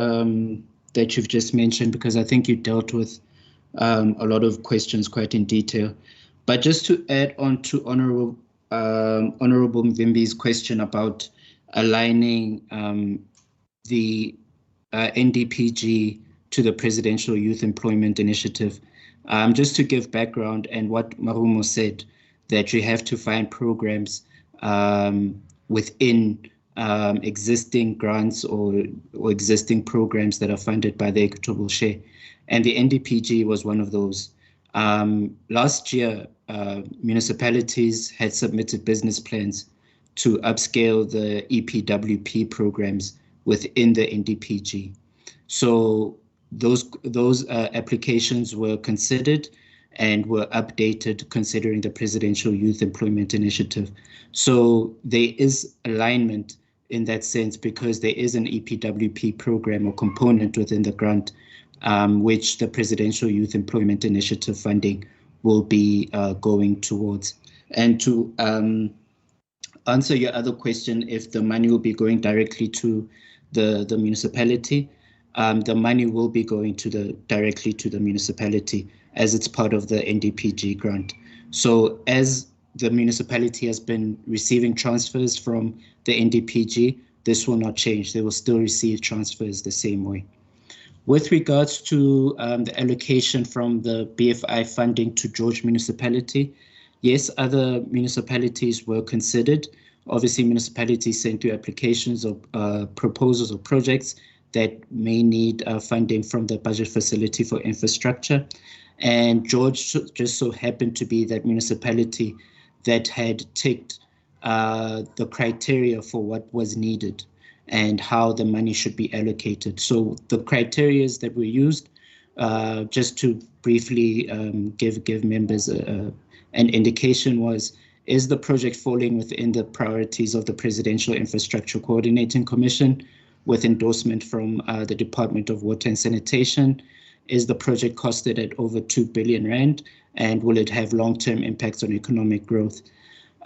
that you've just mentioned, because I think you dealt with a lot of questions quite in detail. But just to add on to Honorable Mvimbi's question about aligning the NDPG to the Presidential Youth Employment Initiative, just to give background and what Marumo said, that you have to find programs within existing grants or existing programs that are funded by the equitable share. And the NDPG was one of those. Last year, municipalities had submitted business plans to upscale the EPWP programs within the NDPG. So those applications were considered and were updated considering the Presidential Youth Employment Initiative. So there is alignment in that sense, because there is an EPWP program or component within the grant, which the Presidential Youth Employment Initiative funding will be going towards. And to answer your other question, if the money will be going directly to the municipality, the money will be going directly to the municipality, as it's part of the NDPG grant. So as the municipality has been receiving transfers from the NDPG, this will not change. They will still receive transfers the same way. With regards to the allocation from the BFI funding to George municipality, yes, other municipalities were considered. Obviously, municipalities sent through applications or proposals or projects that may need funding from the budget facility for infrastructure. And George just so happened to be that municipality that had ticked the criteria for what was needed and how the money should be allocated. So the criteria that were used, just to briefly give members an indication, was, is the project falling within the priorities of the Presidential Infrastructure Coordinating Commission with endorsement from the Department of Water and Sanitation? Is the project costed at over 2 billion rand, and will it have long-term impacts on economic growth?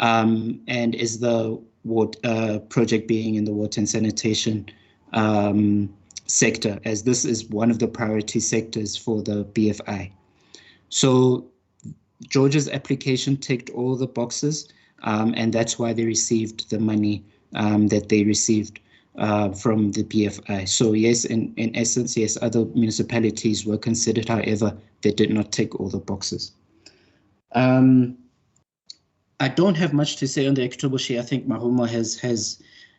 And is the project being in the water and sanitation sector, as this is one of the priority sectors for the BFI. So George's application ticked all the boxes, and that's why they received the money that they received from the BFI. So yes, in essence, yes, other municipalities were considered, however, they did not tick all the boxes. I don't have much to say on the equitable share. I think Marumo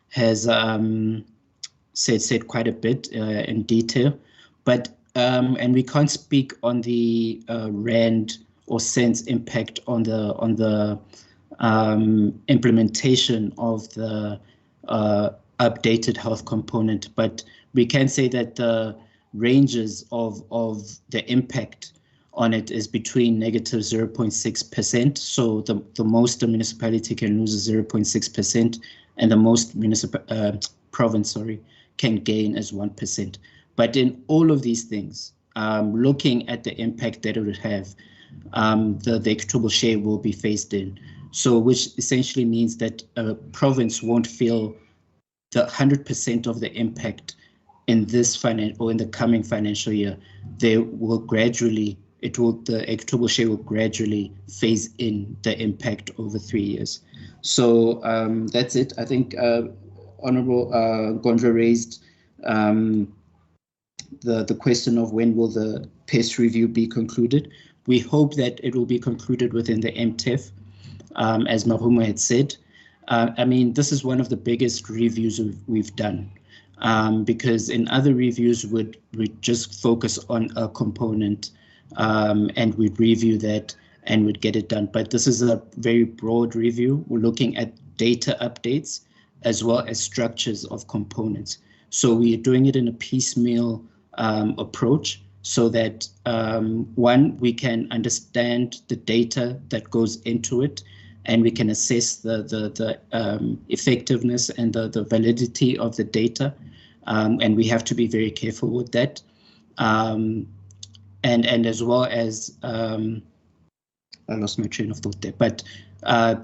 has said quite a bit in detail, but and we can't speak on the rand or cents impact on the implementation of the updated health component, but we can say that the ranges of the impact on it is between negative 0.6%. So the most the municipality can lose is 0.6%, and the most province can gain is 1%. But in all of these things, looking at the impact that it would have, the equitable share will be phased in. So which essentially means that a province won't feel the 100% of the impact in this or in the coming financial year. They will gradually, the equitable share will gradually phase in the impact over 3 years. So that's it. I think Honorable Gondra raised the question of when will the PES review be concluded. We hope that it will be concluded within the MTEF, as Marumo had said. I mean, this is one of the biggest reviews we've done, because in other reviews we'd just focus on a component and we'd review that and we'd get it done. But this is a very broad review. We're looking at data updates as well as structures of components. So we are doing it in a piecemeal approach so that, one, we can understand the data that goes into it, and we can assess the effectiveness and the validity of the data. And we have to be very careful with that. And as well as, I lost my train of thought there, but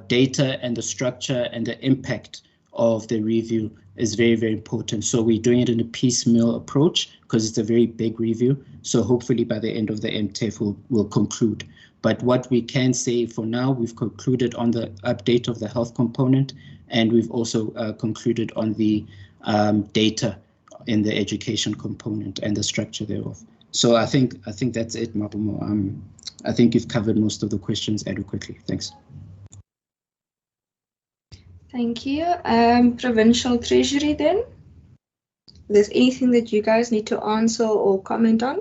data and the structure and the impact of the review is very, very important. So we're doing it in a piecemeal approach because it's a very big review. So hopefully by the end of the MTEF we'll conclude. But what we can say for now, we've concluded on the update of the health component, and we've also concluded on the data in the education component and the structure thereof. So I think that's it, Marumo. I think you've covered most of the questions adequately. Thanks. Thank you. Provincial Treasury then. If there's anything that you guys need to answer or comment on?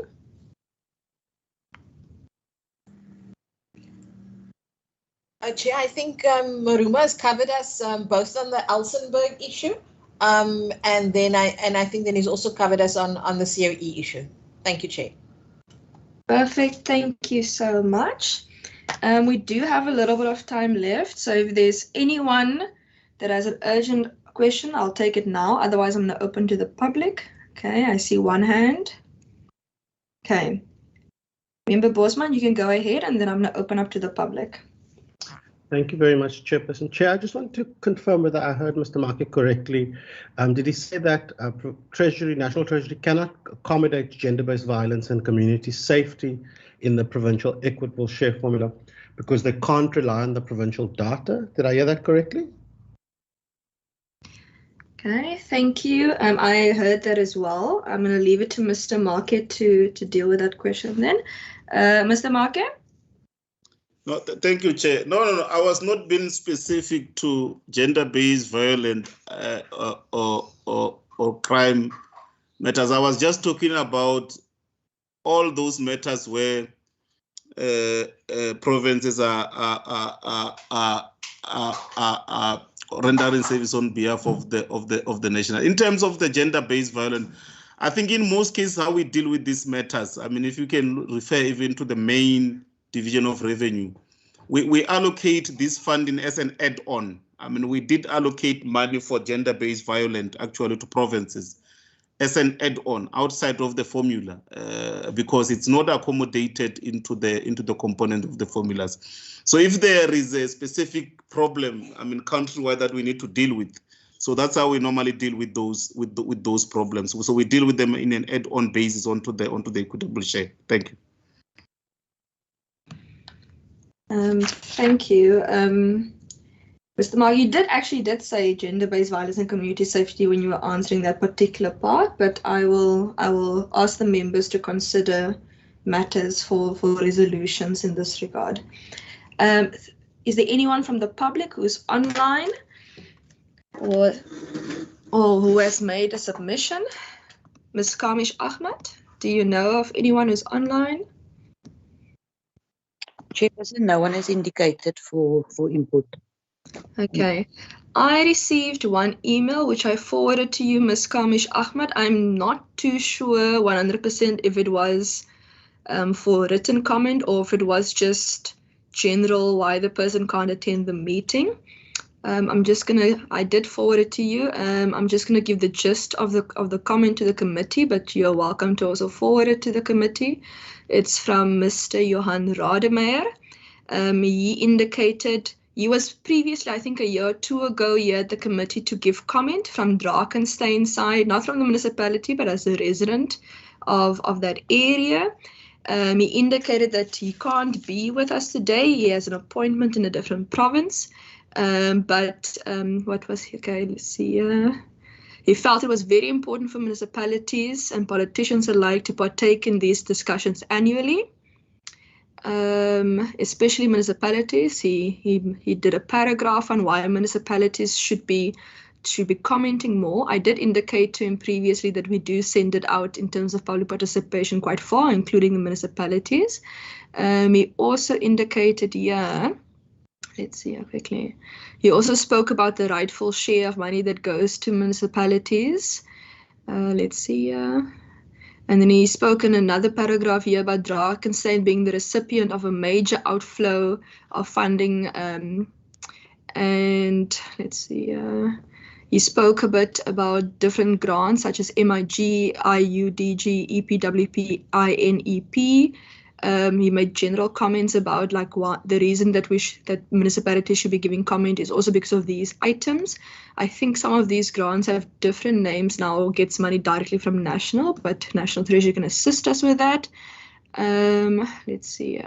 Chair, I think Maruma has covered us both on the Elsenburg issue, and I think then he's also covered us on the COE issue. Thank you, Chair. Perfect. Thank you so much. We do have a little bit of time left, so if there's anyone that has an urgent question, I'll take it now. Otherwise, I'm going to open to the public. Okay, I see one hand. Okay. Member Bosman, you can go ahead, and then I'm going to open up to the public. Thank you very much, Chairperson. Chair, I just want to confirm whether I heard Mr. Market correctly. Did he say that National Treasury cannot accommodate gender-based violence and community safety in the provincial equitable share formula because they can't rely on the provincial data? Did I hear that correctly? Okay, thank you. I heard that as well. I'm going to leave it to Mr. Market to deal with that question then. Mr. Market? No, thank you, Chair. No. I was not being specific to gender-based violence or crime matters. I was just talking about all those matters where provinces are rendering service on behalf of the nation. In terms of the gender-based violence, I think in most cases how we deal with these matters, I mean, if you can refer even to the main division of revenue, we allocate this funding as an add-on. I mean, we did allocate money for gender-based violence actually to provinces as an add-on outside of the formula because it's not accommodated into the component of the formulas. So if there is a specific problem, I mean, countrywide that we need to deal with, so that's how we normally deal with those problems. So we deal with them in an add-on basis onto the equitable share. Thank you. Thank you. Mr. Mark, you did say gender-based violence and community safety when you were answering that particular part, but I will ask the members to consider matters for resolutions in this regard. Is there anyone from the public who's online or who has made a submission? Ms. Kamish Ahmed, do you know of anyone who's online? Chairperson, no one has indicated for input. Okay. I received one email which I forwarded to you, Ms. Kamish Ahmed. I'm not too sure 100% if it was for written comment or if it was just general why the person can't attend the meeting. I did forward it to you. I'm just gonna give the gist of the comment to the committee, but you're welcome to also forward it to the committee. It's from Mr. Johan Rademeyer. He indicated he was previously, I think a year or two ago, here at the committee to give comment from Drakensberg's side, not from the municipality, but as a resident of that area. He indicated that he can't be with us today. He has an appointment in a different province. What was he? Okay, let's see. He felt it was very important for municipalities and politicians alike to partake in these discussions annually, especially municipalities. He did a paragraph on why municipalities should be commenting more. I did indicate to him previously that we do send it out in terms of public participation quite far, including the municipalities. He also indicated here, let's see quickly. He also spoke about the rightful share of money that goes to municipalities. Let's see. And then he spoke in another paragraph here about Drakensberg being the recipient of a major outflow of funding. And let's see. He spoke a bit about different grants such as MIG, IUDG, EPWP, INEP. He made general comments about like what the reason that that municipalities should be giving comment is also because of these items. I think some of these grants have different names now, or gets money directly from National, but National Treasury can assist us with that. Let's see.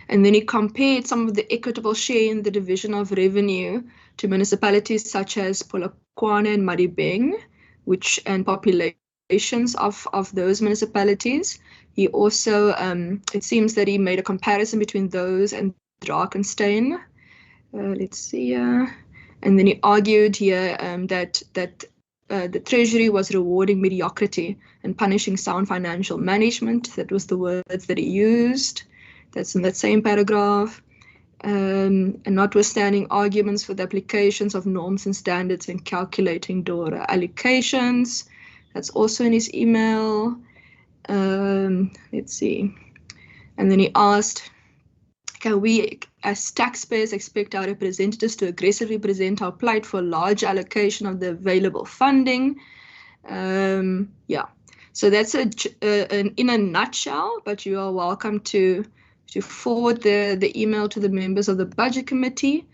And then he compared some of the equitable share in the division of revenue to municipalities such as Polokwane and Madibeng, and populations of those municipalities. He also, it seems that he made a comparison between those and Drakenstein. Let's see. And then he argued here that the Treasury was rewarding mediocrity and punishing sound financial management. That was the words that he used. That's in that same paragraph. And notwithstanding arguments for the applications of norms and standards in calculating DORA allocations. That's also in his email. Let's see. And then he asked, can we as taxpayers expect our representatives to aggressively present our plight for large allocation of the available funding? Yeah, so that's in a nutshell, but you are welcome to forward the email to the members of the budget committee.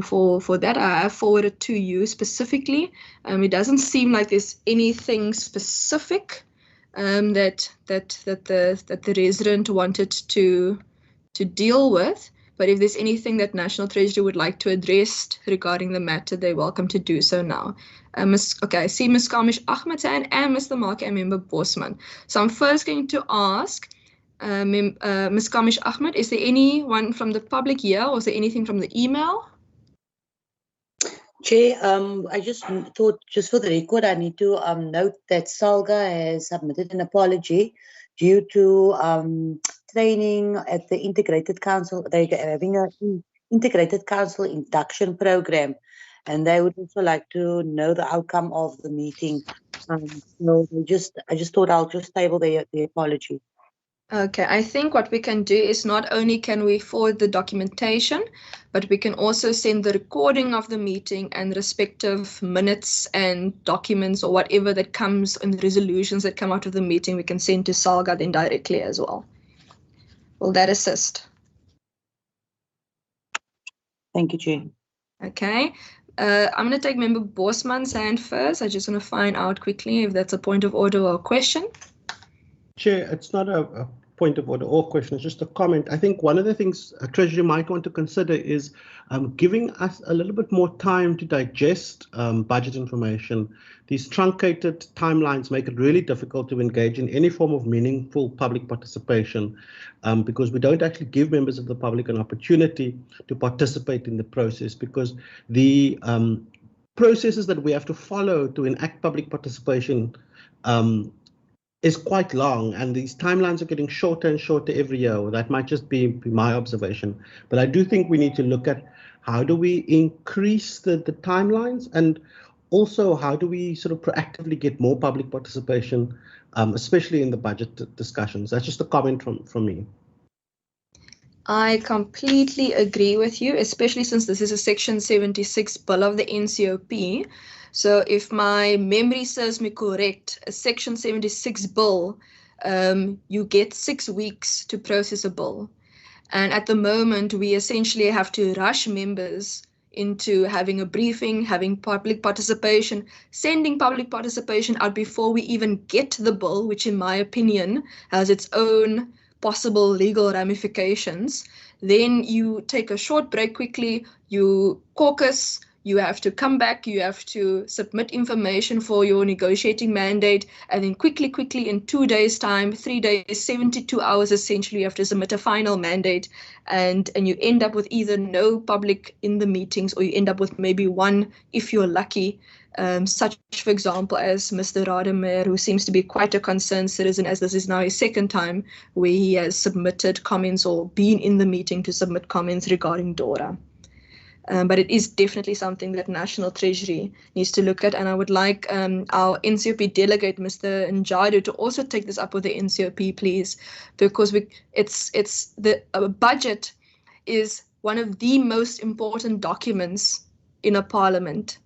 For that, I have forwarded to you specifically. It doesn't seem like there's anything specific that the resident wanted to deal with. But if there's anything that National Treasury would like to address regarding the matter, they're welcome to do so now. Okay, I see Ms. Kamish Ahmed and Mr. Mark and Member Bosman. So I'm first going to ask Ms. Kamish Ahmed, is there anyone from the public here, or is there anything from the email? Chair, I just thought, just for the record, I need to note that Salga has submitted an apology due to training at the Integrated Council. They're having an Integrated Council induction program, and they would also like to know the outcome of the meeting. So I just thought I'll just table the apology. Okay, I think what we can do is not only can we forward the documentation, but we can also send the recording of the meeting and respective minutes and documents or whatever that comes and resolutions that come out of the meeting, we can send to Salga then directly as well. Will that assist? Thank you, Chair. Okay. I'm going to take Member Bosman's hand first. I just want to find out quickly if that's a point of order or a question. Chair, it's not a point of order or question, it's just a comment. I think one of the things Treasury might want to consider is giving us a little bit more time to digest budget information. These truncated timelines make it really difficult to engage in any form of meaningful public participation because we don't actually give members of the public an opportunity to participate in the process, because the processes that we have to follow to enact public participation is quite long, and these timelines are getting shorter and shorter every year. That might just be my observation, but I do think we need to look at how do we increase the timelines, and also how do we sort of proactively get more public participation, especially in the budget discussions. That's just a comment from me. I completely agree with you, especially since this is a Section 76 bill of the NCOP. So if my memory serves me correct, a Section 76 bill, you get 6 weeks to process a bill. And at the moment, we essentially have to rush members into having a briefing, having public participation, sending public participation out before we even get the bill, which in my opinion has its own possible legal ramifications. Then you take a short break quickly, you caucus, you have to come back, you have to submit information for your negotiating mandate, and then quickly in 2 days' time, 3 days, 72 hours, essentially, you have to submit a final mandate, and you end up with either no public in the meetings, or you end up with maybe one, if you're lucky, such, for example, as Mr. Rademeyer, who seems to be quite a concerned citizen, as this is now his second time where he has submitted comments or been in the meeting to submit comments regarding DORA. But it is definitely something that National Treasury needs to look at, and I would like our NCOP delegate, Mr. Njadu, to also take this up with the NCOP, please, because the budget is one of the most important documents in a parliament.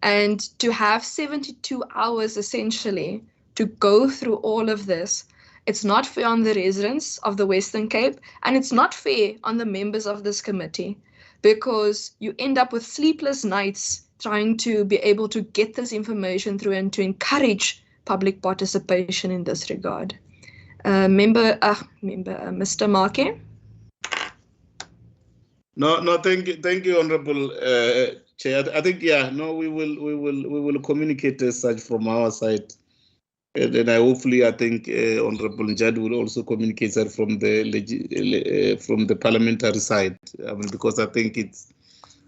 And to have 72 hours essentially to go through all of this It's not fair on the residents of the Western Cape, and it's not fair on the members of this committee, because you end up with sleepless nights trying to be able to get this information through and to encourage public participation in this regard. Mr. Marke. No, thank you, Honorable Chair. I think, yeah, no, we will communicate as such from our side, and then I think Honorable Njad will also communicate that from the parliamentary side. I mean, because I think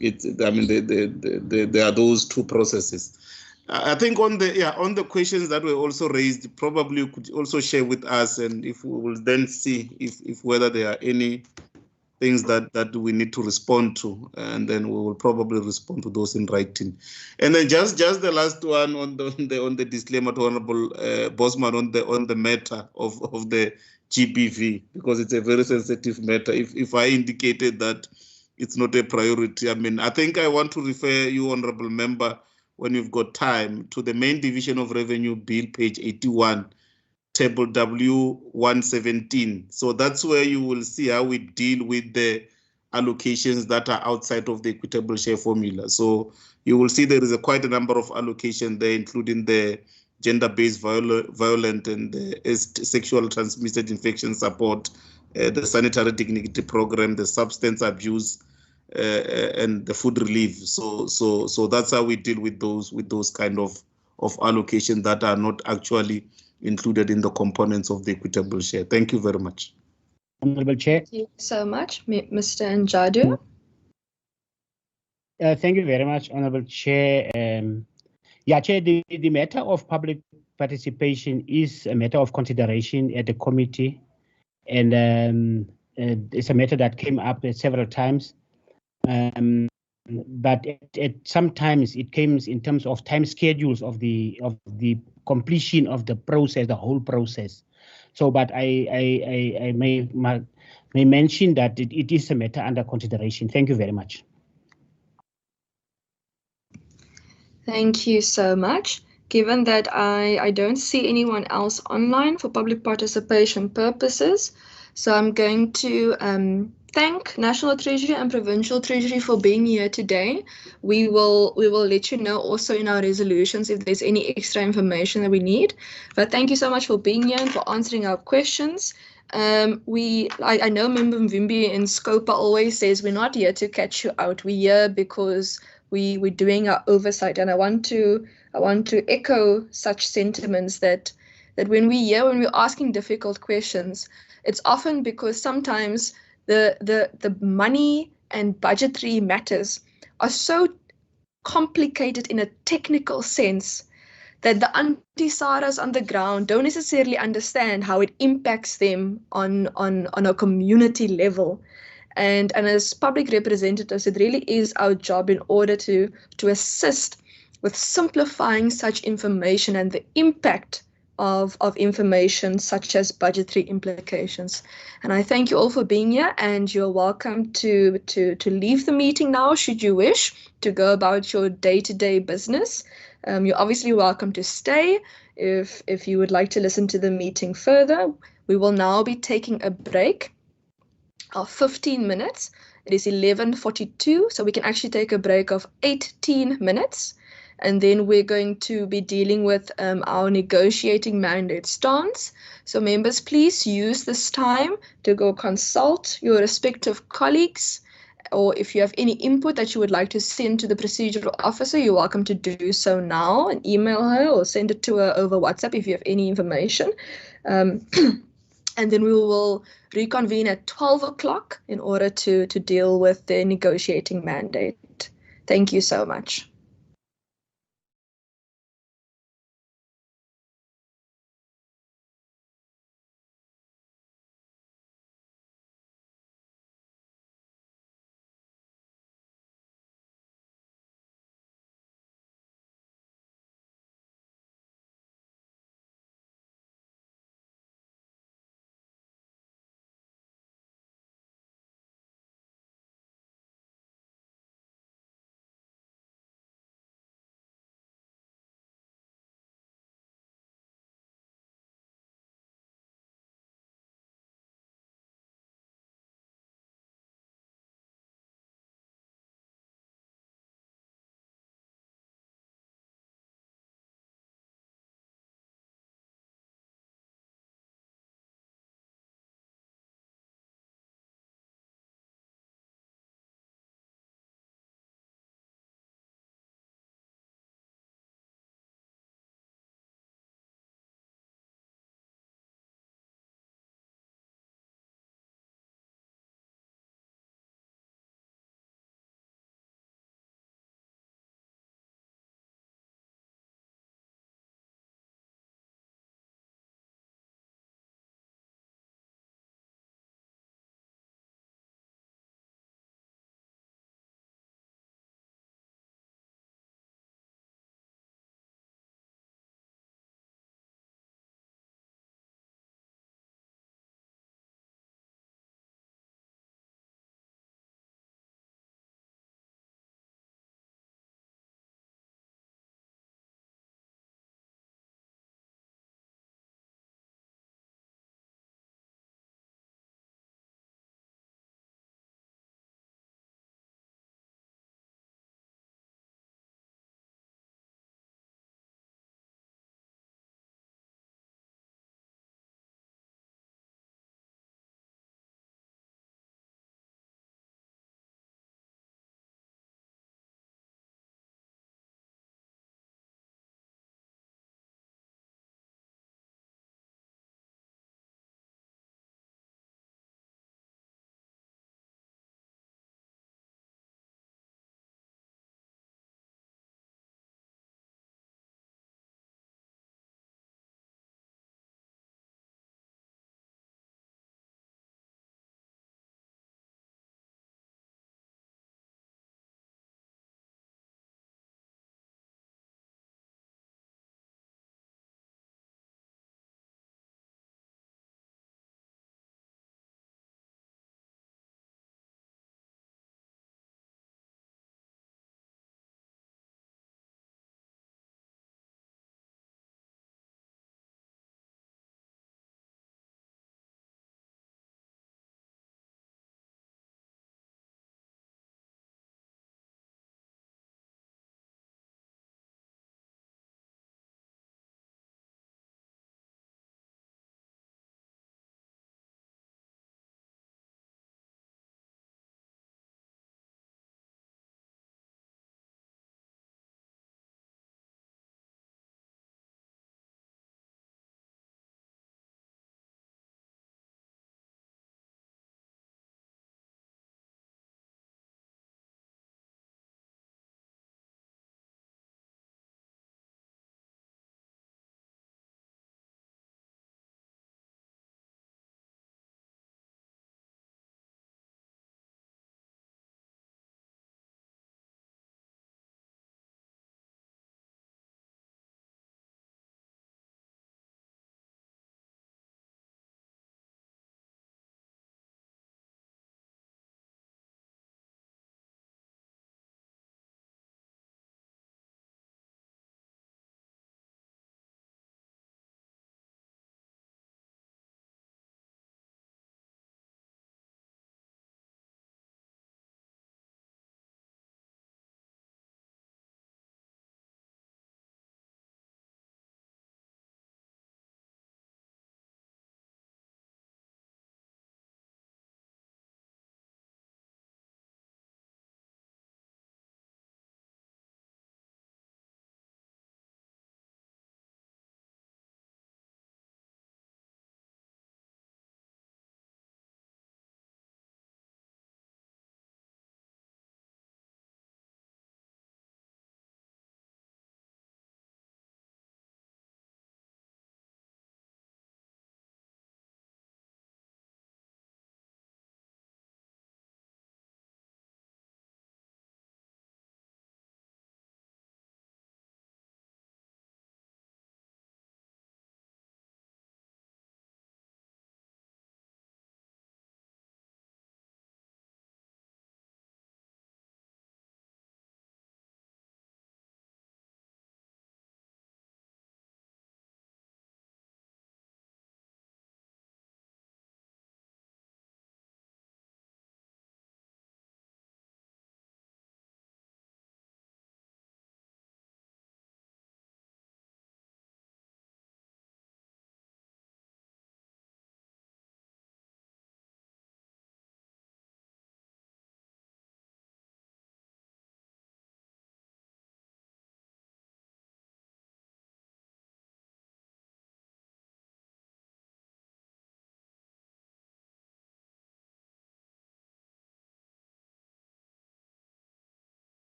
there are those two processes. I think on the questions that were also raised, probably you could also share with us, and if we will then see if whether there are any things that we need to respond to, and then we will probably respond to those in writing. And then just the last one on the disclaimer to Honorable Bosman on the matter of the GBV, because it's a very sensitive matter. If I indicated that it's not a priority, I mean, I think I want to refer you, Honorable Member, when you've got time, to the main division of revenue bill, page 81, table W117. So that's where you will see how we deal with the allocations that are outside of the equitable share formula. So you will see there is quite a number of allocations there, including the gender-based violence and the sexual transmitted infection support, the sanitary dignity program, the substance abuse, and the food relief. So that's how we deal with those kind of allocations that are not actually included in the components of the equitable share. Thank you very much. Honorable Chair. Thank you so much, Mr. Njadu. Thank you very much, Honorable Chair. Chair, the matter of public participation is a matter of consideration at the committee, and it's a matter that came up several times. But sometimes it comes in terms of time schedules of the completion of the process, the whole process. So, but I may mention that it is a matter under consideration. Thank you very much. Thank you so much. Given that I don't see anyone else online for public participation purposes, so I'm going to thank National Treasury and Provincial Treasury for being here today. We will let you know also in our resolutions if there's any extra information that we need. But thank you so much for being here and for answering our questions. I know Member Mvimbi in Scopa always says we're not here to catch you out. We're here because we're doing our oversight, and I want to echo such sentiments that when we're asking difficult questions, it's often because sometimes the money and budgetary matters are so complicated in a technical sense that the anti-SARAs on the ground don't necessarily understand how it impacts them on a community level. And as public representatives, it really is our job in order to assist with simplifying such information and the impact of information such as budgetary implications. And I thank you all for being here, and you're welcome to leave the meeting now should you wish to go about your day-to-day business. You're obviously welcome to stay if you would like to listen to the meeting further. We will now be taking a break of 15 minutes. It is 11:42, so we can actually take a break of 18 minutes. And then we're going to be dealing with our negotiating mandate stance. So members, please use this time to go consult your respective colleagues, or if you have any input that you would like to send to the procedural officer, you're welcome to do so now and email her or send it to her over WhatsApp if you have any information. And then we will reconvene at 12 o'clock in order to deal with the negotiating mandate. Thank you so much.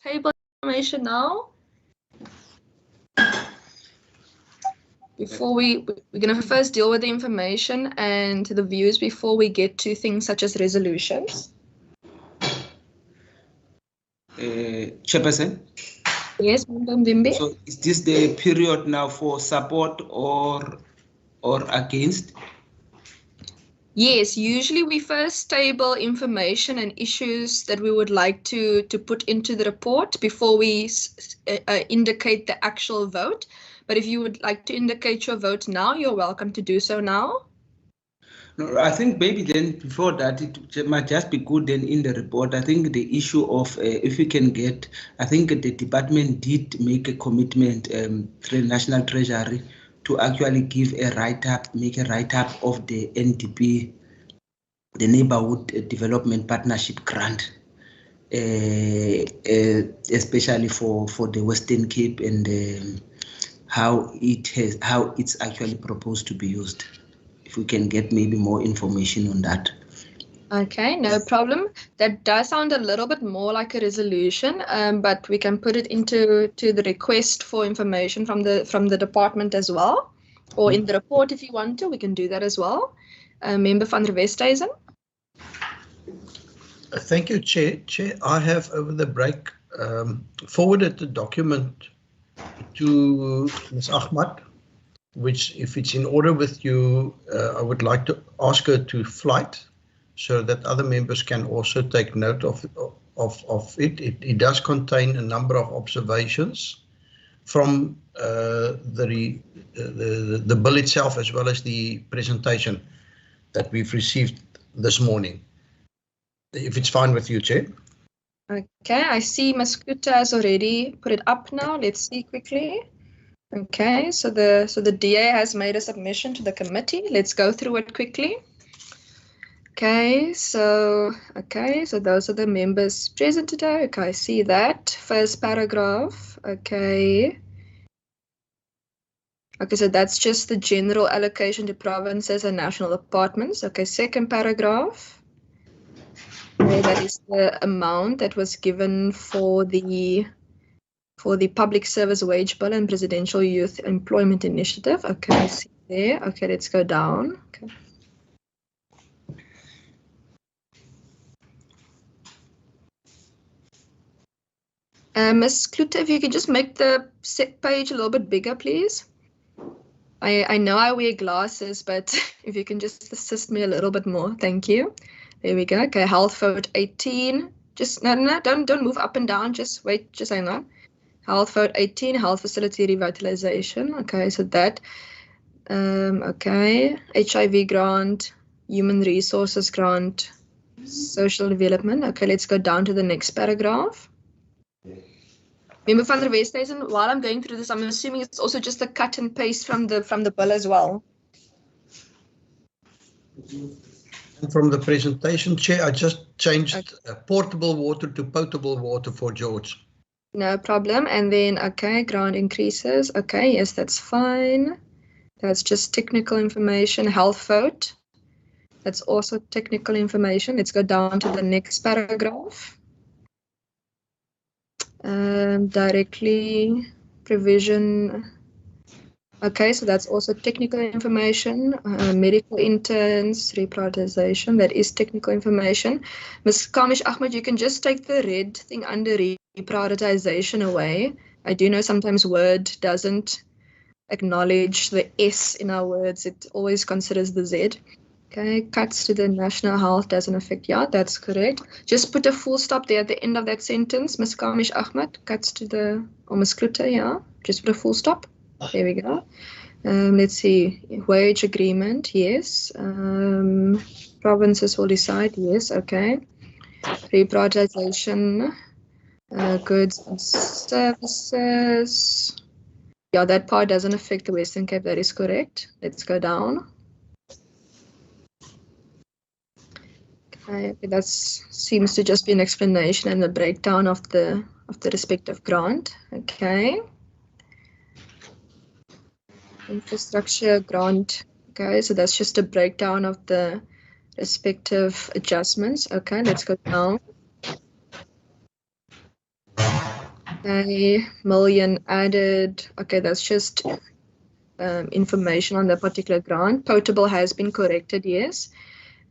table information now. Before we're going to first deal with the information and the views before we get to things such as resolutions. Chairperson? Yes, Madam Vimbe. So is this the period now for support or against? Yes, usually we first table information and issues that we would like to put into the report before we indicate the actual vote. But if you would like to indicate your vote now, you're welcome to do so now. No, I think maybe then before that, it might just be good then in the report. I think the issue of if we can get, I think the department did make a commitment to the National Treasury to actually give a write-up, make a write-up of the NDP, the Neighborhood Development Partnership Grant, especially for the Western Cape and how it's actually proposed to be used. If we can get maybe more information on that. Okay, no problem. That does sound a little bit more like a resolution, but we can put it into the request for information from the department as well, or in the report if you want to. We can do that as well. Member van der Westhuizen. Thank you, Chair. Chair, I have over the break forwarded the document to Ms. Ahmad, which, if it's in order with you, I would like to ask her to flight so that other members can also take note of it. It does contain a number of observations from the bill itself, as well as the presentation that we've received this morning. If it's fine with you, Chair. Okay, I see Ms. Kuta has already put it up now. Let's see quickly. Okay, so the DA has made a submission to the committee. Let's go through it quickly. Okay, so those are the members present today. Okay, I see that. First paragraph. Okay. Okay, so that's just the general allocation to provinces and national departments. Okay, second paragraph. Okay, that is the amount that was given for the Public Service Wage Bill and Presidential Youth Employment Initiative. Okay, I see there. Okay, let's go down. Okay. Ms. Klute, if you can just make the page a little bit bigger, please. I know I wear glasses, but if you can just assist me a little bit more. Thank you. There we go. Okay, health vote 18. Just no, don't move up and down. Just wait, just hang on. Health vote 18, health facility revitalization. Okay, so that. Okay, HIV grant, human resources grant, social development. Okay, let's go down to the next paragraph. Member van der Westhuizen, while I'm going through this, I'm assuming it's also just a cut and paste from the bill as well. From the presentation, Chair, I just changed portable water to potable water for George. No problem. And then, okay, grant increases. Okay, yes, that's fine. That's just technical information. Health vote. That's also technical information. Let's go down to the next paragraph. Directly provision. Okay, so that's also technical information. Medical interns, reprioritization, that is technical information. Ms. Kamish Ahmed, you can just take the red thing under reprioritization away. I do know sometimes Word doesn't acknowledge the S in our words. It always considers the Z. Okay, cuts to the national health doesn't affect. Yeah, that's correct. Just put a full stop there at the end of that sentence. Ms. Kamish Ahmed, cuts to the, or Ms. Klute, yeah. Just put a full stop. There we go. Let's see. Wage agreement, yes. Provinces will decide, yes, okay. Reprioritization, goods and services. Yeah, that part doesn't affect the Western Cape, that is correct. Let's go down. Okay, that seems to just be an explanation and a breakdown of the respective grant. Okay. Infrastructure grant. Okay, so that's just a breakdown of the respective adjustments. Okay, let's go down. Okay, million added. Okay, that's just information on the particular grant. Potable has been corrected, yes.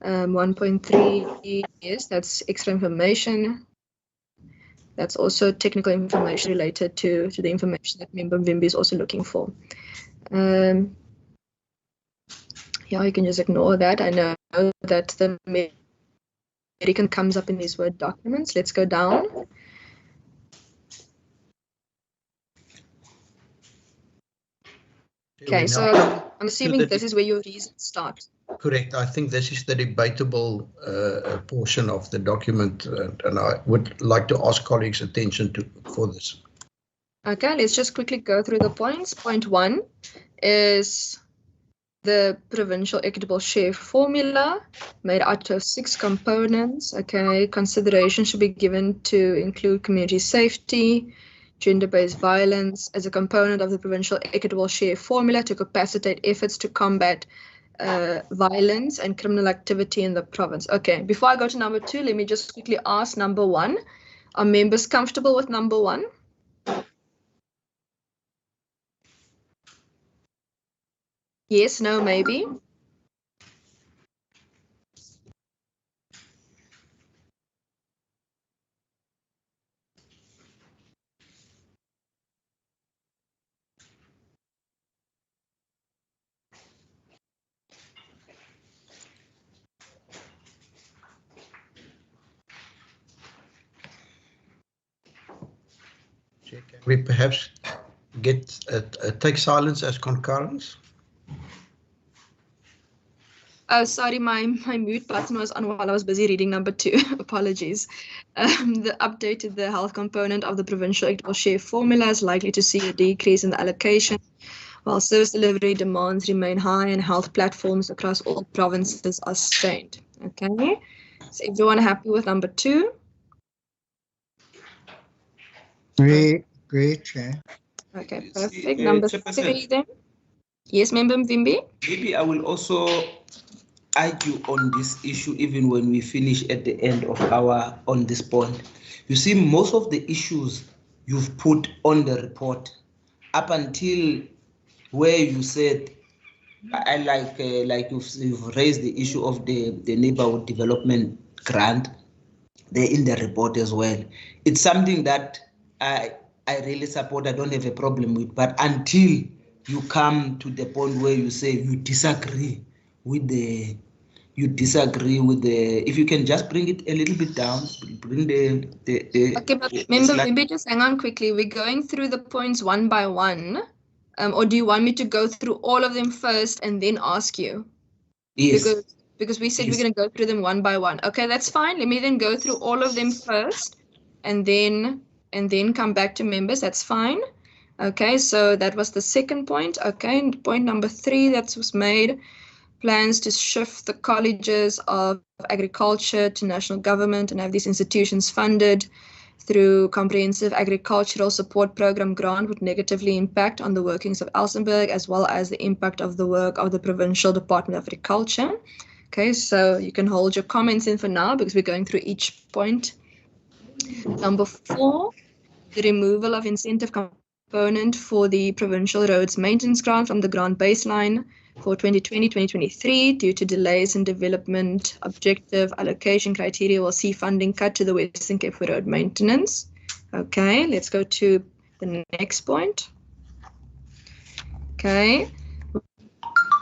1.3, yes, that's extra information. That's also technical information related to the information that Member Vimbi is also looking for. Yeah, you can just ignore that. I know that the American comes up in these Word documents. Let's go down. Okay, so I'm assuming this is where your reasons start. Correct. I think this is the debatable portion of the document, and I would like to ask colleagues' attention for this. Okay, let's just quickly go through the points. Point 1 is the provincial equitable share formula made out of 6 components. Okay, consideration should be given to include community safety, gender-based violence as a component of the provincial equitable share formula to capacitate efforts to combat violence and criminal activity in the province. Okay, before I go to number 2, let me just quickly ask number 1. Are members comfortable with number 1? Yes, no, maybe. Can we perhaps get take silence as concurrence? Oh, sorry, my mute button was on while I was busy reading number 2. Apologies. The updated the health component of the provincial equitable share formula is likely to see a decrease in the allocation, while service delivery demands remain high and health platforms across all provinces are strained. Okay, is everyone happy with number 2? Great, Chair. Okay, perfect. Number 3 then. Yes, Member Mvimbi? Maybe I will also argue on this issue even when we finish at the end of our on this point. You see, most of the issues you've put on the report up until where you said, I like you've raised the issue of the neighborhood development grant. They're in the report as well. It's something that I really support. I don't have a problem with, but until you come to the point where you say you disagree with the if you can just bring it a little bit down, bring the okay, but Member Vimbi, just hang on quickly. We're going through the points one by one. Or do you want me to go through all of them first and then ask you? Yes. Because we said we're going to go through them one by one. Okay, that's fine. Let me then go through all of them first and then come back to members. That's fine. Okay, so that was the second point. Okay, and point number 3 that was made. Plans to shift the colleges of agriculture to national government and have these institutions funded through comprehensive agricultural support program grant would negatively impact on the workings of Elsenburg as well as the impact of the work of the Provincial Department of Agriculture. Okay, so you can hold your comments in for now because we're going through each point. Number 4, the removal of incentive component for the Provincial Roads Maintenance Grant from the grant baseline for 2020-2023 due to delays in development objective allocation criteria will see funding cut to the Western Cape for road maintenance. Okay, let's go to the next point. Okay,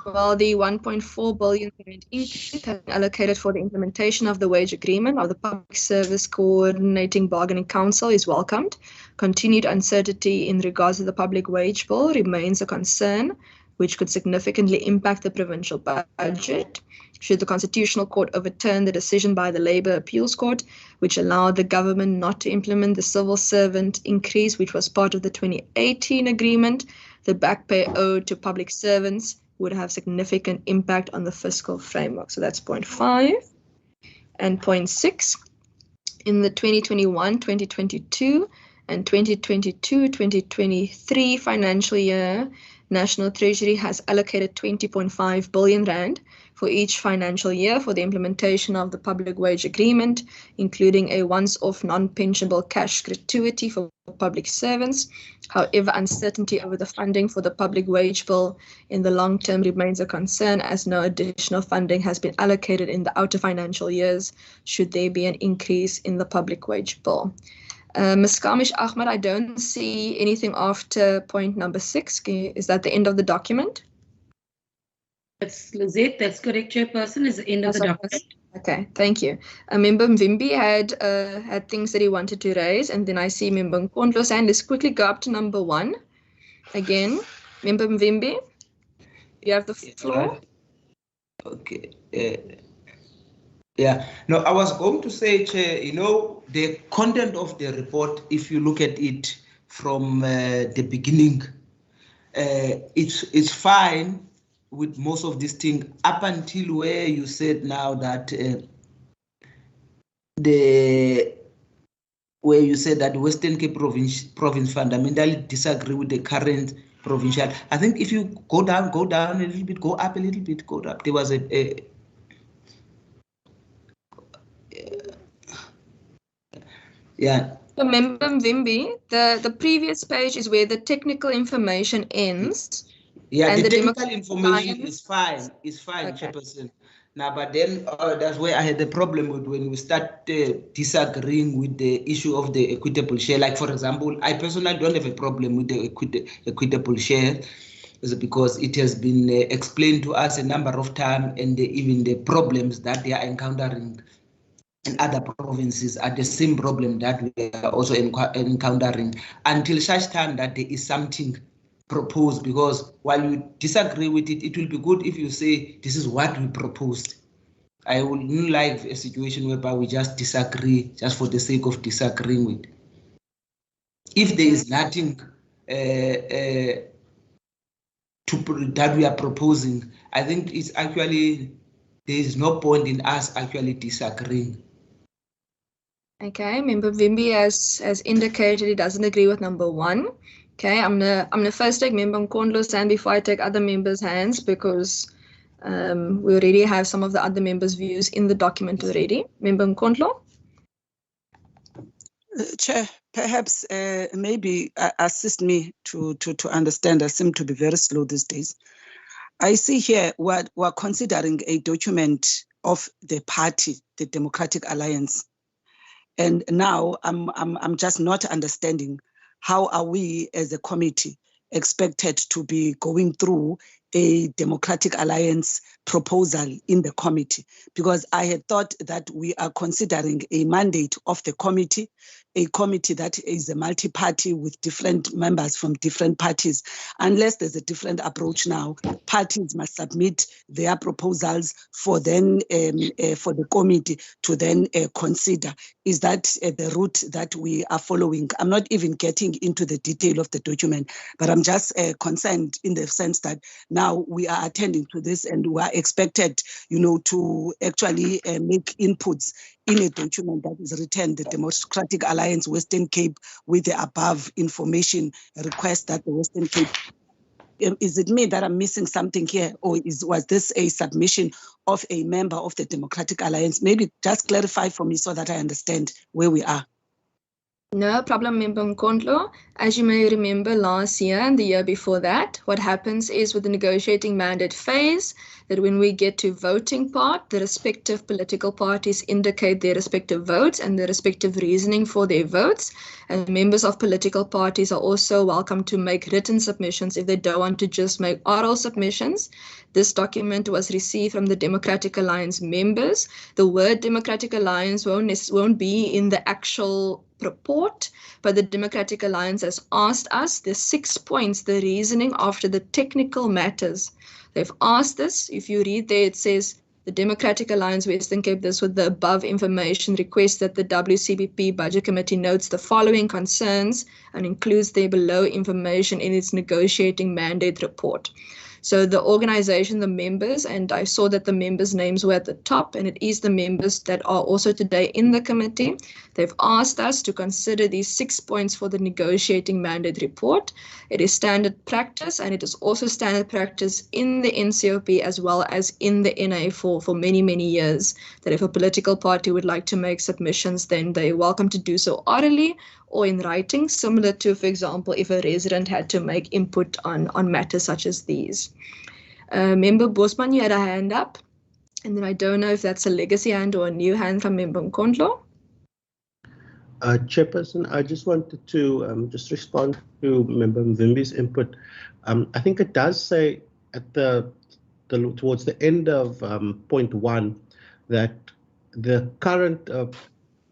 well, the 1.4 billion increase allocated for the implementation of the wage agreement of the Public Service Coordinating Bargaining Council is welcomed. Continued uncertainty in regards to the public wage bill remains a concern, which could significantly impact the provincial budget. Should the Constitutional Court overturn the decision by the Labour Appeals Court, which allowed the government not to implement the civil servant increase, which was part of the 2018 agreement, the back pay owed to public servants would have significant impact on the fiscal framework. So that's point 5. And point 6, in the 2021-2022 and 2022-2023 financial year, National Treasury has allocated 20.5 billion rand for each financial year for the implementation of the public wage agreement, including a once-off non-pensionable cash gratuity for public servants. However, uncertainty over the funding for the public wage bill in the long term remains a concern, as no additional funding has been allocated in the outer financial years should there be an increase in the public wage bill. Ms. Kamish Ahmed, I don't see anything after point number 6. Is that the end of the document? That's Lizette, that's correct, Chairperson, is the end of the document. Okay, thank you. Member Mvimbi had things that he wanted to raise, and then I see Member Nkondlo's hand. Let's quickly go up to number 1. Again, Member Mvimbi, you have the floor. Okay. Yeah, no, I was going to say, Chair, you know, the content of the report, if you look at it from the beginning, it's fine with most of these things up until where you said now that where you said that Western Cape province fundamentally disagree with the current provincial. I think if you go down a little bit, go up a little bit, go up. There was yeah. So, Member Mvimbi, the previous page is where the technical information ends. Yeah, and the technical information is fine, okay. Chairperson. Now, but then that's where I had the problem with when we start disagreeing with the issue of the equitable share. Like, for example, I personally don't have a problem with the equitable share, because it has been explained to us a number of times, and even the problems that they are encountering in other provinces are the same problem that we are also encountering, until such time that there is something proposed. Because while you disagree with it, it will be good if you say this is what we proposed. I would not like a situation whereby we just disagree just for the sake of disagreeing with. If there is nothing that we are proposing, I think it's actually, there is no point in us actually disagreeing. Okay, Member Mvimbi has indicated he doesn't agree with number 1. Okay, I'm gonna first take Member Nkondlo's hand before I take other members' hands, because we already have some of the other members' views in the document already. Member Nkondlo? Chair, perhaps maybe assist me to understand. I seem to be very slow these days. I see here we're considering a document of the party, the Democratic Alliance. And now I'm just not understanding, how are we as a committee expected to be going through a Democratic Alliance proposal in the committee? Because I had thought that we are considering a mandate of the committee, a committee that is a multi-party with different members from different parties. Unless there's a different approach now, parties must submit their proposals for then for the committee to then consider. Is that the route that we are following? I'm not even getting into the detail of the document, but I'm just concerned in the sense that now we are attending to this, and we are expected, to actually make inputs in a document that is written, the Democratic Alliance Western Cape, with the above information request that the Western Cape. Is it me that I'm missing something here, or was this a submission of a member of the Democratic Alliance? Maybe just clarify for me so that I understand where we are. No problem, Member Nkondlo. As you may remember, last year and the year before that, what happens is with the negotiating mandate phase, that when we get to voting part, the respective political parties indicate their respective votes and their respective reasoning for their votes. And members of political parties are also welcome to make written submissions if they don't want to just make oral submissions. This document was received from the Democratic Alliance members. The word Democratic Alliance won't be in the actual report, but the Democratic Alliance has asked us the 6 points, the reasoning after the technical matters. They've asked this. If you read there, it says the Democratic Alliance Western Cape, this with the above information, requests that the WCBP Budget Committee notes the following concerns and includes the below information in its negotiating mandate report. So the organization, the members, and I saw that the members' names were at the top, and it is the members that are also today in the committee. They've asked us to consider these 6 points for the negotiating mandate report. It is standard practice, and it is also standard practice in the NCOP as well as in the NA for many, many years, that if a political party would like to make submissions, then they're welcome to do so orally or in writing, similar to, for example, if a resident had to make input on matters such as these. Member Bosman, you had a hand up, and then I don't know if that's a legacy hand or a new hand from Member Nkondlo. Chairperson, I just wanted to just respond to Member Mvimbi's input. I think it does say at towards the end of point 1 that the current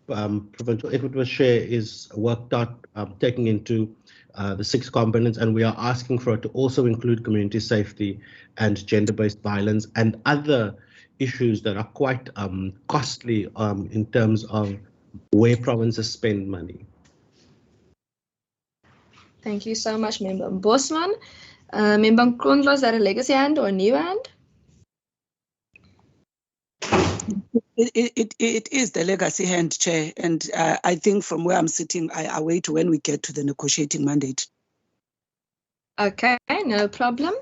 provincial equitable share is worked out, taking into the 6 components, and we are asking for it to also include community safety and gender-based violence and other issues that are quite costly in terms of where provinces spend money. Thank you so much, Member Bosman. Member Nkondlo, is that a legacy hand or a new hand? It is the legacy hand, Chair, and I think from where I'm sitting, I wait when we get to the negotiating mandate. Okay, no problem.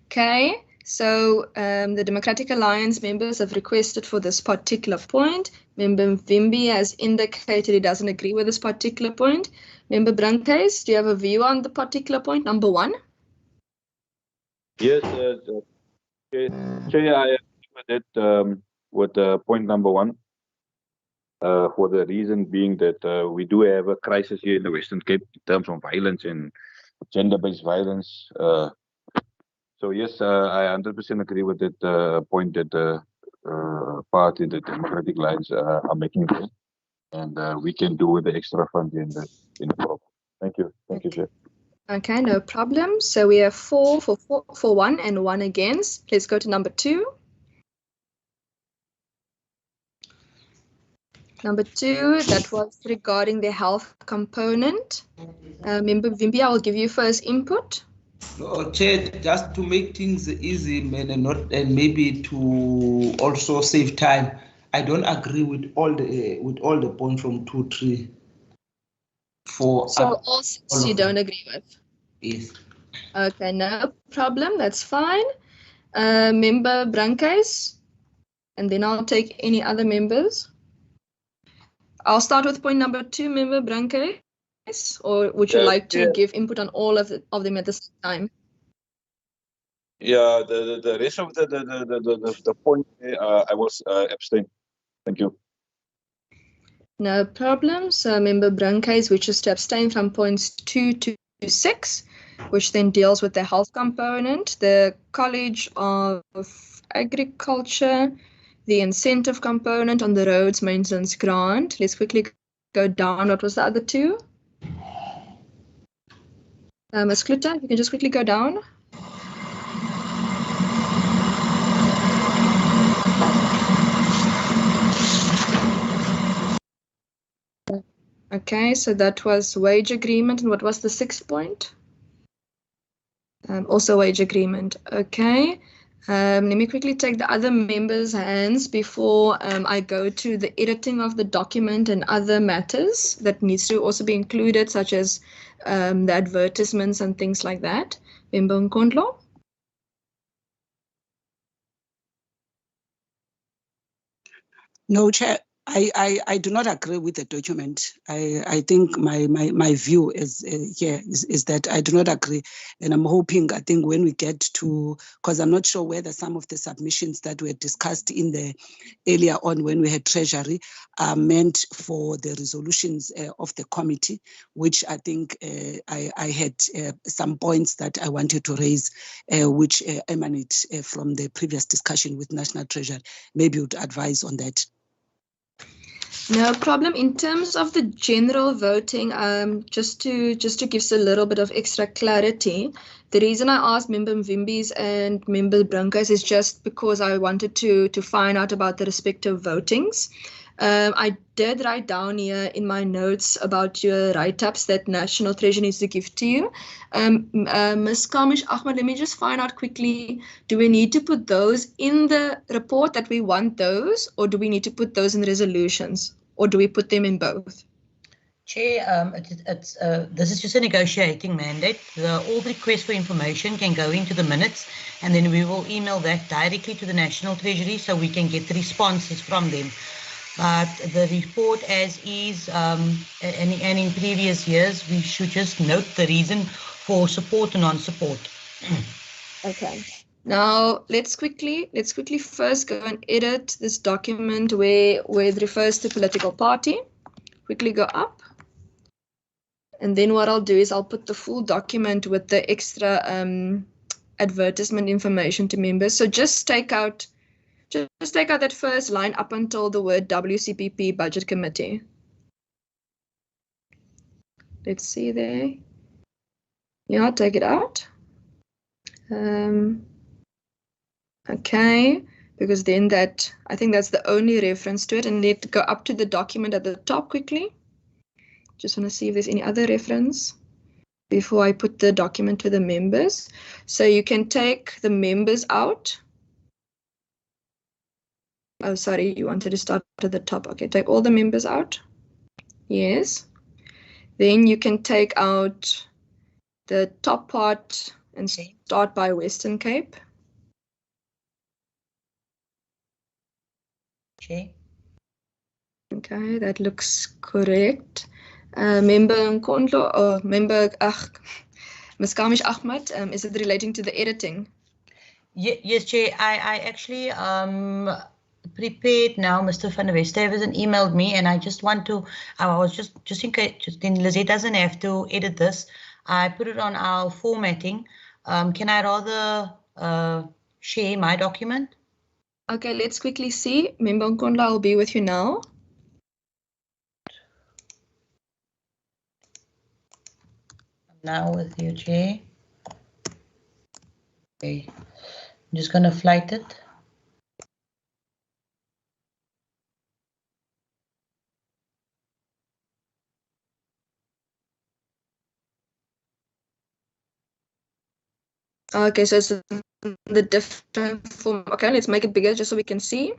Okay, so the Democratic Alliance members have requested for this particular point. Member Mvimbi has indicated he doesn't agree with this particular point. Member Brankhuis, do you have a view on the particular point, number 1? Yes, Chair, I agree with it, with point number 1, for the reason being that we do have a crisis here in the Western Cape in terms of violence and gender-based violence. So yes, I 100% agree with that point that the party, the Democratic Alliance, are making there, and we can do with the extra fund in the program. Thank you, Chair. Okay, no problem. So we have 4 for 1 and 1 against. Let's go to number 2. Number 2, that was regarding the health component. Member Mvimbi, I will give you first input. Chair, just to make things easy and maybe to also save time, I don't agree with all the points from 2, 3, 4. So all 6 you don't agree with? Yes. Okay, no problem. That's fine. Member Brankhuis, and then I'll take any other members. I'll start with point number 2, Member Brankhuis, or would you like to give input on all of them at the same time? Yeah, the rest of the point, I was abstain. Thank you. No problem. So Member Brankhuis wishes to abstain from points 2 to 6, which then deals with the health component, the College of Agriculture, the incentive component on the roads maintenance grant. Let's quickly go down. What was the other 2? Ms. Kluter, you can just quickly go down. Okay, so that was wage agreement. And what was the 6th point? Also wage agreement. Okay. Let me quickly take the other members' hands before I go to the editing of the document and other matters that needs to also be included, such as the advertisements and things like that. Member Nkondlo? No, Chair. I do not agree with the document. I think my view is that I do not agree, and I'm hoping, I think when we get to, because I'm not sure whether some of the submissions that were discussed in the earlier on when we had Treasury are meant for the resolutions of the committee, which I think I had some points that I wanted to raise, which emanate from the previous discussion with National Treasury. Maybe you would advise on that. No problem. In terms of the general voting, just to give us a little bit of extra clarity, the reason I asked Member Mvimbi's and Member Brankhuis is just because I wanted to find out about the respective votings. I did write down here in my notes about your write-ups that National Treasury needs to give to you. Ms. Kamish Ahmed, let me just find out quickly, do we need to put those in the report that we want those, or do we need to put those in resolutions, or do we put them in both? Chair, this is just a negotiating mandate. All requests for information can go into the minutes, and then we will email that directly to the National Treasury so we can get the responses from them. But the report as is, and in previous years, we should just note the reason for support and non-support. Okay. Now let's quickly first go and edit this document where it refers to political party. Quickly go up. And then what I'll do is I'll put the full document with the extra advertisement information to members. So just take out that first line up until the word WCPP Budget Committee. Let's see there. Yeah, take it out. Okay, because then I think that's the only reference to it. And let's go up to the document at the top quickly. Just want to see if there's any other reference before I put the document to the members. So you can take the members out. Oh, sorry, you wanted to start at the top. Okay, take all the members out. Yes. Then you can take out the top part and start by Western Cape. Okay. Okay, that looks correct. Member Nkondlo, or member Ms. Kamish Ahmed, is it relating to the editing? Yes, Chair. I actually prepared now. Mr. Van der Westhuizen emailed me, and I just want to. I was just in case Lizette doesn't have to edit this. I put it on our formatting. Can I rather share my document? Okay, let's quickly see. Member Nkondlo, I'll be with you now. Now with you, Chair. Okay, I'm just going to flight it. Okay, so it's the different form. Okay, let's make it bigger just so we can see.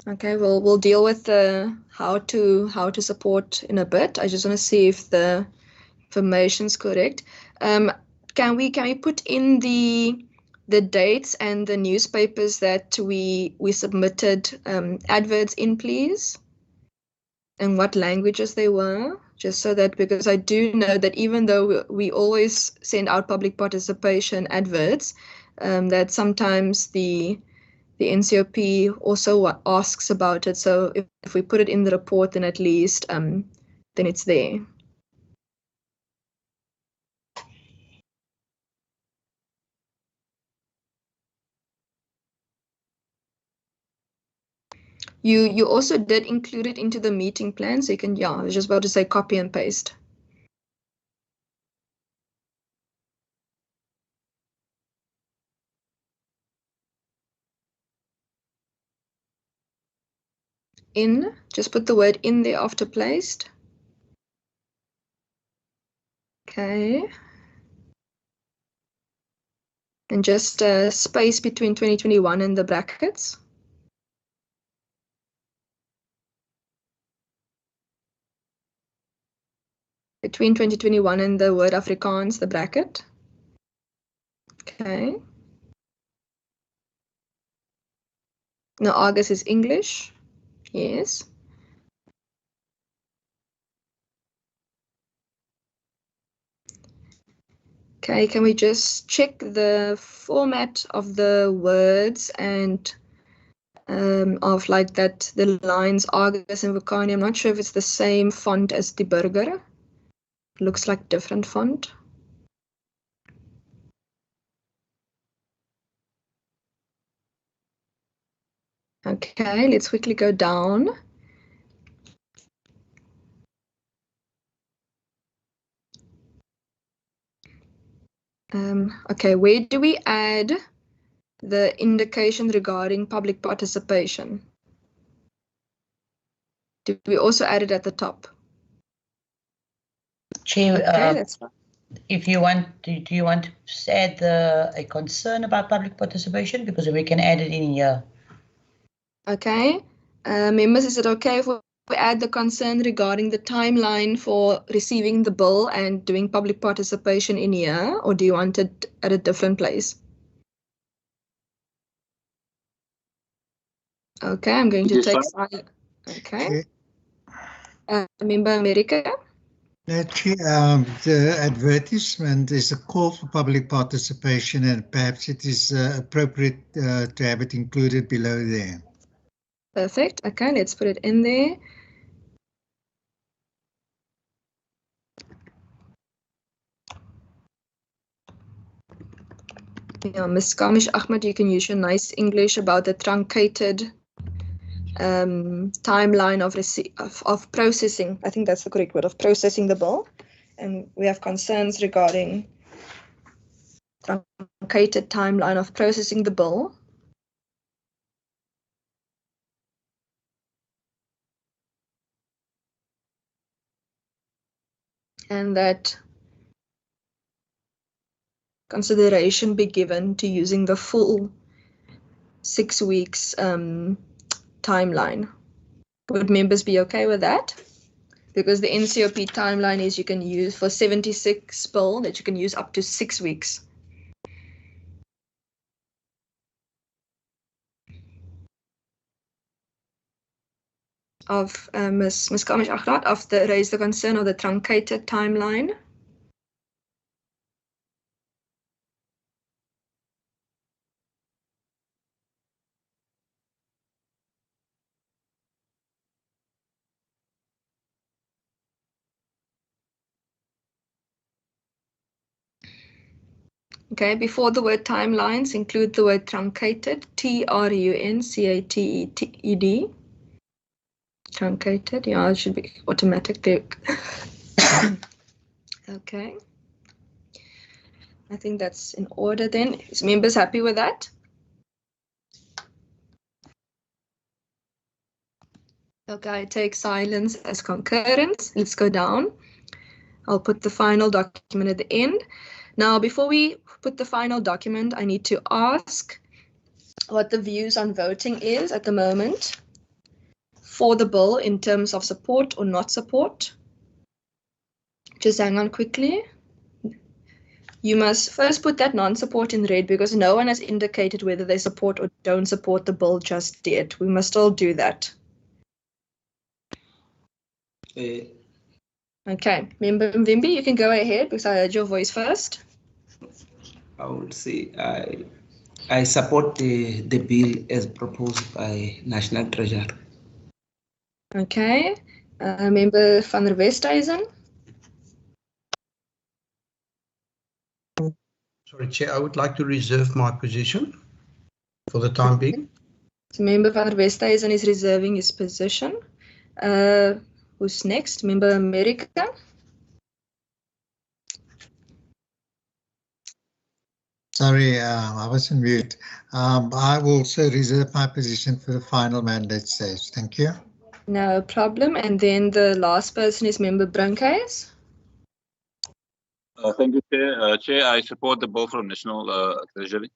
Okay, we'll deal with the how to support in a bit. I just want to see if the information is correct. Can we put in the dates and the newspapers that we submitted adverts in, please, and what languages they were, just so that, because I do know that even though we always send out public participation adverts, that sometimes the NCOP also asks about it. So if we put it in the report, then at least then it's there. You also did include it into the meeting plan, so you can, yeah, I was just about to say copy and paste. In, just put the word in there after placed. Okay. And just space between 2021 and the brackets. Between 2021 and the word Afrikaans, the bracket. Okay. Now August is English. Yes. Okay, can we just check the format of the words and of like that, the lines August and Vukani? I'm not sure if it's the same font as the Burger. Looks like different font. Okay, let's quickly go down. Okay, where do we add the indication regarding public participation? Do we also add it at the top? Chair, Okay, that's fine. if you want, do you want to add a concern about public participation? Because we can add it in here. Okay. Members, is it okay if we add the concern regarding the timeline for receiving the bill and doing public participation in here, or do you want it at a different place? Okay, I'm going to take silent. Okay. Member America? The advertisement is a call for public participation, and perhaps it is appropriate to have it included below there. Perfect. Okay, let's put it in there. Yeah, Ms. Kamish Ahmed, you can use your nice English about the truncated timeline of processing. I think that's the correct word, of processing the bill. And we have concerns regarding truncated timeline of processing the bill. And that consideration be given to using the full 6 weeks timeline. Would members be okay with that? Because the NCOP timeline is you can use for 76 bill that you can use up to 6 weeks. Of Ms. Kamish Ahmed of the raised the concern of the truncated timeline. Okay, before the word timelines, include the word truncated, Truncated. Truncated, yeah, it should be automatic there. Okay. I think that's in order then. Is members happy with that? Okay, take silence as concurrence. Let's go down. I'll put the final document at the end. Now, before we put the final document, I need to ask what the views on voting is at the moment for the bill in terms of support or not support. Just hang on quickly. You must first put that non-support in red because no one has indicated whether they support or don't support the bill just yet. We must all do that. Okay, Member Mvimbi, you can go ahead because I heard your voice first. I would say I support the bill as proposed by National Treasurer. Okay, Member van der Westhuizen. Sorry, Chair, I would like to reserve my position for the time being. So Member van der Westhuizen is reserving his position. Who's next? Member America. Sorry, I was on mute. I will also reserve my position for the final mandate stage. Thank you. No problem. And then the last person is Member Brunkhuis. Thank you, Chair. Chair, I support the bill from National Treasury.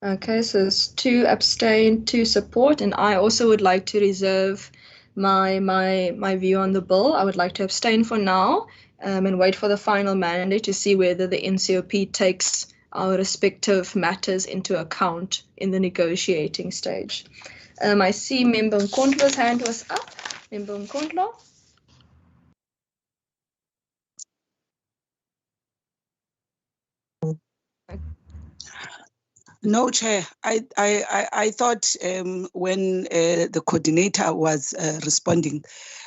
Okay, so it's 2 abstain, 2 support, and I also would like to reserve my view on the bill. I would like to abstain for now and wait for the final mandate to see whether the NCOP takes our respective matters into account in the negotiating stage. I see Member Nkondlo's hand was up. Member Nkondlo. No, Chair. I thought when the coordinator was responding,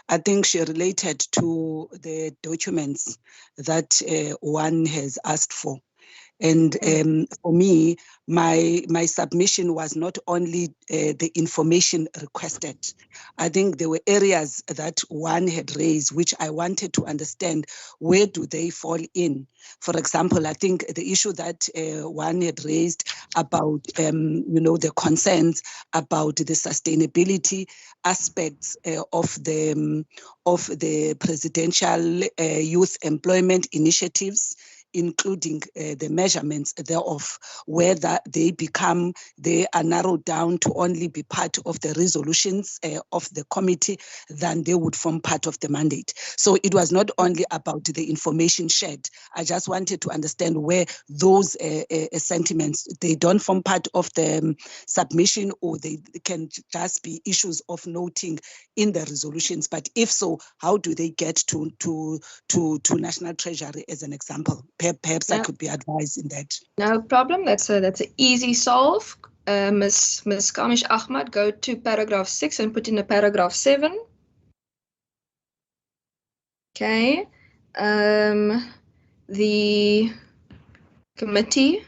I think she related to the documents that one has asked for. And for me, my submission was not only the information requested. I think there were areas that one had raised which I wanted to understand, where do they fall in? For example, I think the issue that one had raised about the concerns about the sustainability aspects of the presidential youth employment initiatives, including the measurements thereof, whether they are narrowed down to only be part of the resolutions of the committee, then they would form part of the mandate. So it was not only about the information shared. I just wanted to understand where those sentiments, they don't form part of the submission, or they can just be issues of noting in the resolutions. But if so, how do they get to National Treasury as an example? Perhaps I could be advised in that. No problem. That's an easy solve. Ms. Kamish Ahmad, go to paragraph 6 and put in a paragraph 7. Okay. The committee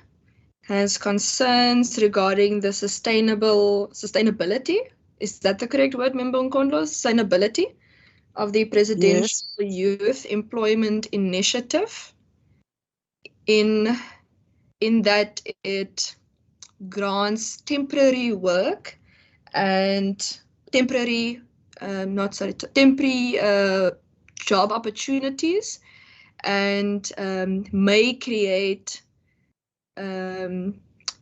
has concerns regarding the sustainability. Is that the correct word, Member Nkondlo? Sustainability of the Presidential Youth Employment Initiative, in that it grants temporary work and temporary job opportunities, and may create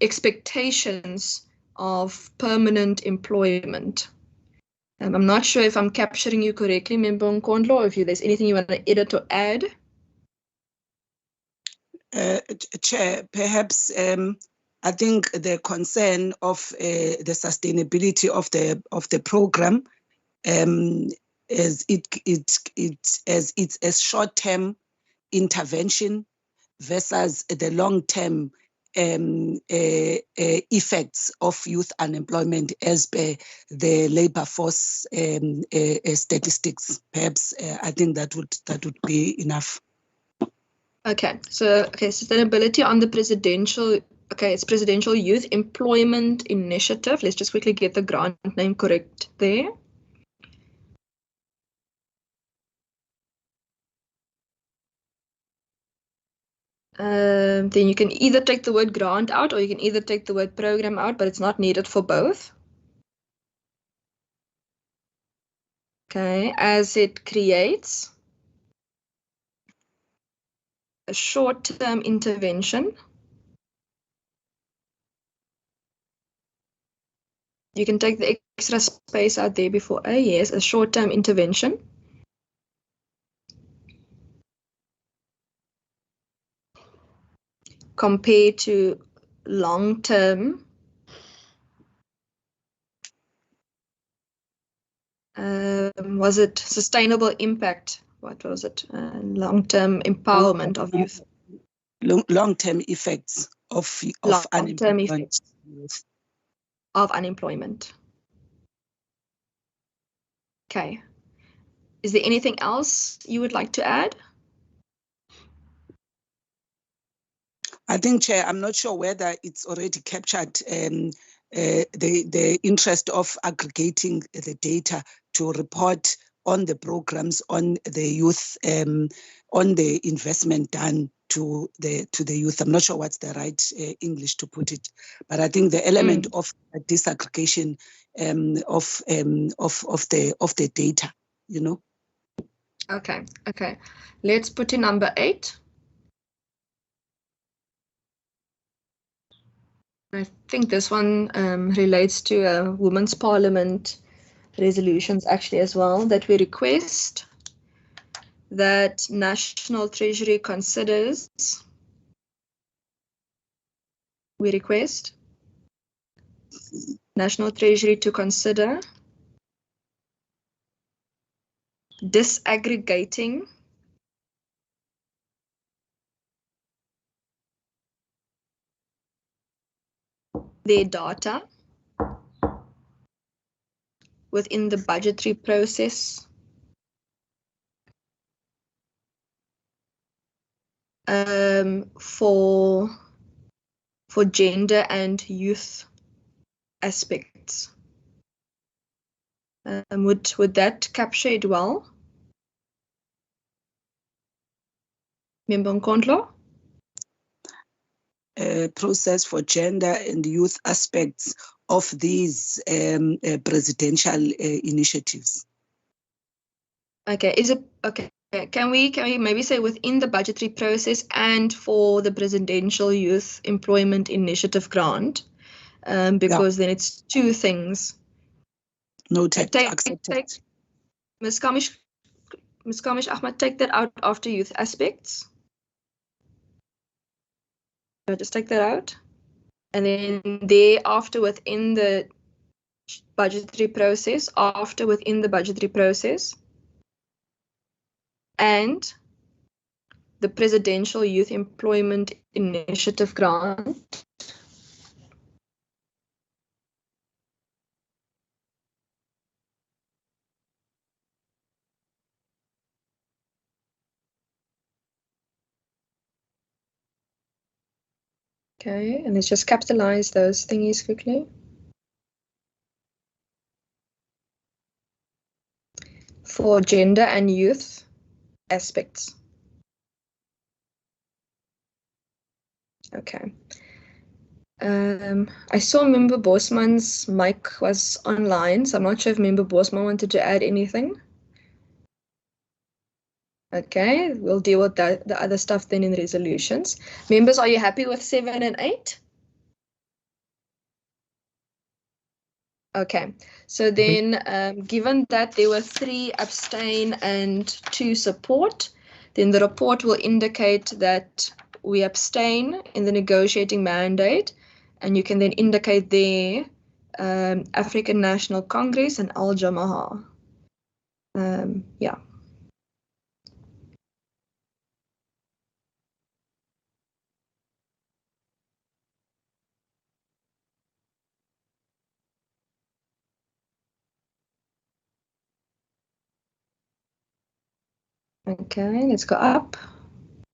expectations of permanent employment. I'm not sure if I'm capturing you correctly, Member Nkondlo, or if there's anything you want to edit or add. Chair, perhaps I think the concern of the sustainability of the program, as it's a short-term intervention versus the long-term effects of youth unemployment as per the labor force statistics. Perhaps I think that would be enough. Okay, so sustainability on the presidential. Okay, it's Presidential Youth Employment Initiative. Let's just quickly get the grant name correct there. Then you can either take the word grant out, or you can either take the word program out, but it's not needed for both. Okay, as it creates a short-term intervention. You can take the extra space out there before A. Yes, a short-term intervention. Compared to long-term was it sustainable impact? What was it? Long-term empowerment of youth. Long-term effects of unemployment. Of unemployment. Okay. Is there anything else you would like to add? I think, Chair, I'm not sure whether it's already captured the interest of aggregating the data to report on the programs, on the youth, on the investment done to the youth. I'm not sure what's the right English to put it, but I think the element of disaggregation of the data, you know. Okay. Let's put in number 8. I think this one relates to a Women's Parliament resolutions actually as well, that we request that National Treasury considers. We request National Treasury to consider disaggregating their data within the budgetary process for gender and youth aspects. Would that capture it well? Member Nkondlo? Process for gender and youth aspects of these presidential initiatives. Okay, is it okay? Can we maybe say within the budgetary process and for the Presidential Youth Employment Initiative grant, because then it's two things. Noted. Take Ms. Kamish Ahmed, take that out after youth aspects. Just take that out, and then thereafter within the budgetary process, within the budgetary process, and the Presidential Youth Employment Initiative grant. Okay, and let's just capitalize those thingies quickly. For gender and youth aspects. Okay. I saw Member Bosman's mic was online, so I'm not sure if Member Bosman wanted to add anything. Okay, we'll deal with the other stuff then in resolutions. Members, are you happy with 7 and 8? Okay, so then given that there were 3 abstain and 2 support, then the report will indicate that we abstain in the negotiating mandate, and you can then indicate there African National Congress and Al Jamaah. Yeah. Okay, let's go up.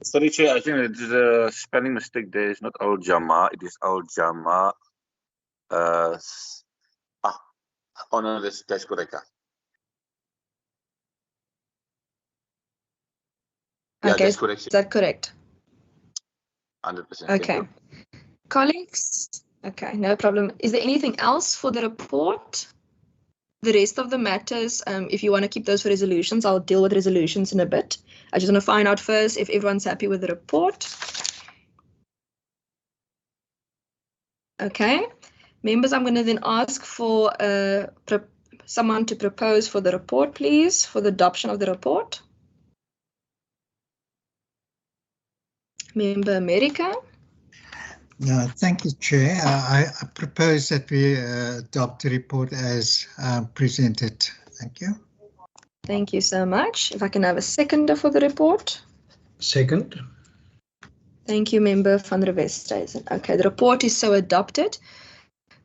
Sorry, Chair, I think it is a spelling mistake there. It's not Al Jama, it is Al Jama. Oh no, that's correct. Yeah, Okay, that's correct. is that correct? 100%. Okay. Colleagues, okay, no problem. Is there anything else for the report? The rest of the matters, if you want to keep those for resolutions, I'll deal with resolutions in a bit. I just want to find out first if everyone's happy with the report. Okay, members, I'm going to then ask for someone to propose for the report, please, for the adoption of the report. Member America. Thank you, Chair. I propose that we adopt the report as presented. Thank you. Thank you so much. If I can have a seconder for the report. Second. Thank you, Member van der Westhuizen. Okay, the report is so adopted.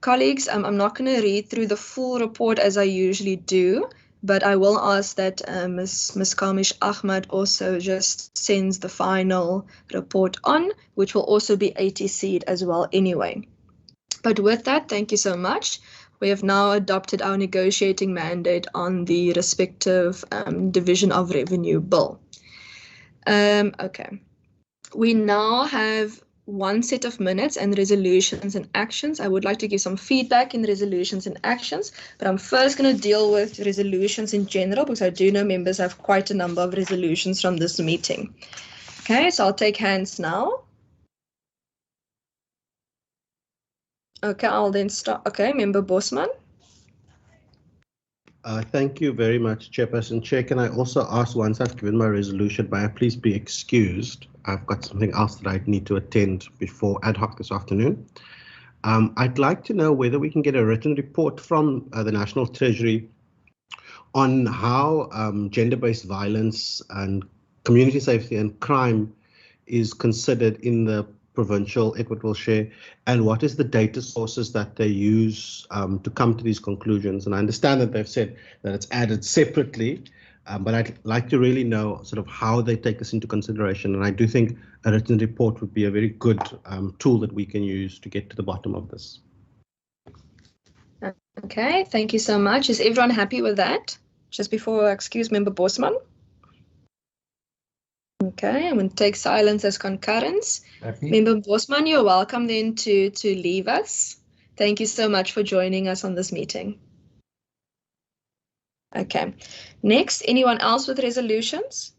Colleagues, I'm not going to read through the full report as I usually do, but I will ask that Ms. Kamish Ahmed also just sends the final report on, which will also be ATC'd as well anyway. But with that, thank you so much. We have now adopted our negotiating mandate on the respective Division of Revenue bill. Okay. We now have one set of minutes and resolutions and actions. I would like to give some feedback in resolutions and actions, but I'm first going to deal with resolutions in general because I do know members have quite a number of resolutions from this meeting. Okay, so I'll take hands now. Okay, I'll then start. Okay, Member Bosman. Thank you very much, Chairperson. Chair, can I also ask, once I've given my resolution, may I please be excused? I've got something else that I need to attend before ad hoc this afternoon. I'd like to know whether we can get a written report from the National Treasury on how gender-based violence and community safety and crime is considered in the provincial equitable share, and what is the data sources that they use to come to these conclusions. And I understand that they've said that it's added separately, but I'd like to really know sort of how they take this into consideration. And I do think a written report would be a very good tool that we can use to get to the bottom of this. Okay, thank you so much. Is everyone happy with that? Just before I excuse Member Bosman. Okay, I'm going to take silence as concurrence. Happy. Member Bosman, you're welcome then to leave us. Thank you so much for joining us on this meeting. Okay, next, anyone else with resolutions?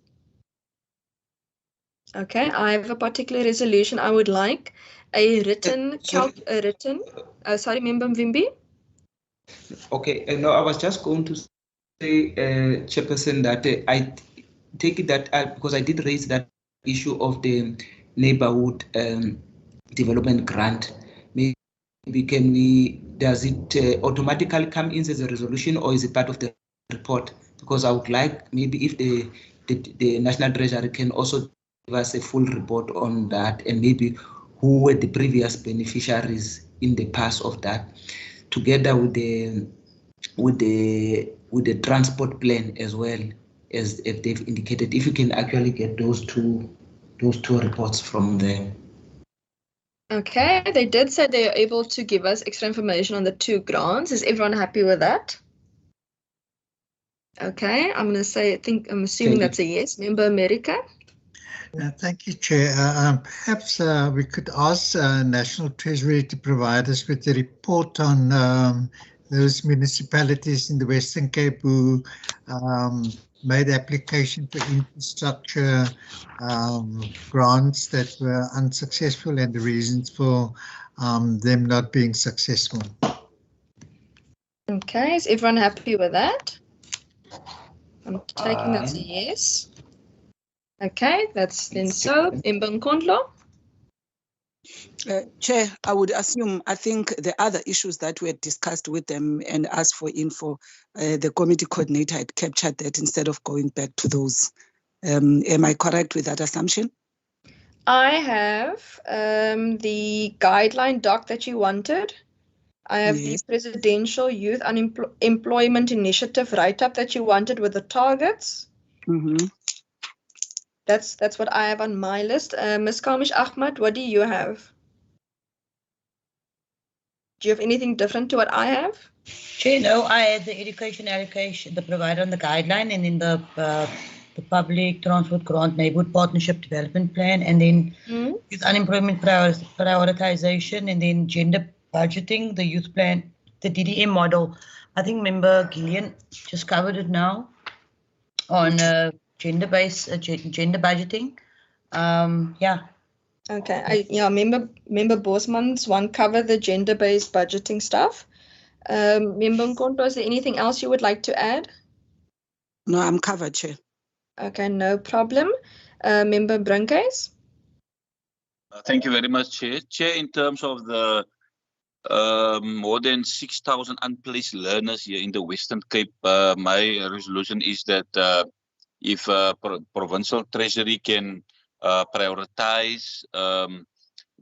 Okay, I have a particular resolution. I would like a written, sorry, Member Mvimbi. Okay, no, I was just going to say, Chairperson, that I take it that because I did raise that issue of the neighborhood development grant. Maybe does it automatically come in as a resolution, or is it part of the report? Because I would like maybe if the National Treasury can also give us a full report on that, and maybe who were the previous beneficiaries in the past of that, together with the transport plan as well, as if they've indicated. If you can actually get those two reports from them. Okay, they did say they are able to give us extra information on the 2 grants. Is everyone happy with that? Okay, I'm going to say, I'm assuming that's a yes. Member America? Thank you, Chair. Perhaps we could ask National Treasury to provide us with a report on those municipalities in the Western Cape who made application for infrastructure grants that were unsuccessful and the reasons for them not being successful. Okay, is everyone happy with that? I'm taking that's a yes. Okay, that's then so. Mbankondlo? Chair, I would assume, I think the other issues that were discussed with them and asked for info, the committee coordinator had captured that instead of going back to those. Am I correct with that assumption? I have the guideline doc that you wanted. I have the Presidential Youth Unemployment Initiative write-up that you wanted with the targets. Mm-hmm. That's what I have on my list. Ms. Kamish Ahmad, what do you have? Do you have anything different to what I have? Chair, no, I had the education allocation, the provider on the guideline, and then the public transport grant neighborhood partnership development plan, and then youth unemployment prioritization, and then gender budgeting, the youth plan, the DDM model. I think Member Gillian just covered it now on gender-based gender budgeting. Yeah. Okay, member Bosman's one cover the gender-based budgeting stuff. Member Nkonto, is there anything else you would like to add? No, I'm covered, Chair. Okay, no problem. Member Brinkhuis? Thank you very much, Chair. Chair, in terms of the more than 6,000 unplaced learners here in the Western Cape, my resolution is that if Provincial Treasury can prioritize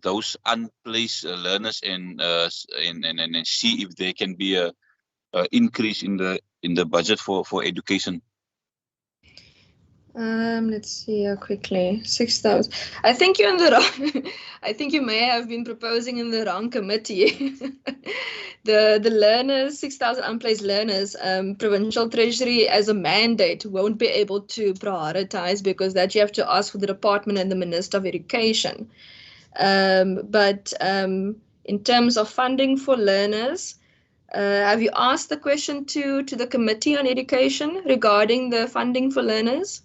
those unplaced learners and see if there can be a increase in the budget for education. Let's see here quickly. 6,000. I think you're in the wrong. I think you may have been proposing in the wrong committee. the learners, 6,000 unplaced learners. Provincial Treasury as a mandate won't be able to prioritize because that you have to ask for the department and the Minister of Education. But in terms of funding for learners, have you asked the question to the Committee on Education regarding the funding for learners?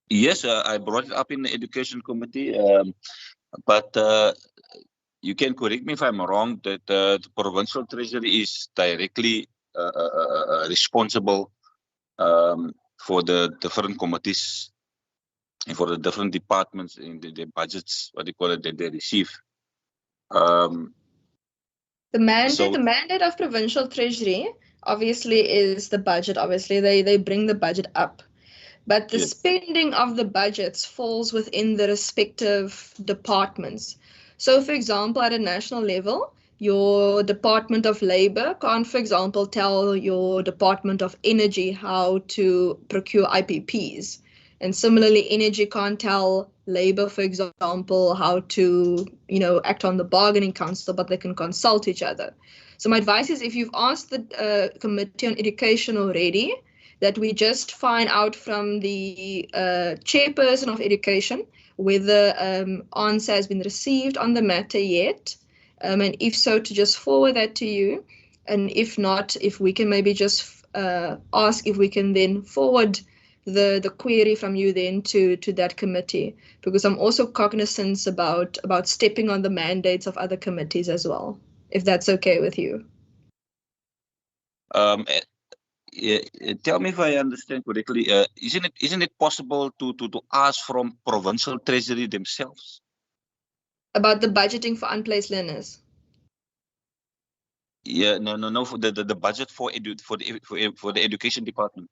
Yes, I brought it up in the Education Committee, but you can correct me if I'm wrong, that the Provincial Treasury is directly responsible for the different committees and for the different departments in the budgets, what they call it, that they receive. The mandate of Provincial Treasury obviously is the budget. Obviously, they bring the budget up. But the spending of the budgets falls within the respective departments. So, for example, at a national level, your Department of Labor can't, for example, tell your Department of Energy how to procure IPPs. And similarly, Energy can't tell Labor, for example, how to, act on the bargaining council, but they can consult each other. So my advice is, if you've asked the Committee on Education already, that we just find out from the chairperson of education whether answer has been received on the matter yet. And if so, to just forward that to you. And if not, if we can maybe just ask if we can then forward the query from you then to that committee, because I'm also cognizant about stepping on the mandates of other committees as well, if that's okay with you. Tell me if I understand correctly. Isn't it possible to ask from provincial treasury themselves about the budgeting for unplaced learners? Yeah, no. For the budget for the education department.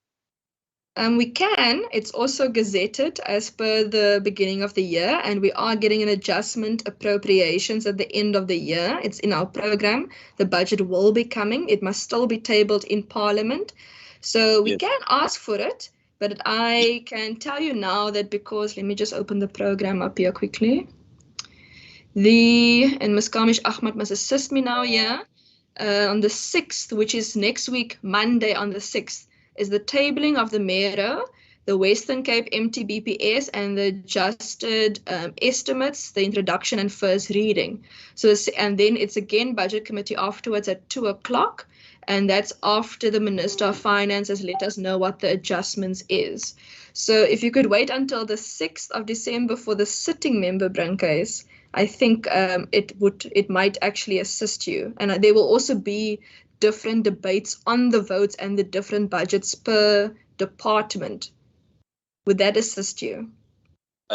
We can. It's also gazetted as per the beginning of the year, and we are getting an adjustment appropriations at the end of the year. It's in our program. The budget will be coming. It must still be tabled in Parliament. So we can ask for it, but I can tell you now that because, let me just open the program up here quickly. And Ms. Kamish Ahmad must assist me now here. On the 6th, which is next week, Monday on the 6th, is the tabling of the MERO, the Western Cape MTBPS, and the adjusted estimates, the introduction and first reading. So, and then it's again Budget Committee afterwards at 2 o'clock, and that's after the Minister of Finance has let us know what the adjustments is. So if you could wait until the 6th of December for the sitting member Brancais, I think it might actually assist you. And there will also be different debates on the votes and the different budgets per department. Would that assist you?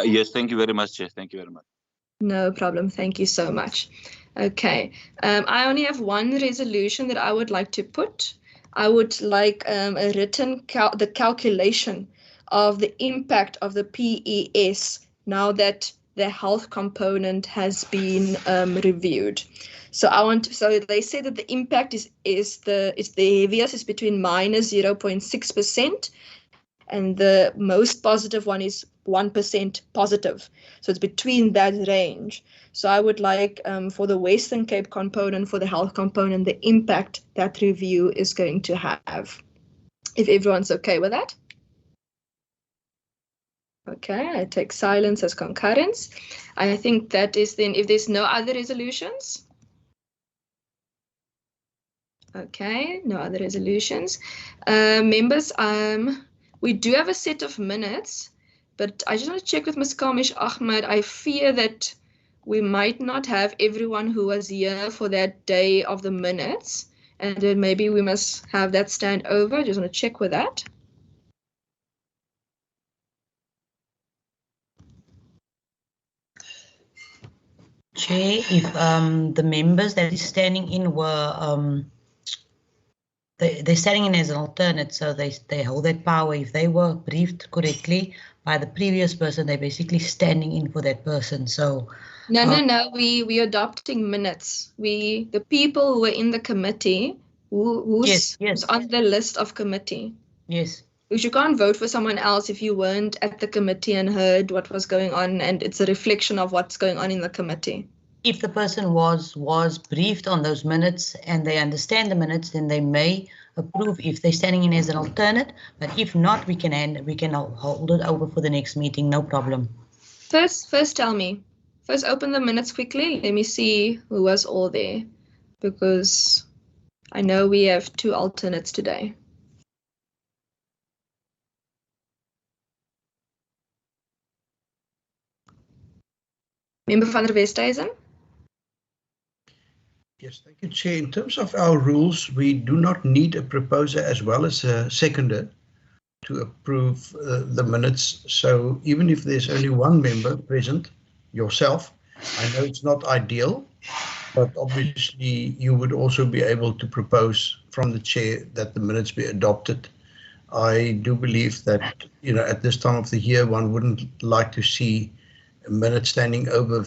Yes, thank you very much, Chair. Thank you very much. No problem. Thank you so much. Okay. I only have one resolution that I would like to put. I would like a written the calculation of the impact of the PES now that the health component has been reviewed. So so they say that the impact is the heaviest is between minus 0.6%, and the most positive one is 1% positive. So it's between that range. So I would like for the Western Cape component, for the health component, the impact that review is going to have. If everyone's okay with that. Okay, I take silence as concurrence. I think that is then, if there's no other resolutions. Okay, no other resolutions. Members, we do have a set of minutes, but I just want to check with Ms. Kamish Ahmad. I fear that we might not have everyone who was here for that day of the minutes, and then maybe we must have that stand over. Just want to check with that. Chair, if the members that is standing in were they're standing in as an alternate, so they hold that power. If they were briefed correctly by the previous person, they're basically standing in for that person. So no, we're adopting minutes. The people who were in the committee, who's on the list of committee. Yes. Because you can't vote for someone else if you weren't at the committee and heard what was going on, and it's a reflection of what's going on in the committee. If the person was briefed on those minutes and they understand the minutes, then they may approve if they're standing in as an alternate. But if not, we can hold it over for the next meeting, no problem. First tell me. First open the minutes quickly. Let me see who was all there, because I know we have 2 alternates today. Member van der Westhuizen? Yes, thank you, Chair. In terms of our rules, we do not need a proposer as well as a seconder to approve the minutes. So even if there's only one member present, yourself, I know it's not ideal, but obviously you would also be able to propose from the chair that the minutes be adopted. I do believe that, at this time of the year, one wouldn't like to see a minute standing over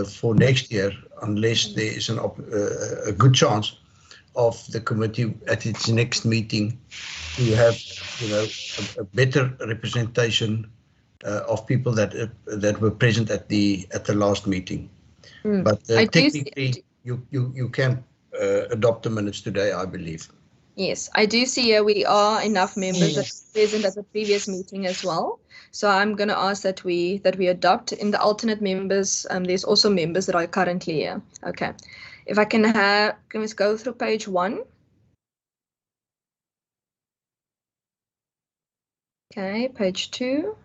for next year, unless there is a good chance of the committee at its next meeting to have, a better representation of people that were present at the last meeting. But technically, you can adopt the minutes today, I believe. Yes, I do see here we are enough members that were present at the previous meeting as well. So I'm going to ask that we adopt. In the alternate members, there's also members that are currently here. Okay. If I can we go through page 1? Okay, page 2.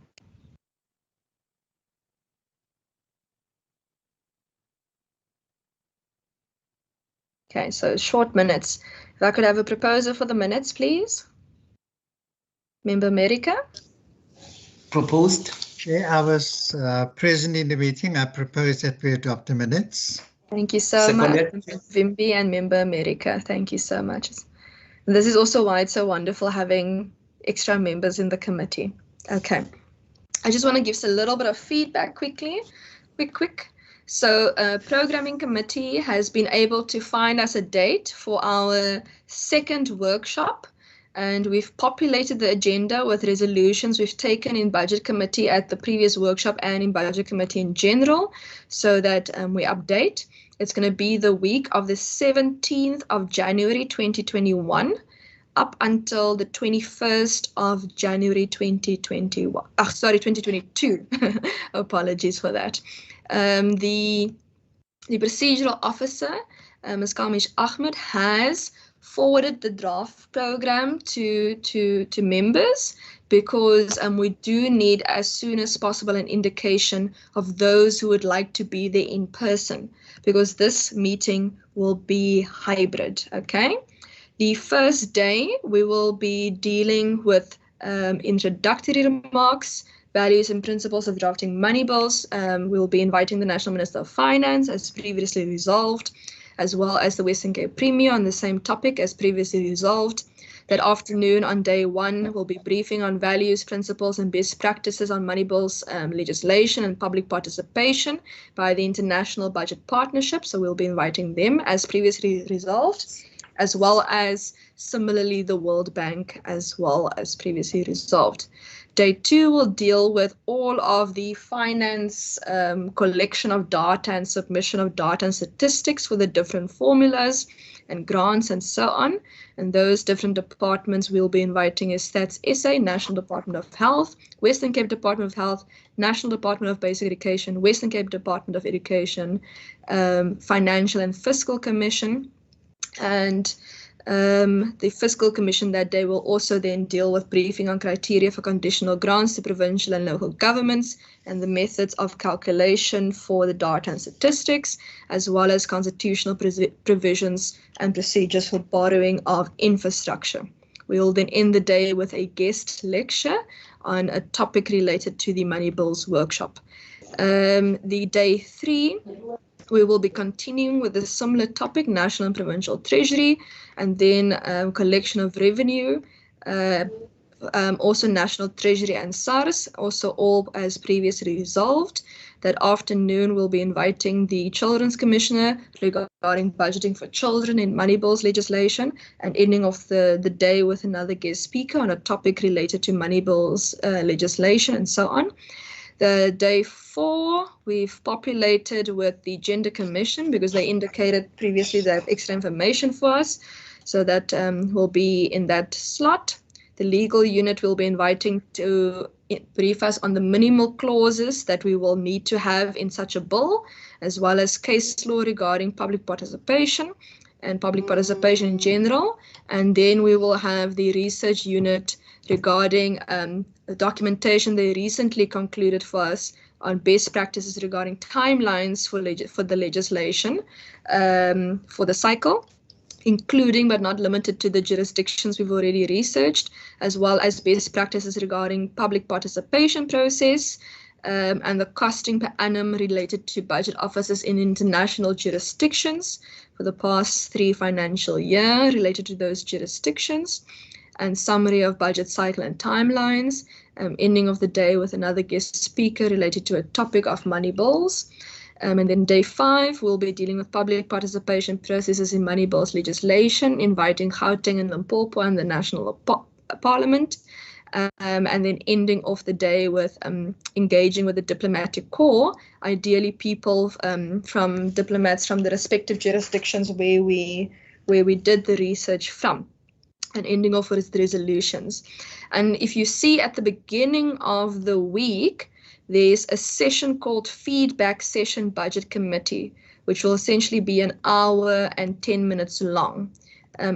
Okay, so short minutes. If I could have a proposal for the minutes, please. Member America? Proposed. Chair, I was present in the meeting. I propose that we adopt the minutes. Thank you so much, Vimby and Member America. Thank you so much. This is also why it's so wonderful having extra members in the committee. Okay. I just want to give us a little bit of feedback quickly. Quick. So Programming Committee has been able to find us a date for our second workshop, and we've populated the agenda with resolutions we've taken in Budget Committee at the previous workshop and in Budget Committee in general, so that we update. It's going to be the week of the 17th of January 2021 up until the 21st of January 2021. Sorry, 2022. Apologies for that. The procedural officer, Ms. Kamish Ahmed, has forwarded the draft program to members, because we do need as soon as possible an indication of those who would like to be there in person, because this meeting will be hybrid. Okay. The first day we will be dealing with introductory remarks, values and principles of drafting money bills. We'll be inviting the National Minister of Finance as previously resolved, as well as the Western Cape Premier on the same topic as previously resolved. That afternoon on day 1, we'll be briefing on values, principles and best practices on money bills legislation and public participation by the International Budget Partnership. So we'll be inviting them as previously resolved, as well as similarly the World Bank as well as previously resolved. Day 2 will deal with all of the finance collection of data and submission of data and statistics for the different formulas and grants and so on. And those different departments we'll be inviting is Stats SA, National Department of Health, Western Cape Department of Health, National Department of Basic Education, Western Cape Department of Education, Financial and Fiscal Commission. And the Fiscal Commission that day will also then deal with briefing on criteria for conditional grants to provincial and local governments and the methods of calculation for the data and statistics, as well as constitutional provisions and procedures for borrowing of infrastructure. We will then end the day with a guest lecture on a topic related to the Money Bills workshop. The day 3, we will be continuing with a similar topic, National and Provincial Treasury, and then collection of revenue, also National Treasury and SARS, also all as previously resolved. That afternoon, we'll be inviting the Children's Commissioner regarding budgeting for children in money bills legislation, and ending off the day with another guest speaker on a topic related to money bills legislation and so on. The day 4, we've populated with the Gender Commission because they indicated previously they have extra information for us. So that will be in that slot. The legal unit will be inviting to brief us on the minimal clauses that we will need to have in such a bill, as well as case law regarding public participation and public participation in general. And then we will have the research unit regarding the documentation they recently concluded for us on best practices regarding timelines for the legislation for the cycle, including but not limited to the jurisdictions we've already researched, as well as best practices regarding public participation process and the costing per annum related to budget offices in international jurisdictions for the past 3 financial years related to those jurisdictions, and summary of budget cycle and timelines, ending of the day with another guest speaker related to a topic of money bills. And then day 5, we'll be dealing with public participation processes in money bills legislation, inviting Gauteng and Limpopo and the National Parliament. And then ending off the day with engaging with the diplomatic corps, ideally people from diplomats from the respective jurisdictions where we did the research from, and ending off with the resolutions. And if you see at the beginning of the week, there's a session called Feedback Session Budget Committee, which will essentially be an hour and 10 minutes long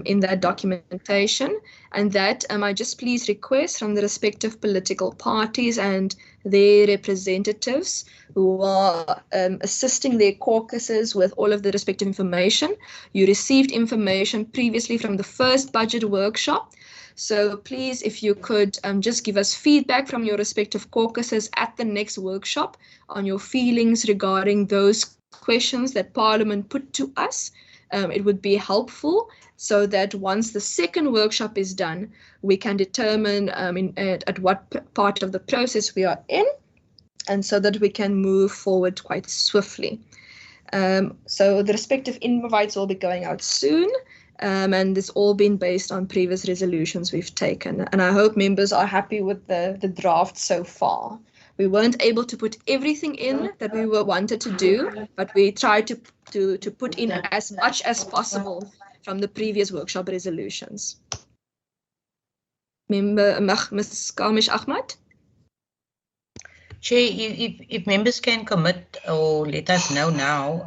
in that documentation. And that I just please request from the respective political parties and their representatives who are assisting their caucuses with all of the respective information. You received information previously from the first budget workshop. So please, if you could just give us feedback from your respective caucuses at the next workshop on your feelings regarding those questions that Parliament put to us, it would be helpful, so that once the second workshop is done, we can determine at what part of the process we are in, and so that we can move forward quite swiftly. So the respective invites will be going out soon. And it's all been based on previous resolutions we've taken. And I hope members are happy with the draft so far. We weren't able to put everything in that we wanted to do, but we tried to put in as much as possible from the previous workshop resolutions. Member Ms. Kamish Ahmad? Chair, if members can commit or let us know now,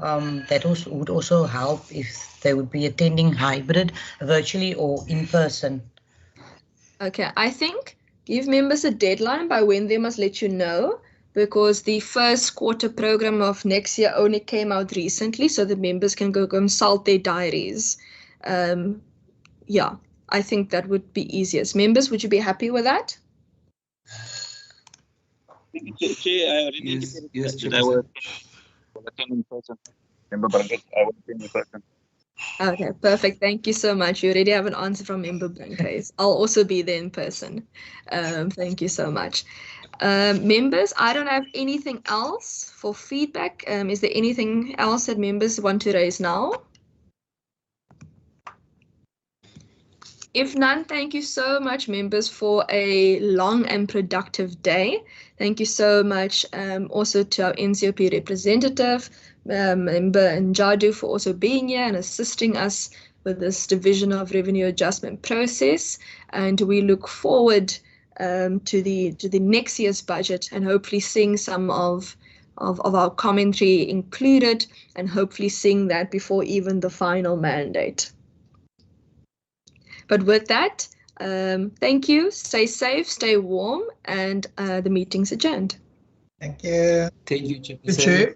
that would also help if they would be attending hybrid, virtually or in person. Okay, I think give members a deadline by when they must let you know, because the first quarter program of next year only came out recently, so the members can go consult their diaries. Yeah, I think that would be easiest. Members, would you be happy with that? Chair, I already yes, that I will attend in person. Member Blanket, I will attend in person. Okay, perfect. Thank you so much. You already have an answer from Member Blanket. I'll also be there in person. Thank you so much. Members, I don't have anything else for feedback. Is there anything else that members want to raise now? If none, thank you so much, members, for a long and productive day. Thank you so much also to our NCOP representative, Member Njadu, for also being here and assisting us with this Division of Revenue Adjustment process. And we look forward to the next year's budget, and hopefully seeing some of our commentary included, and hopefully seeing that before even the final mandate. But with that, thank you, stay safe, stay warm, and the meeting's adjourned. Thank you. Thank you, Chair.